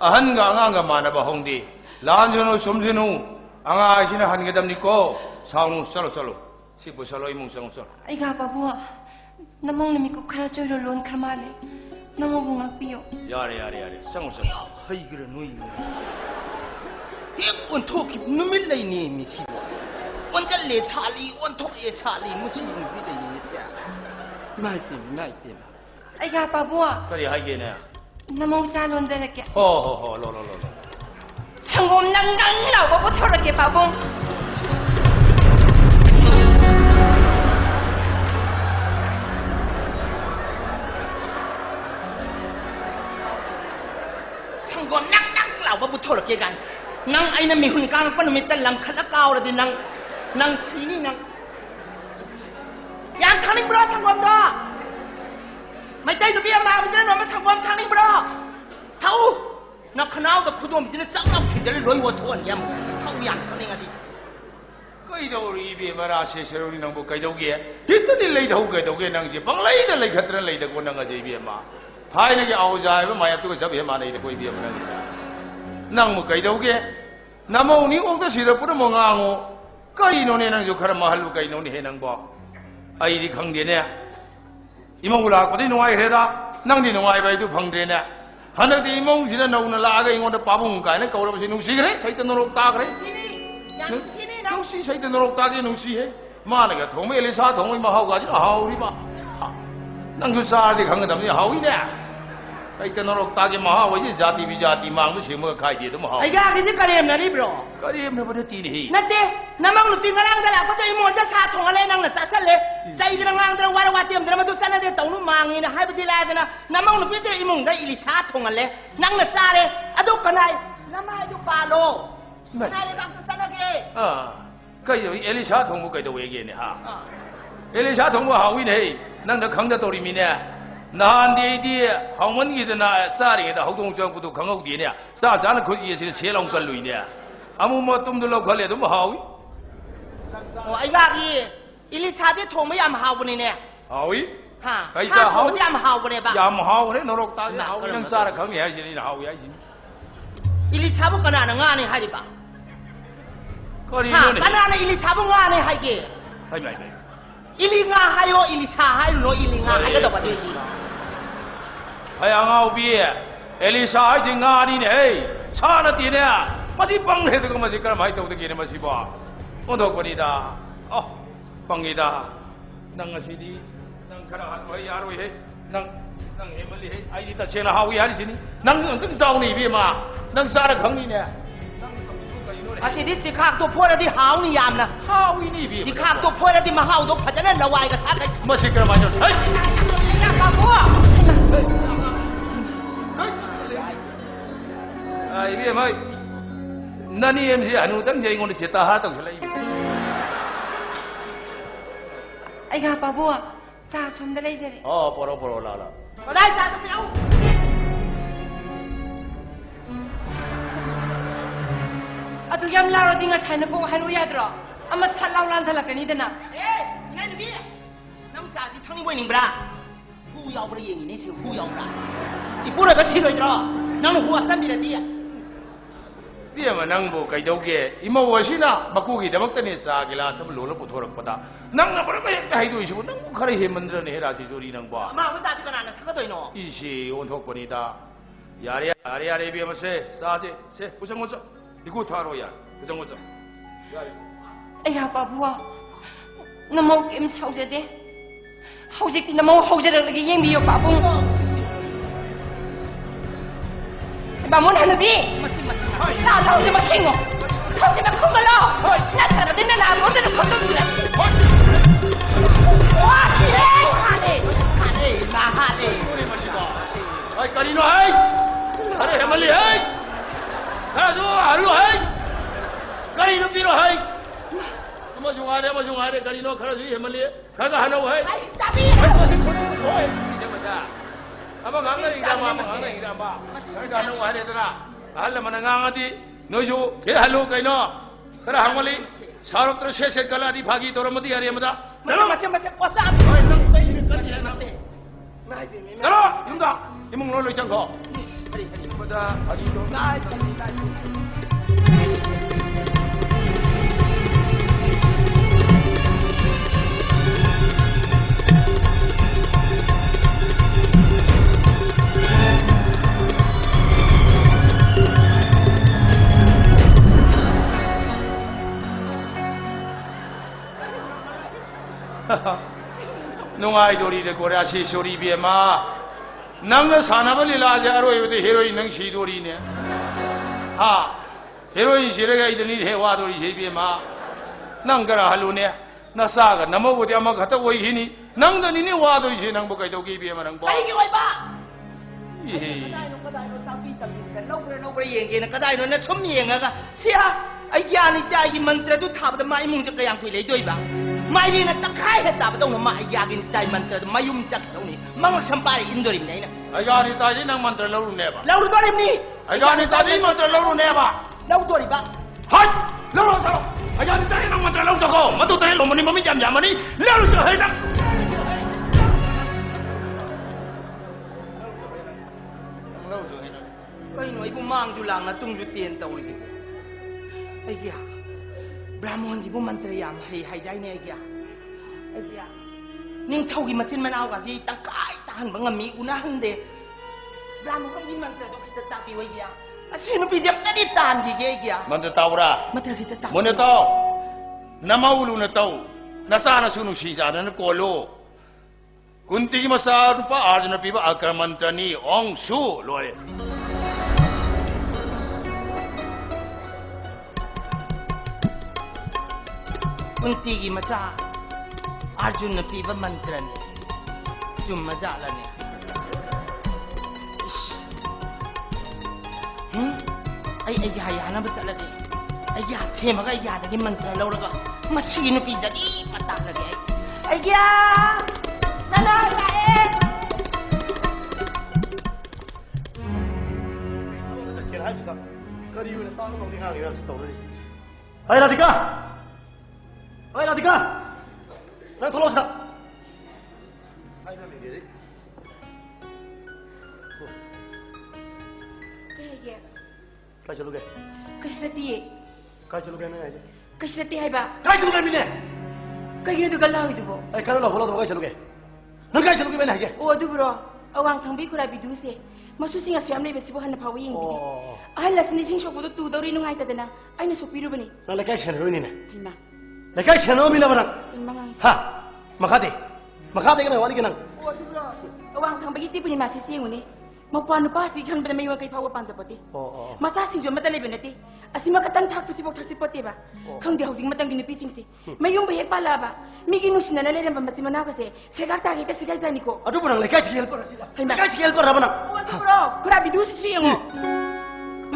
Speaker 6: ahan ga anga ga ma na ba hong di lan jeno som jenu anga sin han ge dam ni ko saung salo salo si bo salo imung sang salo
Speaker 9: ai ga ba bu namong na mi ko khara choi ro lon khar ma le namo bu ngak piyo
Speaker 6: yare sang salo
Speaker 5: hai gra noi ek on thok ki numit lai ni mi chi bo on chal le chali on thok ye chali mu chi ni bi lai ni sia mai pe
Speaker 9: ai ga pa bu
Speaker 6: kari hai ge ne
Speaker 9: namong cha lon ja la ke
Speaker 6: ho lo
Speaker 9: 상곰 낭낭 나고 못 털었게 바봉
Speaker 5: lagi kan nang aina mihun kang pan mitan lam khala kau radi nang sini nang yang thang ni bro sanggom da mai tai du bia ma bitan no ma sanggom thang ni bro thau nak khnau da khudom bitan chang nam khidal loi wo thon yam thau yang thang ni ngadi
Speaker 6: cái đầu đi về mà ra xe xe đi nông bộ cái đầu kia hiện tại đi lấy đầu kia năng gì bằng lấy để lấy khát ra lấy để con năng gì về mà thay này cái áo dài với mày tôi sắp về mà này để coi về mà năng một cái đầu kia nằm ông ní ông ta xí rồi bữa mong ngang cái nó này năng जो khara mahal cái nó này hệ năng bỏ ai đi khăng điện nè imong lạc có đi ngoài hết đó năng đi ngoài vậy tôi phăng điện nè hắn nói thì imong chỉ là nấu nó là cái ingong đó bá bung cái nó cầu là gì nung xí cái, xây tên nó lộc ta cái nung xí xây tên nó lộc ta cái nung xí hết mà này cái thùng mấy Elisa thùng mấy mà hao cái chứ hao đi mà năng cứ xa thì khăng cái đầm gì hao đi nè xây tên nó lộc ta cái mà hao vậy chứ jati vì jati mang nó xí mà khai gì đó mà hao
Speaker 5: ai ga cái gì cái em này bro
Speaker 6: cái em nó bắt đầu đi
Speaker 5: นั่นเด้น้ำมันหลุดปีกระลังแต่ละก็จะมองจะสาทงอะไรนั่งน่ะจะสั่นเลยใจเรื่องงานเรื่องวาเตรียมเรื่องมาดูสั่นเลยตรงนู้นมางี้นะให้ไปดีแล้วนะน้ำมันหลุดปีจะอีมงได้อิลิชาทงอะไรนั่งน่ะจ้าเลยอะดูกันไหนน้ำมันดูปาโลกันไหนเลยบางตัวสั่นอะไร
Speaker 6: ก็อยู่เอลิชาทงมุกไก่ตัวเองเนี่ยฮะเอลิชาทงมุกหาวินเฮนั่งเด็กขังจะตัวริมิเนี่ยนานดีห้องมันกี่ตัวน่ะซาเรื่องแต่ห้องตรงจังกูตัวขังเอาดีเนี่ยซาจานคนยี่สิบเสียลงกันลุยเนี่ยอามุมาตุ้มดูเราขเลยตุ้มหาวิ
Speaker 5: โอ้ไอ้กากีอิลิชาจะทงไม่ยามหาวนี่เนี่ย
Speaker 6: หาวิ
Speaker 5: ฮะถ้าทงจะยามหาวเนี่ยบ้าง
Speaker 6: ยามหาวเนี่ยนรกตายหาวินั่งซาเรื่องขังเนี่ยสิเนี่ยหาวิไอ้สิ
Speaker 5: อิลิชาบุกขนาดนั้นงานนี่ให้ดิบ้า
Speaker 6: ก็ดีเลย
Speaker 5: ขนาดนั้นอิลิชาบุกงานนี่ให้เกี่ย
Speaker 6: ให้ไหม
Speaker 5: อิลิงาให้โออิลิชาให้โนอิลิงาให้ก็ต้องมาดูสิ
Speaker 6: ให้งาบีเอลิซาให้จริงงานนี่เนี่ยชาณตีเนี่ยมาสิปังเลยตัวก็มาสิกระไม่ตัวตะกี้เนี่ยมาสิบ่อนทุกคนนี่ด่าอ๋อปังนี่ด่านั่งสิดีนั่งขนาดไว้ยารุยเฮ้นั่งเฮมันเลยไอ้ที่ตัดเชลฮาวิฮาริสินี่นั่งตึ้งเจ้านี่พี่มานั่งซาระขังนี่เนี่ย
Speaker 5: อาชีพที่จีคากตัวพ่อแล้วที่หาวนี่ยามนะ
Speaker 6: หาวินี่พี่
Speaker 5: จีคากตัวพ่อแล้วที่มาหาวตัวพัฒนาละวายกับชาติ
Speaker 6: มาสิกระไม่จดเฮ้ย
Speaker 9: อย่าปาบัว
Speaker 6: ไอ้พี่ไม่นั่นนี่เอ็มสิอนุตั้งใจงอนเสียตาหาต้องเฉลย
Speaker 9: ไอ้กาปาบัวจ่าชมได้เลยเจ๊
Speaker 6: อ๋อปรลา
Speaker 5: ก็ได้จ่าต้องไปเอา
Speaker 9: อะตุยามลาโรดิงะชัยนะโกให้รู้ยาดรออะมาชัดลาวลันทะละกันนี่ดนะ
Speaker 5: เอ๊ะไงนบีน้ำจ่าจีทั้งนี้ไว้หนึ่งบราผู้ยาวบริยังนี่ชื่อผู้ยาวบราอีผู้ใดไปชี้เลยดรอนั่งหัวซ้ำบีละดีอ่ะ
Speaker 6: พี่มานั่งโบกไก่ดาวเกะอีมาวัชินะบักกูกี่ดมักตันนี่สากิลาสมโลลปุถุรักปะตานั่งน่ะบริไม่ให้ดูอิชูนั่งกูขารเฮมันเดรเนี่ยราศีจูรีนั่งบ่
Speaker 5: มาว่าจ่าจีกันนั่นทั้งตัวเนาะ
Speaker 6: อีชีอนทกปนิตายาเรียพี่มาเซ่ซาเซ่ผู้ชมผู้ชมดิกูทาโรยาผู้ชมผู้ชม
Speaker 9: ไอ้กาปาบัวน้ำมันเก็มเช่าเสด็จเฮาจิกที่น้ำมันเฮาจะเรื่องอะไรยังมีอยู่ปาบุงบางวันฮันบีน่าเราจะมาชิงอ๋อเขาจะมาคุ้มกันแล้วน่าแต่เราได้น่าหนาเราจะต้องคนต้องดูแลว้าชิเล่ฮาเล่
Speaker 5: มาฮาเล่
Speaker 6: มาชิบะไอ้กาลิโน่ไอ้ฮาเล่มาเลยไอ้ฮาโซ่ฮัลโหลไอ้กาลิโน่ปีโน่ไอ้มาชงอาเร่กาลิโน่ขนาดนี้มาเลยข้าก็ฮันเอาไอ้
Speaker 5: จับบี
Speaker 6: มาชิโอ้ยชิมาซาapa nganga ida ma nganga ida ba ka no wa de tara hal man nganga di no jo ke halu kai no kara hamali sarotro she she kala di phagi toramati ari amada
Speaker 5: mase ko sa
Speaker 6: oi chang sai ni kali na nai bi me dalo yunda imong lo lo chang ko hari amada phagi to nai nungai dori de korea she shori bi ma nang na sana ba lila ja ro yote heroine nang shi dori ne ha heroine shi re ga idani he wa dori she bi ma nang kara halu ne na sa ga namo bo de ma khata woi hini nang da ni ni wa dori she nang bo kai to ki bi ma nang ba
Speaker 5: ai ki wai ba ꯂꯧꯕ꯭ꯔꯥ ꯌꯦꯡꯒꯦꯅ ꯀꯗꯥꯏꯅꯣꯅ ꯁꯨꯝ ꯌꯦꯡꯉꯒ ꯁꯤꯌꯥ ꯑꯩ ꯒ꯭ꯌꯥꯟ ꯏꯇꯥꯒꯤ ꯃꯟꯇ꯭ꯔꯗꯨ ꯊꯥꯕꯗ ꯃꯥ ꯏꯃꯨꯡꯁꯦ ꯀꯌꯥꯝ ꯀꯨꯏ ꯂꯩꯗꯣꯏꯕ ꯃꯥꯏꯔꯦꯅ ꯇꯪꯈꯥꯏ ꯍꯦꯛ ꯇꯥꯕꯗꯧꯅ ꯃꯥ ꯑꯩ ꯒ꯭ꯌꯥꯒꯤ ꯏꯇꯥꯒꯤ ꯃꯟꯇ꯭ꯔꯗꯨ ꯃꯌꯨꯝ ꯆꯠꯀꯗꯧꯅꯤ ꯃꯉꯛ ꯁꯝꯄꯥꯔꯤ ꯏꯟꯗꯣꯔꯤꯕꯅꯤ ꯑꯩꯅ
Speaker 6: ꯑꯩꯒꯥꯅꯤ ꯇꯥꯗꯤ ꯅꯪ ꯃꯟꯇ꯭ꯔ ꯂꯧꯔꯨꯅꯦꯕ
Speaker 5: ꯂꯧꯔꯨꯗꯣꯔꯤꯕꯅꯤ
Speaker 6: ꯑꯩꯒꯥꯅꯤ ꯇꯥꯗꯤ ꯃꯟꯇ꯭ꯔ ꯂꯧꯔꯨꯅꯦꯕ
Speaker 5: ꯂꯧꯗꯣꯔꯤꯕ
Speaker 6: ꯍꯥꯏ ꯂꯧꯔꯣ ꯆꯠꯂꯣ ꯑꯩꯒꯥꯅꯤ ꯇꯥꯗꯤ ꯅꯪ ꯃꯟꯇ꯭ꯔ ꯂꯧꯖꯈꯣ ꯃꯗꯨ ꯇꯔꯦꯠ ꯂꯣꯝꯕꯅꯤ ꯃꯃꯤꯠ ꯌꯥꯝ ꯌꯥꯝꯃꯅꯤ ꯂꯧꯔꯨꯁꯨ ꯍꯩ ꯅꯪ
Speaker 5: ꯀꯩꯅꯣ ꯑꯩꯕꯨ ꯃꯥꯡꯁꯨ ꯂꯥꯡꯅ ꯇꯨꯡꯁꯨ ꯇꯦꯟ ꯇꯧꯔꯤꯁꯤꯕꯨ ꯑꯩꯒꯤ ꯕ꯭ꯔꯥꯍꯃꯣꯟꯁꯤꯕꯨ ꯃꯟꯇ꯭ꯔ ꯌꯥꯝ ꯍꯩ ꯍꯥꯏꯗꯥꯏꯅꯦ ꯑꯩꯒꯤ ꯅꯤꯡꯊꯧꯒꯤ ꯃꯆꯤꯟ ꯃꯅꯥꯎꯒꯁꯤ ꯇꯪꯈꯥꯏ ꯇꯥꯍꯟꯕ ꯉꯝꯃꯤ ꯎꯅꯍꯟꯗꯦ ꯕ꯭ꯔꯥꯍꯃꯣꯟꯒꯤ ꯃꯟꯇ꯭ꯔꯗꯣ ꯈꯤꯇ ꯇꯥꯛꯄꯤꯌꯨ ꯑꯩꯒꯤ ꯑꯁꯤ ꯅꯨꯄꯤꯁꯦ ꯑꯝꯇꯗꯤ ꯇꯥꯟꯈꯤꯒꯦ ꯑꯩꯒꯤ
Speaker 6: ꯃꯟꯇ꯭ꯔ ꯇꯥꯎꯕ꯭ꯔꯥ
Speaker 5: ꯃꯟꯇ꯭ꯔ ꯈꯤꯇ ꯇꯥꯛ
Speaker 6: ꯃꯨꯟꯅ ꯇꯥꯎ ꯅꯃꯧ ꯂꯨꯅ ꯇꯧ ꯅꯆꯥꯅꯁꯨ ꯅꯨꯡꯁꯤ ꯆꯥꯟꯅꯅ ꯀꯣꯜꯂꯨ ꯀꯨꯟꯇꯤꯒꯤ ꯃꯆꯥ ꯅꯨꯄꯥ ꯑꯥꯔꯖꯨꯅ ꯄꯤꯕ ꯑꯀ꯭ꯔ ꯃꯟꯇ꯭ꯔꯅꯤ ꯑꯣꯡ ꯁꯨ ꯂꯣꯏꯔꯦ
Speaker 5: ꯀꯨꯟꯇꯤꯒꯤ ꯃꯆꯥ ꯑꯥꯔꯖꯨꯟꯅ ꯄꯤꯕ ꯃꯟꯇ꯭ꯔꯅꯤ ꯆꯨꯝꯃ ꯖꯥꯠꯂꯅꯦ ꯑꯩꯒꯤ ꯌꯥꯅꯕ ꯆꯠꯂꯒꯦ ꯑꯩꯒꯤ ꯊꯦꯝꯃꯒ ꯑꯩꯒꯤ ꯌꯥꯗꯒꯤ ꯃꯟꯇ꯭ꯔ ꯂꯧꯔꯒ ꯃꯁꯤꯒꯤ ꯅꯨꯄꯤꯁꯤꯗꯗꯤ ꯄꯇꯥꯛꯂꯒꯦ ꯑꯩꯒꯤ ꯅꯅꯥ ꯂꯥꯛꯑꯦ
Speaker 1: ꯆꯠꯀꯦꯅ ꯍꯥꯏꯕꯁꯤꯗ ꯀꯔꯤ ꯑꯣꯏꯅ ꯇꯥꯅ ꯉꯝꯗꯤ ꯉꯥꯡꯉꯤꯕ ꯍꯥꯏꯕꯁꯤ ꯇꯧꯔꯤ ꯍꯩ ꯔꯥꯙꯤꯀꯥ ꯍꯩ ꯔꯥꯙꯤꯀꯥ ꯅꯪ ꯊꯣꯛꯂꯛꯑꯣ ꯁꯤꯗ ꯍꯥꯏꯅ ꯂꯩꯔꯦ
Speaker 11: ꯀꯩꯒꯤ
Speaker 1: ꯀꯥꯏ ꯆꯠꯂꯨꯒꯦ
Speaker 11: ꯀꯩꯁꯨ ꯆꯠꯇꯤꯌꯦ
Speaker 1: ꯀꯥꯏ ꯆꯠꯂꯨꯒꯦ ꯅꯪ ꯍꯥꯏꯁꯦ
Speaker 11: ꯀꯩꯁꯨ ꯆꯠꯇꯦ ꯍꯥꯏꯕ
Speaker 1: ꯀꯥꯏ ꯆꯠꯂꯨꯒꯦ ꯃꯤꯅꯦ
Speaker 11: ꯀꯩꯒꯤꯅꯣ ꯑꯗꯨꯒ ꯂꯥꯎꯏꯗꯨꯕꯣ
Speaker 1: ꯑꯩ ꯀꯩꯅꯣ ꯂꯧꯕ ꯂꯧꯗꯕ ꯀꯥꯏ ꯆꯠꯂꯨꯒꯦ ꯅꯪ ꯀꯥꯏ ꯆꯠꯂꯨꯒꯦ ꯃꯦꯅ ꯍꯥꯏꯁꯦ
Speaker 11: ꯑꯣ ꯑꯗꯨꯕꯨꯔꯣ ꯑꯋꯥꯡ ꯊꯪꯕꯤ ꯈꯨꯔꯥꯏꯕꯤꯗꯨꯁꯦ ꯃꯁꯨꯁꯤꯡ ꯑꯁꯨ ꯌꯥꯝ ꯂꯩꯕꯁꯤꯕꯨ ꯍꯟꯅ ꯐꯥꯎꯕ ꯌꯦꯡꯕꯤꯗꯦ ꯑꯍꯜ ꯑꯁꯤꯅ ꯏꯁꯤꯡ ꯁꯣꯛꯄꯗꯣ ꯇꯨꯗꯧꯔꯤ ꯅꯨꯡꯉꯥꯏꯇꯗꯅ ꯑꯩꯅ ꯁꯣꯛꯄꯤꯔꯨꯕꯅꯤ
Speaker 1: ꯅꯪ ꯂꯩꯀꯥꯏ ꯁꯦꯟꯅꯔꯣꯏꯅꯤꯅꯦ
Speaker 11: ꯍꯩꯃꯥ
Speaker 1: ꯂꯩꯀꯥꯏ ꯁꯦꯟꯅꯕ ꯃꯤꯅꯕ ꯅꯪ
Speaker 11: ꯏꯃꯥ ꯉꯥꯡꯁꯤ
Speaker 1: ꯍꯥ ꯃꯈꯥꯗꯤ ꯀꯅꯥ ꯋꯥꯗꯤ ꯅꯪ
Speaker 11: ꯑꯣ ꯑꯗꯨꯕꯨꯔꯣ ꯑꯋꯥꯡ ꯊꯪꯕꯒꯤ ꯏꯆꯦ ꯄꯨꯔꯅꯤꯃꯥꯁꯤ ꯌꯦꯡꯉꯨꯅꯦ ꯃꯧꯄꯥ ꯅꯨꯄꯥꯁꯤ ꯈꯟꯕꯗ ꯃꯌꯨꯝ ꯀꯩ ꯐꯥꯎꯕ ꯄꯥꯟꯖꯄꯣꯠꯇꯦ ꯃꯆꯥꯁꯤꯡꯁꯨ ꯑꯃꯠꯇ ꯂꯩꯕ ꯅꯠꯇꯦ ꯑꯁꯤꯃ ꯈꯛꯇꯪ ꯊꯥꯛꯄꯁꯤꯐꯥꯎ ꯊꯥꯛꯆꯤꯄꯣꯠꯇꯦꯕ ꯈꯪꯗꯦ ꯍꯧꯖꯤꯛ ꯃꯇꯝꯒꯤ ꯅꯨꯄꯤꯁꯤꯡꯁꯦ ꯃꯌꯨꯝꯕꯨ ꯍꯦꯛ ꯄꯥꯜꯂꯛꯑꯕ ꯃꯤꯒꯤ ꯅꯨꯡꯁꯤꯅꯅ ꯂꯩꯔꯝꯕ ꯃꯆꯤꯟ ꯃꯅꯥꯎꯒꯁꯦ ꯁꯦꯒꯥꯛ ꯇꯥꯒꯦ ꯍꯦꯛꯇ ꯁꯤꯒꯥꯏꯖꯥꯅꯤꯀꯣ
Speaker 1: ꯑꯗꯨꯕꯨ ꯅꯪ ꯂꯩꯀꯥꯏꯁꯤꯒꯤ ꯍꯦꯜꯄꯔ ꯑꯁꯤꯗ ꯂꯩꯀꯥꯏꯁꯤꯒꯤ ꯍꯦꯜꯄꯔ ꯍꯥꯏꯕ ꯅꯪ
Speaker 11: ꯑꯣ ꯑꯗꯨꯕꯨꯔꯣ ꯈꯨꯔꯥꯏꯕꯤꯗꯨꯁꯤꯁꯨ ꯌꯦꯡꯉꯣ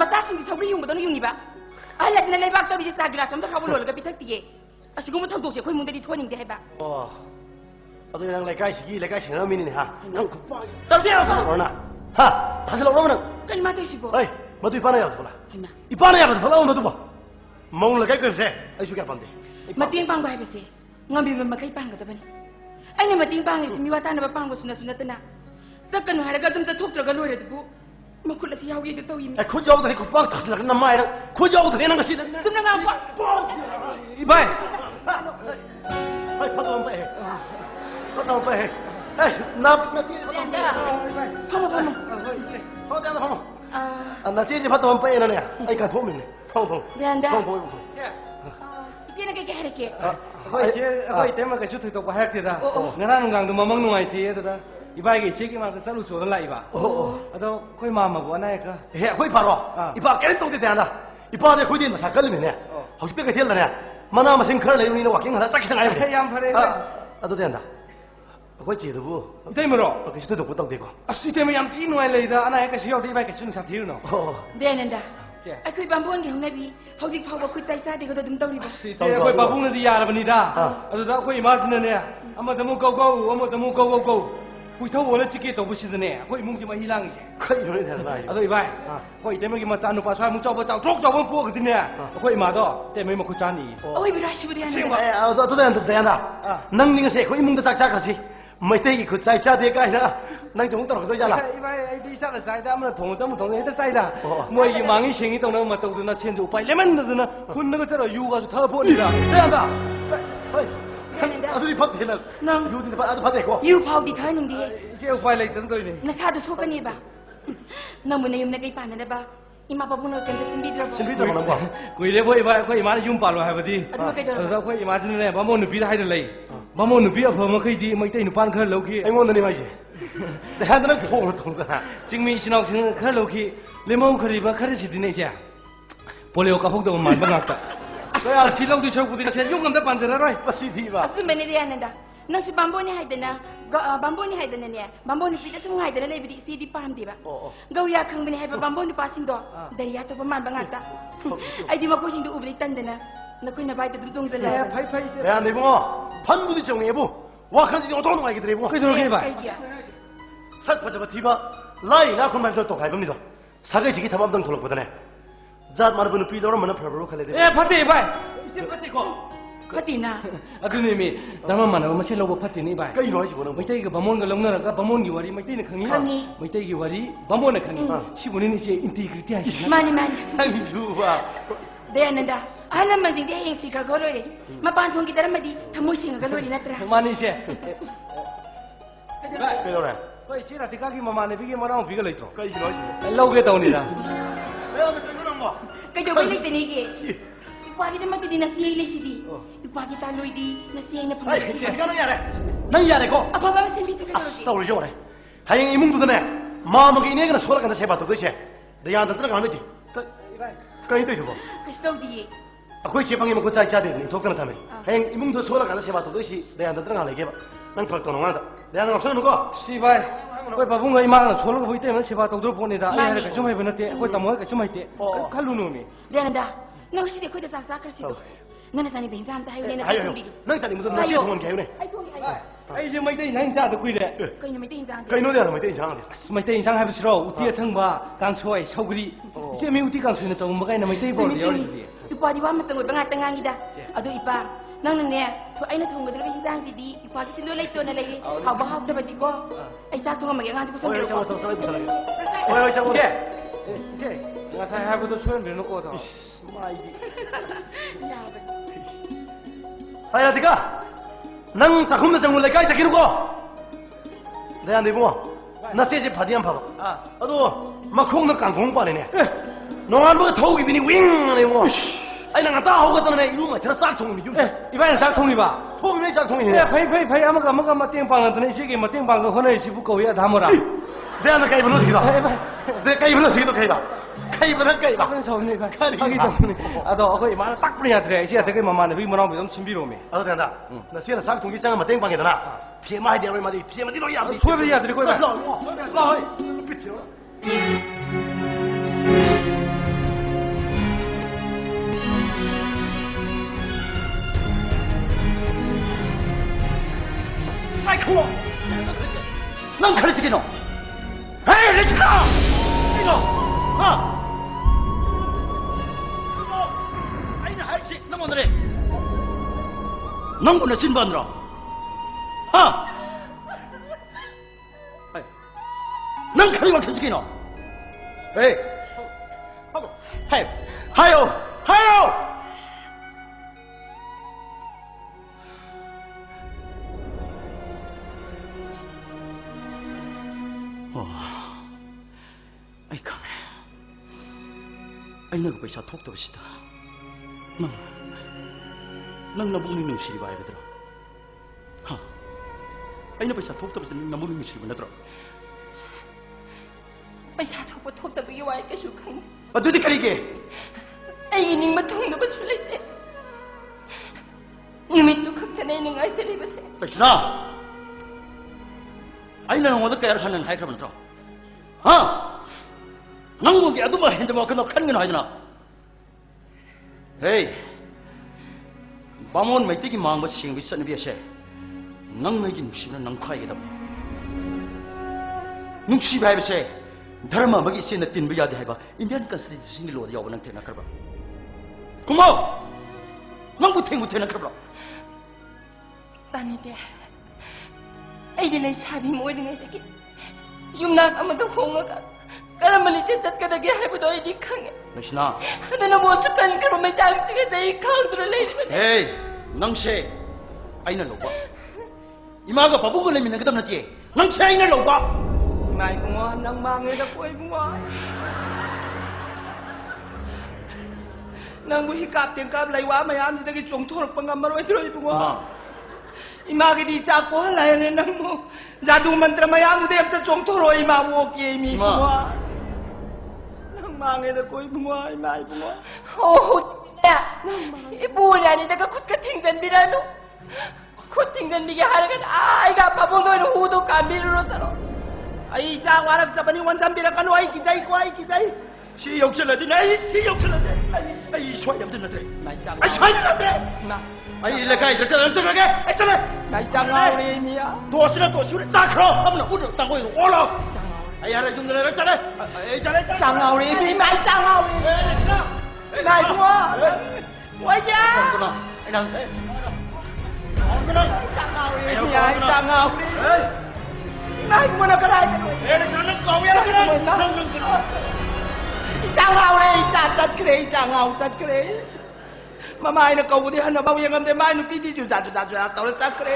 Speaker 11: ꯃꯆꯥꯁꯤꯡꯗꯤ ꯊꯧꯔꯤ ꯌꯨꯡꯕꯗꯧꯅ ꯌꯨꯡꯉꯤꯕ ꯑꯍꯜ ꯑꯁꯤꯅ ꯂꯩꯕꯥꯛ ꯇꯧꯔꯤꯁꯦ ꯆꯥ ꯒꯤꯂꯥꯁ ꯑꯝꯇ ꯐꯥꯎꯕ ꯂꯣꯜꯂꯒ ꯄꯤꯊꯛꯇꯤꯌꯦ ꯑꯁꯤꯒꯨꯝꯕ ꯊꯧꯗꯣꯛꯁꯦ ꯑꯩꯈꯣꯏ ꯏꯃꯨꯡꯗꯗꯤ ꯊꯣꯛꯍꯟꯅꯤꯡꯗꯦ ꯍꯥꯏꯕ
Speaker 1: ꯑꯣ ꯑꯗꯨꯗꯤ ꯅꯪ ꯂꯩꯀꯥꯏ ꯁꯦꯟꯅꯕ ꯃꯤꯅꯤꯅꯦ ꯍꯥ ꯅꯪ
Speaker 5: ꯇꯁꯦꯡꯅ
Speaker 1: ꯍꯥ ꯊꯥꯖꯤꯜꯂꯛꯎꯔꯕ ꯅꯪ
Speaker 11: ꯀꯩꯅꯣ ꯃꯥ ꯇꯧꯏꯁꯤꯕꯣ
Speaker 1: ꯑꯩ ꯃꯗꯨ ꯏꯄꯥꯅ ꯌꯥꯕꯗ ꯐꯣꯂꯥ ꯏꯄꯥꯅ ꯌꯥꯕꯗ ꯐꯣꯂꯥ ꯃꯗꯨꯕꯣ ꯃꯧ ꯂꯩꯀꯥꯏ ꯀꯣꯏꯕꯁꯦ ꯑꯩꯁꯨ ꯀꯌꯥ ꯄꯥꯝꯗꯦ
Speaker 11: ꯃꯇꯦꯡ ꯄꯥꯡꯕ ꯍꯥꯏꯕꯁꯦ ꯉꯝꯕꯤꯕ ꯃꯈꯩ ꯄꯥꯡꯒꯗꯕꯅꯤ ꯑꯩꯅ ꯃꯇꯦꯡ ꯄꯥꯡꯂꯤꯕꯁꯤ ꯃꯤꯋꯥ ꯇꯥꯅꯕ ꯄꯥꯡꯕꯁꯨ ꯅꯠꯇꯅ ꯆꯠꯀꯅꯨ ꯍꯥꯏꯔꯒ ꯑꯗꯨꯝ ꯆꯠꯊꯣꯛꯇ꯭ꯔꯒ ꯂꯣꯏꯔꯗꯨꯕꯨ ꯃꯈꯨꯠ ꯑꯁꯤ ꯌꯥꯎꯒꯦꯗ ꯇꯧꯏꯃꯤ
Speaker 1: ꯑꯩ ꯈꯨꯠ ꯌꯥꯎꯗ꯭ꯔꯗꯤ ꯈꯨꯠꯄꯥꯛ ꯊꯥꯖꯤꯜꯂꯛꯀꯅꯤ ꯅꯃꯥꯏ ꯅꯪ ꯈꯨꯠ ꯌꯥꯎꯗ꯭ꯔꯗꯤ ꯅꯪ ꯉꯁꯤ
Speaker 11: ꯆꯨꯝꯅ ꯉꯥꯡꯕ
Speaker 7: 이봐이
Speaker 1: ꯍꯣꯏ ꯐꯠꯇꯕ ꯑꯃ ꯄꯛꯑꯦ ꯑꯦ ꯅꯆꯦ ꯅꯆꯦꯁꯦ ꯐꯠꯇꯕ ꯑꯃ ꯄꯛꯑꯦꯅꯅꯦ ꯑꯩ ꯀꯥꯟꯊꯣꯛꯑꯝꯃꯤꯅꯦ ꯐꯝ
Speaker 11: 이제는 그렇게 할게.
Speaker 7: ꯑꯩꯈꯣꯏ ꯏꯇꯩꯃ ꯀꯩꯁꯨ ꯊꯣꯏꯗꯣꯛꯄ ꯍꯥꯏꯔꯛꯇꯦꯗ ꯉꯔꯥꯡ ꯅꯨꯡꯗꯥꯡꯗꯣ ꯃꯃꯪ ꯅꯨꯡꯉꯥꯏꯇꯦ ꯑꯗꯨꯗ 이봐이ꯒꯤ ꯏꯆꯦꯒꯤ ꯃꯅꯥꯛꯇ ꯆꯠꯂꯨ ꯆꯣꯗꯅ ꯂꯥꯛꯏꯕ ꯑꯗꯣ ꯑꯩꯈꯣꯏ ꯃꯥꯃꯕꯨ ꯑꯅꯥ ꯑꯌꯦꯛꯀ
Speaker 1: ꯍꯦ ꯑꯩꯈꯣꯏ ꯏꯄꯥꯔꯣ ꯏꯄꯥ ꯀꯩꯝ ꯇꯧꯗꯦ ꯗꯌꯥꯟꯗ ꯏꯄꯥꯗꯤ ꯑꯩꯈꯣꯏꯗꯤ ꯃꯁꯥ ꯀꯜꯂꯤꯃꯤꯅꯦ ꯍꯧꯖꯤꯛꯇ ꯀꯩꯊꯦꯜꯗꯅꯦ ꯃꯅꯥ ꯃꯁꯤꯡ ꯈꯔ ꯂꯩꯕꯅꯤꯅ ꯋꯥꯀꯤꯡ ꯍꯜꯂ ꯆꯠꯈꯤꯗ ꯉꯥꯏꯔꯕꯅꯦ
Speaker 7: ꯌꯥꯝ ꯐꯔꯦ
Speaker 1: ꯑꯗꯨ ꯗꯌꯥꯟꯗ ꯑꯩꯈꯣꯏ ꯆꯦꯗꯨꯕꯨ
Speaker 7: 이태임으로
Speaker 1: ꯀꯩꯁꯨ ꯊꯣꯏꯗꯣꯛꯄ ꯇꯧꯗꯦꯀꯣ
Speaker 7: ꯑꯁ 이태임이 ꯌꯥꯝ ꯊꯤ ꯅꯨꯡꯉꯥꯏ ꯂꯩꯗ ꯑꯅꯥ ꯑꯌꯦꯛ ꯀꯩꯁꯨ ꯌꯥꯎꯗꯦ 이봐이 ꯀꯩꯁꯨ ꯅꯨꯡꯁꯥ ꯊꯤꯔꯨꯅꯣ
Speaker 11: 대는다. ꯑꯩꯈꯣꯏ ꯕꯥꯝꯕꯣꯟꯒꯤ ꯍꯧꯅꯕꯤ ꯍꯧꯖꯤꯛ ꯐꯥꯎꯕ ꯈꯨꯠ ꯆꯥꯏ ꯆꯥꯗꯦꯒꯗꯣ ꯑꯗꯨꯝ ꯇꯧꯔꯤꯕ
Speaker 7: 이제 ꯑꯩꯈꯣꯏ ꯄꯥꯕꯨꯡꯅꯗꯤ ꯌꯥꯔꯕꯅꯤꯗ ꯑꯗꯨꯗ ꯑꯩꯈꯣꯏ 이마ꯁꯤꯅꯅꯦ ꯑꯃꯗ ꯑꯃꯨꯛ ꯀꯧ ꯑꯃꯗ ꯑꯃꯨꯛ ꯀꯧ ꯍꯨꯏꯊꯧ ꯑꯣꯜꯂ ꯆꯤꯛꯀꯦ ꯇꯧꯕꯁꯤꯗꯅꯦ ꯑꯩꯈꯣꯏ ꯏꯃꯨꯡꯁꯤ ꯃꯍꯤ ꯂꯥꯡꯉꯤꯁꯦ
Speaker 1: ꯀꯩꯅꯣꯅꯦ ꯗꯌꯥꯟꯗ ꯍꯥꯏꯁꯦ
Speaker 7: ꯑꯗꯣ 이봐이 ꯑꯩꯈꯣꯏ 이태임ꯒꯤ ꯃꯆꯥ ꯅꯨꯄꯥ ꯁ꯭ꯋꯥꯏꯃꯨꯛ ꯆꯥꯎꯊꯣꯛ ꯆꯥꯎꯕ ꯑꯃ ꯄꯣꯛꯑꯒꯗꯤꯅꯦ ꯑꯩꯈꯣꯏ ꯏꯃꯥꯗꯣ ꯏꯇꯩꯃꯩ ꯃꯈꯨꯠ ꯆꯥꯅꯤ
Speaker 11: ꯑꯣꯏꯕꯤꯔꯣ ꯍꯥꯏꯁꯤꯕꯨꯗꯤ
Speaker 1: ꯑꯗꯨ ꯗꯌꯥꯟꯗ ꯅꯪꯗꯤ ꯉꯁꯤ ꯑꯩꯈꯣꯏ ꯏꯃꯨꯡꯗ ꯆꯥꯛ ꯆꯥꯈ꯭ꯔꯁꯤ ꯃꯩꯇꯩꯒꯤ ꯈꯨꯠ ꯆꯥꯏ ꯆꯥꯗꯦ ꯀꯥꯏꯅ ꯅꯪꯁꯨ ꯑꯃꯨꯛ ꯇꯧꯔꯛꯀꯗꯣꯏꯖꯥꯠꯂꯥ
Speaker 7: 이봐이 ꯑꯩꯗꯤ ꯆꯥꯛꯅ ꯆꯥꯏꯗ ꯑꯃꯅ ꯊꯣꯡꯉꯁꯨ ꯑꯃ ꯊꯣꯡꯉ ꯍꯦꯛꯇ ꯆꯥꯏꯗ ꯃꯣꯏꯒꯤ ꯃꯥꯡꯉꯤ ꯁꯦꯡꯉꯤ ꯇꯧꯅꯕ ꯃꯇꯧꯗꯨꯅ ꯁꯦꯟꯁꯨ ꯎꯄꯥꯏ ꯂꯩꯃꯟꯗꯗꯅ ꯍꯨꯟꯅꯒ ꯆꯠꯂ ꯌꯨꯒꯁꯨ ꯊꯛꯑ ꯄꯣꯠꯅꯤꯗ
Speaker 1: ꯗꯌꯥꯟꯗ ꯑꯗꯨꯗꯤ ꯐꯠꯇꯦ ꯅꯪ ꯌꯨꯗꯤ ꯑꯗꯨ ꯐꯠꯇꯦꯀꯣ
Speaker 11: ꯌꯨ ꯐꯥꯎꯗꯤ ꯊꯛꯍꯟꯅꯤꯡꯗꯦ
Speaker 7: 이제 ꯎꯄꯥꯏ ꯂꯩꯇꯅ ꯇꯧꯔꯤꯅꯤ
Speaker 11: ꯅꯁꯥꯗꯣ ꯁꯣꯛꯀꯅꯦꯕ ꯅꯪꯕꯨ ꯅꯌꯨꯝꯅ ꯀꯩ ꯄꯥꯟꯅꯅꯕ ꯏꯃꯥ ꯄꯥꯕꯨꯡꯅ ꯀꯩꯝꯇ
Speaker 1: ꯁꯤꯟꯕꯤꯗ꯭ꯔꯕꯣ ꯅꯪꯕꯣ
Speaker 7: ꯀꯨꯏꯔꯦ ꯕꯣ ꯏꯕꯥ ꯑꯩꯈꯣꯏ ꯏꯃꯥꯅ ꯌꯨꯝ ꯄꯥꯜꯂꯣ ꯍꯥꯏꯕꯗꯤ
Speaker 11: ꯑꯗꯨꯒ ꯀꯩꯗꯧꯔꯕ
Speaker 7: ꯑꯗꯨꯗ ꯑꯩꯈꯣꯏ ꯏꯃꯥꯁꯤꯅꯅꯦ ꯕꯥꯃꯣꯟ ꯅꯨꯄꯤꯗ ꯍꯥꯏꯅ ꯂꯩ ꯕꯥꯃꯣꯟ ꯅꯨꯄꯤ ꯑꯐꯕ ꯃꯈꯩꯗꯤ ꯃꯩꯇꯩ ꯅꯨꯄꯥꯅ ꯈꯔ ꯂꯧꯈꯤ
Speaker 1: ꯑꯩꯉꯣꯟꯗꯅꯤ ꯃꯥꯏꯁꯦ ꯗꯌꯥꯟꯗ ꯅꯪ ꯊꯣꯡꯗꯅ
Speaker 7: ꯆꯤꯡꯃꯤ ꯏꯆꯤꯟ ꯏꯅꯥꯎꯁꯤꯡ ꯈꯔ ꯂꯧꯈꯤ ꯂꯦꯝꯍꯧꯈ꯭ꯔꯤꯕ ꯈꯔꯁꯤꯗꯤꯅꯦ 이제 ꯄꯣꯂꯤꯑꯣ ꯀꯥꯞꯍꯧꯗꯕ ꯃꯥꯟꯕ ꯉꯥꯛꯇ ꯑꯁꯤ ꯂꯧꯗꯣꯏ ꯁꯔꯨꯛꯄꯨꯗꯤ ꯌꯨꯝ ꯑꯝꯇ ꯄꯥꯟꯖꯔꯔꯣꯏ
Speaker 1: ꯃꯁꯤ ꯊꯤꯕ
Speaker 11: ꯑꯆꯨꯝꯕꯅꯤ ꯗꯌꯥꯅꯟꯗ ꯅꯪꯁꯨ ꯕꯥꯝꯕꯣꯟꯅꯤ ꯍꯥꯏꯗꯅ ꯕꯥꯝꯕꯣꯟꯅꯤ ꯍꯥꯏꯗꯅꯅꯦ ꯕꯥꯝꯕꯣꯟ ꯅꯨꯄꯤꯗ ꯁꯨꯝ ꯉꯥꯏꯗꯅ ꯂꯩꯕꯗꯤ ꯏꯆꯦꯗꯤ ꯄꯥꯝꯗꯦꯕ ꯒꯧꯔꯤꯌꯥ ꯈꯪꯕꯅꯤ ꯍꯥꯏꯕ ꯕꯥꯝꯕꯣꯟ ꯅꯨꯄꯥꯁꯤꯡꯗꯣ ꯗꯔꯤꯌꯥ ꯇꯣꯞꯄ ꯃꯥꯟꯕ ꯉꯥꯛꯇ ꯑꯩꯗꯤ ꯃꯈꯣꯏꯁꯤꯡꯗꯣ ꯎꯕꯗꯤ ꯇꯟꯗꯅ ꯅꯈꯣꯏ ꯅꯕꯥꯏꯗ ꯑꯗꯨꯝ ꯆꯣꯡꯖꯜꯂꯦ
Speaker 8: ꯐꯩ ꯐꯩ
Speaker 1: 야, 내 붕어 판부디 정해부 와칸지 어떤 놈 알게 드리고
Speaker 7: 그러게 봐.
Speaker 1: 살파자바 티바 라이 나 그만 또 가입니다 사계지기 탐험등 돌아보다네 잣 말아보는 삐더러 만나 프로로 칼레
Speaker 7: 에 파티 바이 이제 파티고
Speaker 11: 파티나
Speaker 7: 아드님이 나만 만나면 마실 로보 파티니 바이
Speaker 1: 그이 노이지 보는
Speaker 7: 메이테이가 바몬가 롱나라가 바몬기 와리 메이테이는 강이
Speaker 11: 강이.
Speaker 7: 메이테이기 와리 바몬의 강이 시군은 이제 인티그리티 하시나
Speaker 11: 많이 많이
Speaker 1: 한주와
Speaker 11: 대안한다 아는 만징대 해행 시가 걸어래 마반 통기 다람마디 탐모싱가 걸어리 나트라
Speaker 7: 많이 이제
Speaker 1: 그러네
Speaker 7: 거의 지라 대가기 마마네 비게 마나오 비가 레이토
Speaker 1: 그이 노이지
Speaker 7: lâu 다운이다
Speaker 1: 내가 그러는 거
Speaker 11: kaya ba like tinigi ipagi naman din na siya ilisidi ipagi taloy di na siya na
Speaker 1: 아이
Speaker 11: pangalaga
Speaker 1: 이거 너 야래 난 야래고
Speaker 11: apa ba masimisi ka
Speaker 1: 아스 떠올리죠 그래 하영 이몽도드네 마음먹이 이내가는 소라간다 세바도 도대체 내 야한테 들어가면 돼 그이 또 이거
Speaker 11: kasi daw di
Speaker 1: 아그 제방에 먹고 짜이 짜대더니 독단을 타면 하영 이몽도 소라간다 세바도 도대체 내 야한테 들어가는 얘기해 봐 난 펄떡 농한다 내 야는 없어는 누가
Speaker 7: 씨발 거의 바본가 이마가 솔로가 보이 때문에 세바 도들 보내다 아이가 좀 해보는데 거의 다모가 좀 할때 칼루놈이
Speaker 11: Diananda, nang kasi ko da sakar sido. Nana sani din sam tayo na
Speaker 1: 하여 넌 자니 무슨 나 시에 동원 개요네
Speaker 11: Ay tuwi ay.
Speaker 7: 아이 이제 마이테 인상 자도 꾸이래
Speaker 11: Kayo na may din sam.
Speaker 1: 그이 노래 하나 뭐 이상한데
Speaker 7: 마이테 인상 하부 싫어 우티에 청바 강소에 서구리 이제 미 우티 강소에 좀 뭐가 있나 마이테 보러 열리지
Speaker 11: Ipadi wa masang ba ngatang ngida. Ado ipa. Nang ne, to ay na thong gadro hisang di ipagi silo lay to na lay. Ha ba ha da ba di ko. Ay sa thong mag ngang sa
Speaker 1: 어이
Speaker 11: so.
Speaker 1: 잡았어 썰이 무슨 어이 잡았어
Speaker 7: 이제 내가 잘 하고도 소연 내놓고 더
Speaker 1: 하야 네가 난 작품도 정말 내가 자기르고 내가 네 뭐 나 세제 바디안 봐봐 아도 막 홍도 깡공 빠네네 농안 뭐가 더욱이 비니 윙네 뭐 아니 나 갔다 오고 갔다네 이놈아 들어 싹통이 좀
Speaker 7: 이번엔 싹통이 봐
Speaker 1: 통이 왜 싹통이네
Speaker 7: 야 파이 아마가 땡방한테 이시게 뭐 땡방도 허나 시부 거위야 다모라
Speaker 1: 내가 너 가입을 넣어주기다 내가 가입을 넣어주기도 가입아 가입을 할 가입아
Speaker 7: 그래 저네 가기 때문에 아도 거기 말 딱 뿌리야 그래 이제 되게 마마네 비 뭐라고 좀 신비로움이
Speaker 1: 아도 된다 나 지금 싹통이 장은 뭐 땡방에다나 피해마이 되는 말이 피해마 뒤로 야
Speaker 7: 소리야 드리고
Speaker 1: 나 나 비켜
Speaker 4: 아이고 넌 가르치기노 에이 레시카 이거 아이는 할시 너 오늘에 넌구나 신반으로 넌 가리고 가르치기노 에이 하요 아이 가메 아이 내가 पैसा 톡톡시다 넌 나무는 눈시리 봐야 되더라 아이 나 पैसा 톡톡시다 나무는 눈시리 봐야
Speaker 9: पैसा थोपा थोक्तबगी वाइ कैसु खंग
Speaker 4: अदुदि करिगे
Speaker 9: ꯑꯩꯒꯤ ꯅꯤꯡꯕ ꯊꯨꯡꯗꯕꯁꯨ ꯂꯩꯇꯦ ꯅꯨꯃꯤꯠꯇꯨ ꯈꯛꯇꯅꯦ ꯑꯩꯅ ꯉꯥꯏꯖꯔꯤꯕꯁꯦ
Speaker 4: पैसा 아이나 너도 깨알 하는 하이 그러면 들어 낭국이 아두마 현자마 그너 칸긴 하잖아 에이 바몬 메이티기 망바 싱비 선 비에세 낭내기 누시는 낭파이게다 누시 바이베세 드라마 먹이 씨나 띵비 야데 해봐 인디안 컨스리 신이 로디 야고 낭 테나 그러봐 고마워 낭부 탱나 그러봐
Speaker 9: ꯇꯥꯅꯤꯡꯗꯦ ꯑꯩꯗꯤ ꯂꯩꯁꯥꯕꯤ ꯑꯣꯏꯔꯤꯉꯩꯗꯒꯤ ꯌꯨꯝꯅꯥꯛ ꯑꯃꯗ ꯍꯣꯡꯉꯒ ꯀꯔꯝꯕ ꯂꯤꯆꯠ ꯆꯠꯀꯗꯒꯦ ꯍꯥꯏꯕꯗꯣ ꯑꯩꯗꯤ ꯈꯪꯉꯦ
Speaker 4: ꯅꯁꯤꯅꯥ
Speaker 9: ꯑꯗꯨꯅ ꯃꯣꯠꯁꯨ ꯀꯟꯈ꯭ꯔꯕ ꯃꯩꯆꯥꯛꯁꯤꯡ ꯑꯩ ꯈꯪꯗꯨꯅ ꯂꯩꯔꯤꯕꯅꯤ
Speaker 4: 에이 낭세 아이는 로바 이마가 바보가 내미는 그다음 나지 낭세 아이는 로바
Speaker 5: Mai bungo nang mangir da koi bungo. Nang bu hikap tengkap lai wa mayam ji dagi chong thor pangam maroi throi bungo. Ima ge di cha ko lai ne nang mu jadu mantra mayam de amta chong thoroi ima wo ke mi bungo. Nang mangir da koi bungo mai bungo.
Speaker 9: Oh, ya. Ibu ni daga khut ka thingjan biranu. खुद थिंगन बिगे हारगन आएगा बाबों दो การบินรถตลอด
Speaker 5: ไอ้จ้างว่าเราจะบันนี้วันจำปีละกันไอ้กี่ใจกูไอ้กี่ใจ
Speaker 4: สิยกฉลาดดิไอ้สิยกฉลาดไอ้ช่วยยังดินะเตะ
Speaker 5: นายจ้าง
Speaker 4: ไอ้ช่วยยังนะเตะ
Speaker 5: นะ
Speaker 4: ไอ้ละไก่จะนั่นจะละไก่ไอ้ฉลาด
Speaker 5: นายจ้างเอาเลยเมีย
Speaker 4: ตัวสิละตัวสิละจ้าครอทำหน้าบุญตั้งไว้โอ้โหไอ้อะไรยุ่งอะไรจะเลยไอ้จะเลย
Speaker 5: จ้างเอาเลยมีไหมจ้างเอาเลยนายตัวไว้ยา
Speaker 4: คนน่ะไอ้นางเอ้ยคนน่ะ
Speaker 5: จ้างเอาเลยเมียจ้างเอาเลยนายกูน่ะก็ได้กันเลย
Speaker 4: เอ้ยฉันนั่งกองยังฉันนั่งกัน
Speaker 5: จ้างเอาเลยจ้าจัดเครจ้างเอาจัดเครมาไม่นะกูที่หันมาเบียงกันแต่ไม่นุปีที่จุดต่อเลยจัดเคร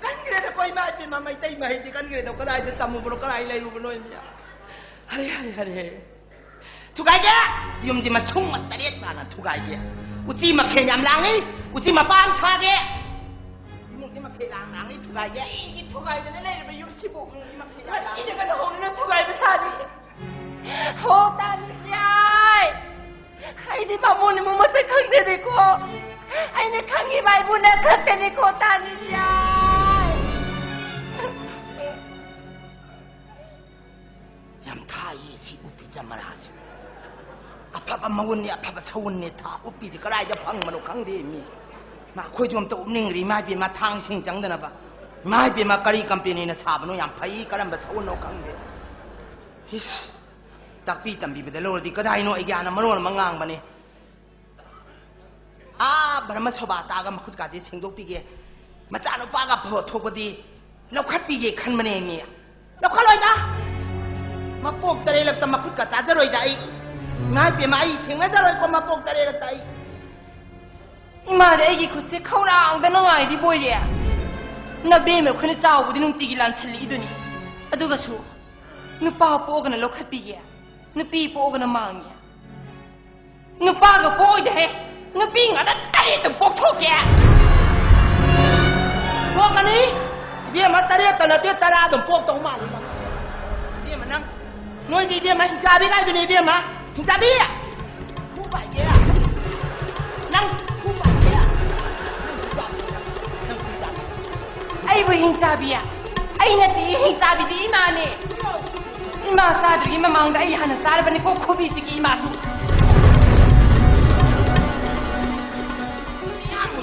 Speaker 5: กันเครแต่ก็ไม่เป็นมาไม่ได้มาเห็นจีกันเครแต่ก็ได้แต่ตามมือมันก็ได้เลยรู้มันเลยเนี่ยเฮ้ยทุกไอ้แกยมจีมาชุ่มมันตะเลียดมานะทุกไอ้แกอุจิมาเขียนยำลังนี่อุจิมาบ้านท่าแกมึงที่มาเขียนลังนี่ทุกไอ้แก
Speaker 9: 이게 투가이드 내내 왜 욕심고 나 시대가 너무나 투가이드 차지 호단야이 아이디 마모니 뭐뭐세 강제되고 아이네 강이 말보나 그때니고 단이야이
Speaker 5: 얌타이지 우비자만 하지 아파봐 마운니 아파봐 서운니 다 우비지 그라이다 방만오 강대미 마 코이 좀또 옵닝리 마비 마 탕싱 장드나 봐 마비 마 까리 깜피니나 사브노 얌파이 까람바 서운노 강대 히스 딱비 땀비베데 로르디 그다이노 이게하나 머노나 망강바니 아 바람마 서바 따가 마쿠까지 생독비게 마짜노 빠가 버토버디 럭캅비게 칸마네미 럭칼로이다 마폭 따레럭다 마쿠까 짜저로이다 이 나이 삐마이 탱나자로이 거 마폭 따레럭다 이
Speaker 9: 이마데 애기 굳이 커랑 되는 아이디 보이래 나 배면 그네 싸우고 는 뛰기 란슬리더니 아두가수 누빠 뽀거나 럭캅비게 누삐 뽀거나 망이야 누빠가 보이대 누삐가 딸이도 복토게
Speaker 5: 뭐가니 비에 맞다리에 따라뛰어 따라도 폭도 많이 비에 만난 너희 비에 마 히사비가 이더니 비에 마 히사비야 후바이야 난 후바이야
Speaker 9: 아이고 행자비야 아이나띠 행자비디 이마네 이마 사들 이마 망다 이 하나 사르바니 꼭 코비지기 이마수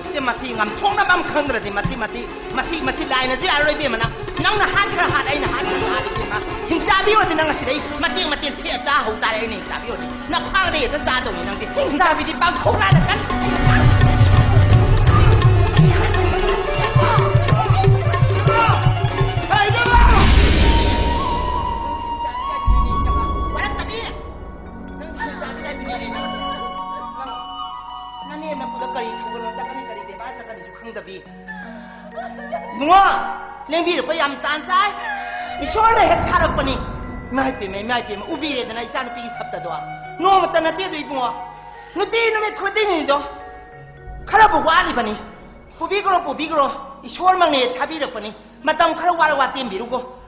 Speaker 5: 시야 마시 ngam 통나 밤 컨드라디 마시 라이나 지 알로이 비에 만나 낭나 한크라 한 아이나 한크라 비에 마 행자비 어디 낭가 시레이 마띵 티에 자 호다레 니 행자비 어디 나 파데 다 자동이 낭디
Speaker 9: 행자비디 빵 통나는 간
Speaker 5: 누가 냉비를 보ям 딴짜이 이 쇼를 해 타락보니 마이피메 우비래드나 이 짠을 삐기 삽다도 너무 따나 떼도 이봉아 너 떼이놈의 코딩이도 카라보고 알리바니 부비그로 이 쇼얼망네 타비르보니 마땅 카라와라 땜비르고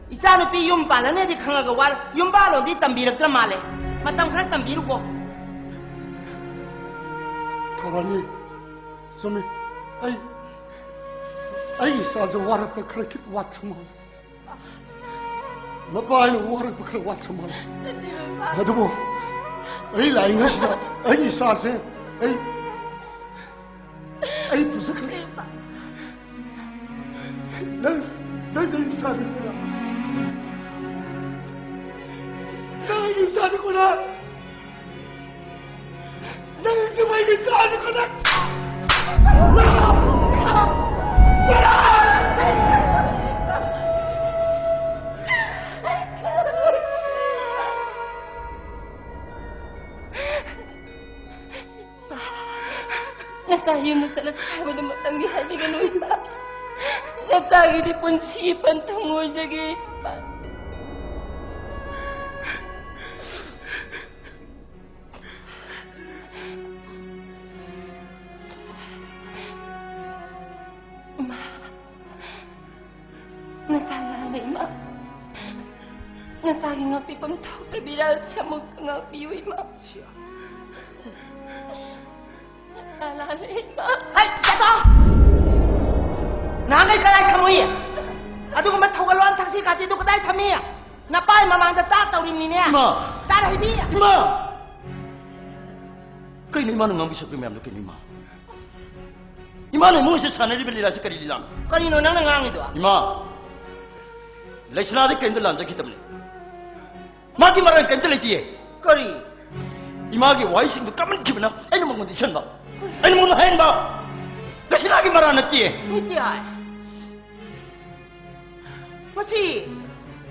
Speaker 5: 이 짠을 삐 윤발라네 디 강하가 와 윤발로 디 땀비르더라 말래 마땅 카라 땀비르고
Speaker 10: 도라니 소미 أي ساز وارد بكرة واتمان ما باين وارد بكرة واتمان هذا بو أي لا ينهشنا أي ساز أي بذكر لا إنسان كنا لا إنسان كنا لا إنسان كنا
Speaker 9: Nasayo mo sa lasawa na matanggi habi ganun ba? Nasagi di pun sipan tungo sa gipan. Ma, nasanga na ima. Nasagi nga pipamtok perbiral siya mo nga piyo ima.
Speaker 5: Alala ima. Hay, sato! Oi, aduh kamu tahu kalau taksi kaji itu kedai kami ya? Napai mamang tak tahu ini ni? Tak ada hibi.
Speaker 4: Ima. Kau ini mana ngambil sepi memang kau ini ima. Ima ni mungkin sana di beli rasa kari dilam.
Speaker 5: Kari nonang nang itu.
Speaker 4: Ima. Lekshana de kendel lanjut kita beli. Maki marah kendel itu ye.
Speaker 5: Kari.
Speaker 4: Ima ke wise itu kamen gimana? Ini mau condition ba? Ini mau hand ba? Lekshana ke marah nanti ye.
Speaker 5: Itu ay. Masih.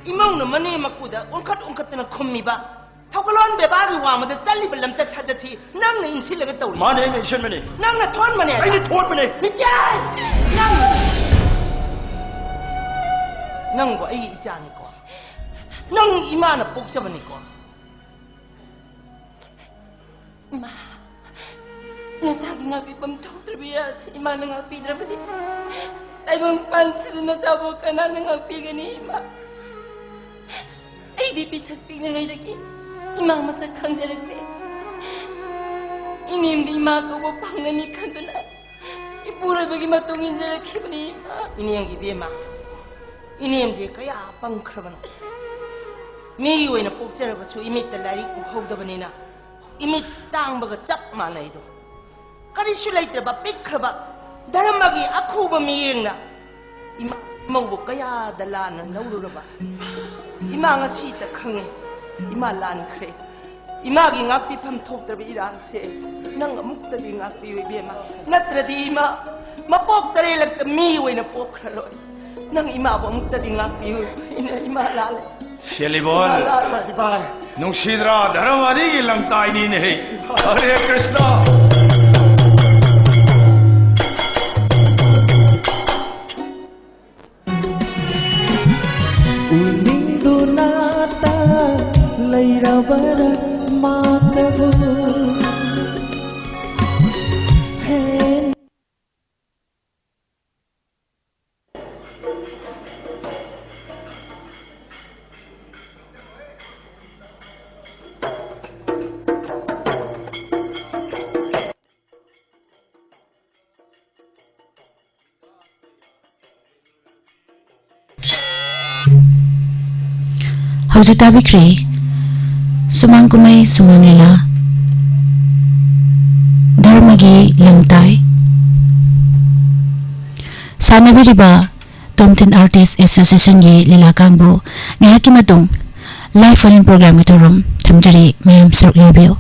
Speaker 5: Imam nama ni makuda, ungkat na kumi ba. Tahu kalau an bebabi wang, mada cali belam caca ci, nang na inci lagi tahu.
Speaker 4: Mana ini inci mana?
Speaker 5: Nang na tuan mana?
Speaker 4: Ini tuan mana?
Speaker 5: Nikai, nang. Nang gua ini isan ko. Nang imana puksa mana ko?
Speaker 9: Ma, nasagi ngapi pemtok terbiasa, imana ngapi terapati. Tapi pangsi na sabo kanan ngapi gani ma. Ay di pisat pigna ngay lagi. Imang masak kang jaragme. Inim di ima ko wapang nanikan doon na. Ipura bagi matungin jaragi ba ni ima.
Speaker 5: Ini yang gibi ma. Ini yang dia kaya apang kerana. Mi iwe na pukcara ba so imit talari ko hawda ba nina. Imit tang baga cap mana itu. Kari sulay ba pik keraba. Dalam lagi aku ba miyeng na. Ima mau kaya dalan na naulo ba. Ima nga si ta khange ima lan khre ima gi ngapi pham thok tar bi ran se nang amuk ta di ngapi we be ma natra di ima mapok tare lag ta mi we na pok khro nang ima bo amuk ta di ngapi we ina ima lale
Speaker 6: Shelibol nung sidra dharamani ki lamtai ni ne Hare Krishna
Speaker 12: Lairabar makabu hen
Speaker 2: How's Tabikri? Sumang kumay sumang lila. Dharmagi langtay. Sana biriba Tomten Artists Association ye lila kangbo ngayaki matong live phone program ito rom thamjari mayam suruk yabiyo.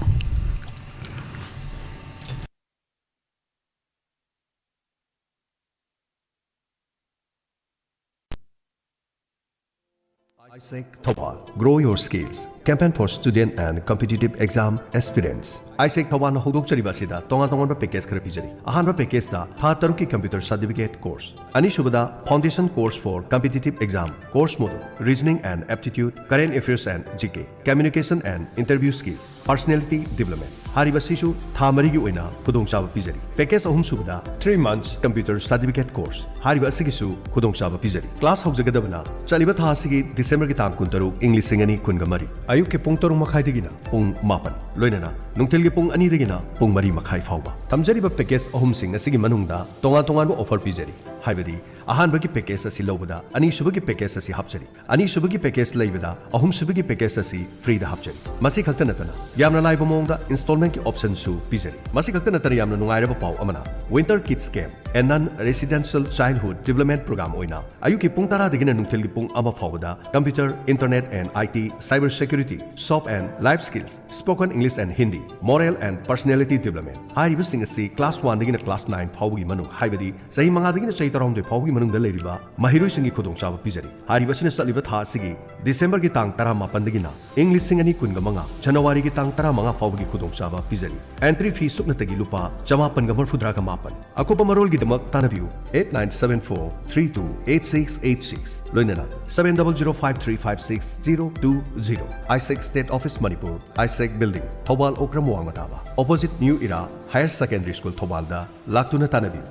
Speaker 14: ISEC Thawal, grow your skills. Campaign for student and competitive exam aspirants. ISEC Thawal na hudok chariba sida tonga package khara pijari. Ahanba package da tha taruki computer certificate course. Ani shubada foundation course for competitive exam, course module, reasoning and aptitude, current affairs and GK, communication and interview skills, personality development. Hariba sisu tha marigi oina khudong chaba pijari. Package ahum shubada 3 months computer certificate course. Hariba asigisu khudong chaba pijari. Class haujagadabana chaliba tha asigi December ki tang kuntaru English singani kungamari. Ayuk ke pung tarung makhai digina pung mapan loinana nungtil ke pung ani digina pung mari makhai fauba tamjari ba package ahum sing asigi manungda tonga ba offer pijari haibadi ahan bagi package asi lobada ani subagi package asi hapchari ani subagi package laibada ahum subagi package asi free da hapchari masi khakta natana yamna laiba mongda installment ki option su pijari masi khakta natana yamna nungai raba pau amana winter kids camp and non residential childhood development program oina ayuk ki pung tara digina nungtil ki pung ama faubada computer internet and IT cyber security soft and life skills spoken English and Hindi moral and personality development hariba sing asi class 1 digina class 9 faugi manu haibadi sahi manga digina sahi tarong de faugi manu da leriba mahiroi singi khudong chaba pijari hariba sina saliba tha sigi December ki tang 18 digina English sing ani kun ga manga January ki tang 15 faugi khudong chaba pijari entry fee sukna tagi lupa 550 akopa marol gi damak tanabiu 8974328686 loinana 7005356020 ISEC State Office Manipur ISEC Building Thobal Okram Wangmataba opposite New Era Higher Secondary School Thobal da laktuna tanabiu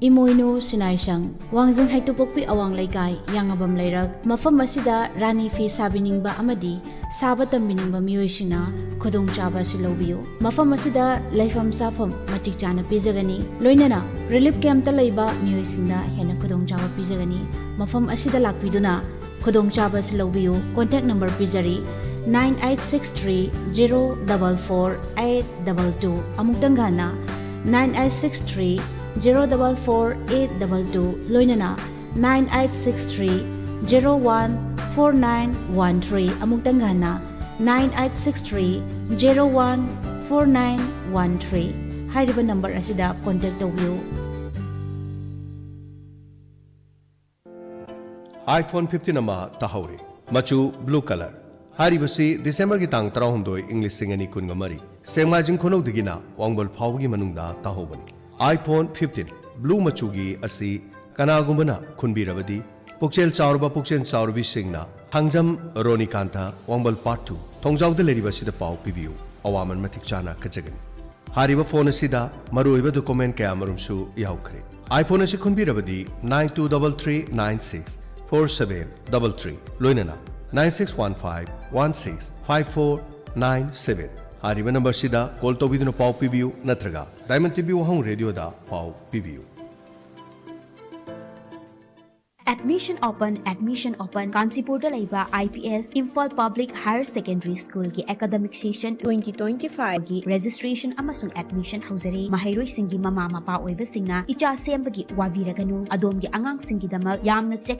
Speaker 2: Imoino Sinaisang, Wangjing Haitupokpi Awang Laikai, Yangabam Lairak, Mafam Masida, Rani Fi Sabining Ba Amadi, Sabatam Bining Ba Mioishina, Kodong Chaba Silobio, Mafam Masida, Laifam Safam, Matik Chana Pizagani, Loinana, Relief Camp Talaiba, Mioisinda, Hena Kodong Chaba Pizagani, Mafam Asida Lakpiduna, Kodong Chaba Silobio, contact number Pizari, 9863-044-822, Amuktanggana, 9863-044-822, Loinana, 9863-014913, Amuktanggana, 9863-014913. Hariba number asida contact you.
Speaker 14: iPhone 15 ama tahori. Machu blue color. Haribasi December ki tang 12 English singani kunga mari. Sengmajing khono digina wangbol phawgi manungda tahobani. iPhone 15 blue machugi asi kanagumbana khunbirabadi pukchel chaurba pukchen chaurbi singna hangjam ronikanta wangbol part 2 thongjawda leribasida paw pibiu awaman matik chana kachagani. Hariba phone asida maruiba document kaya marumsu yaukre. iPhone asi khunbirabadi 9233964733 loinana 9615165497 Hariba number sida call to within a pau PBU Natraga Diamond TV Hong Radio da pau PBU.
Speaker 15: Admission open Kancipur Laiba IPS Imphal Public Higher Secondary School ki academic session 2025 ki registration amasung admission hauzari mahairoi singi mama mapa oiba singna icha sembagi waviraganu adom gi angang singi damak yamna check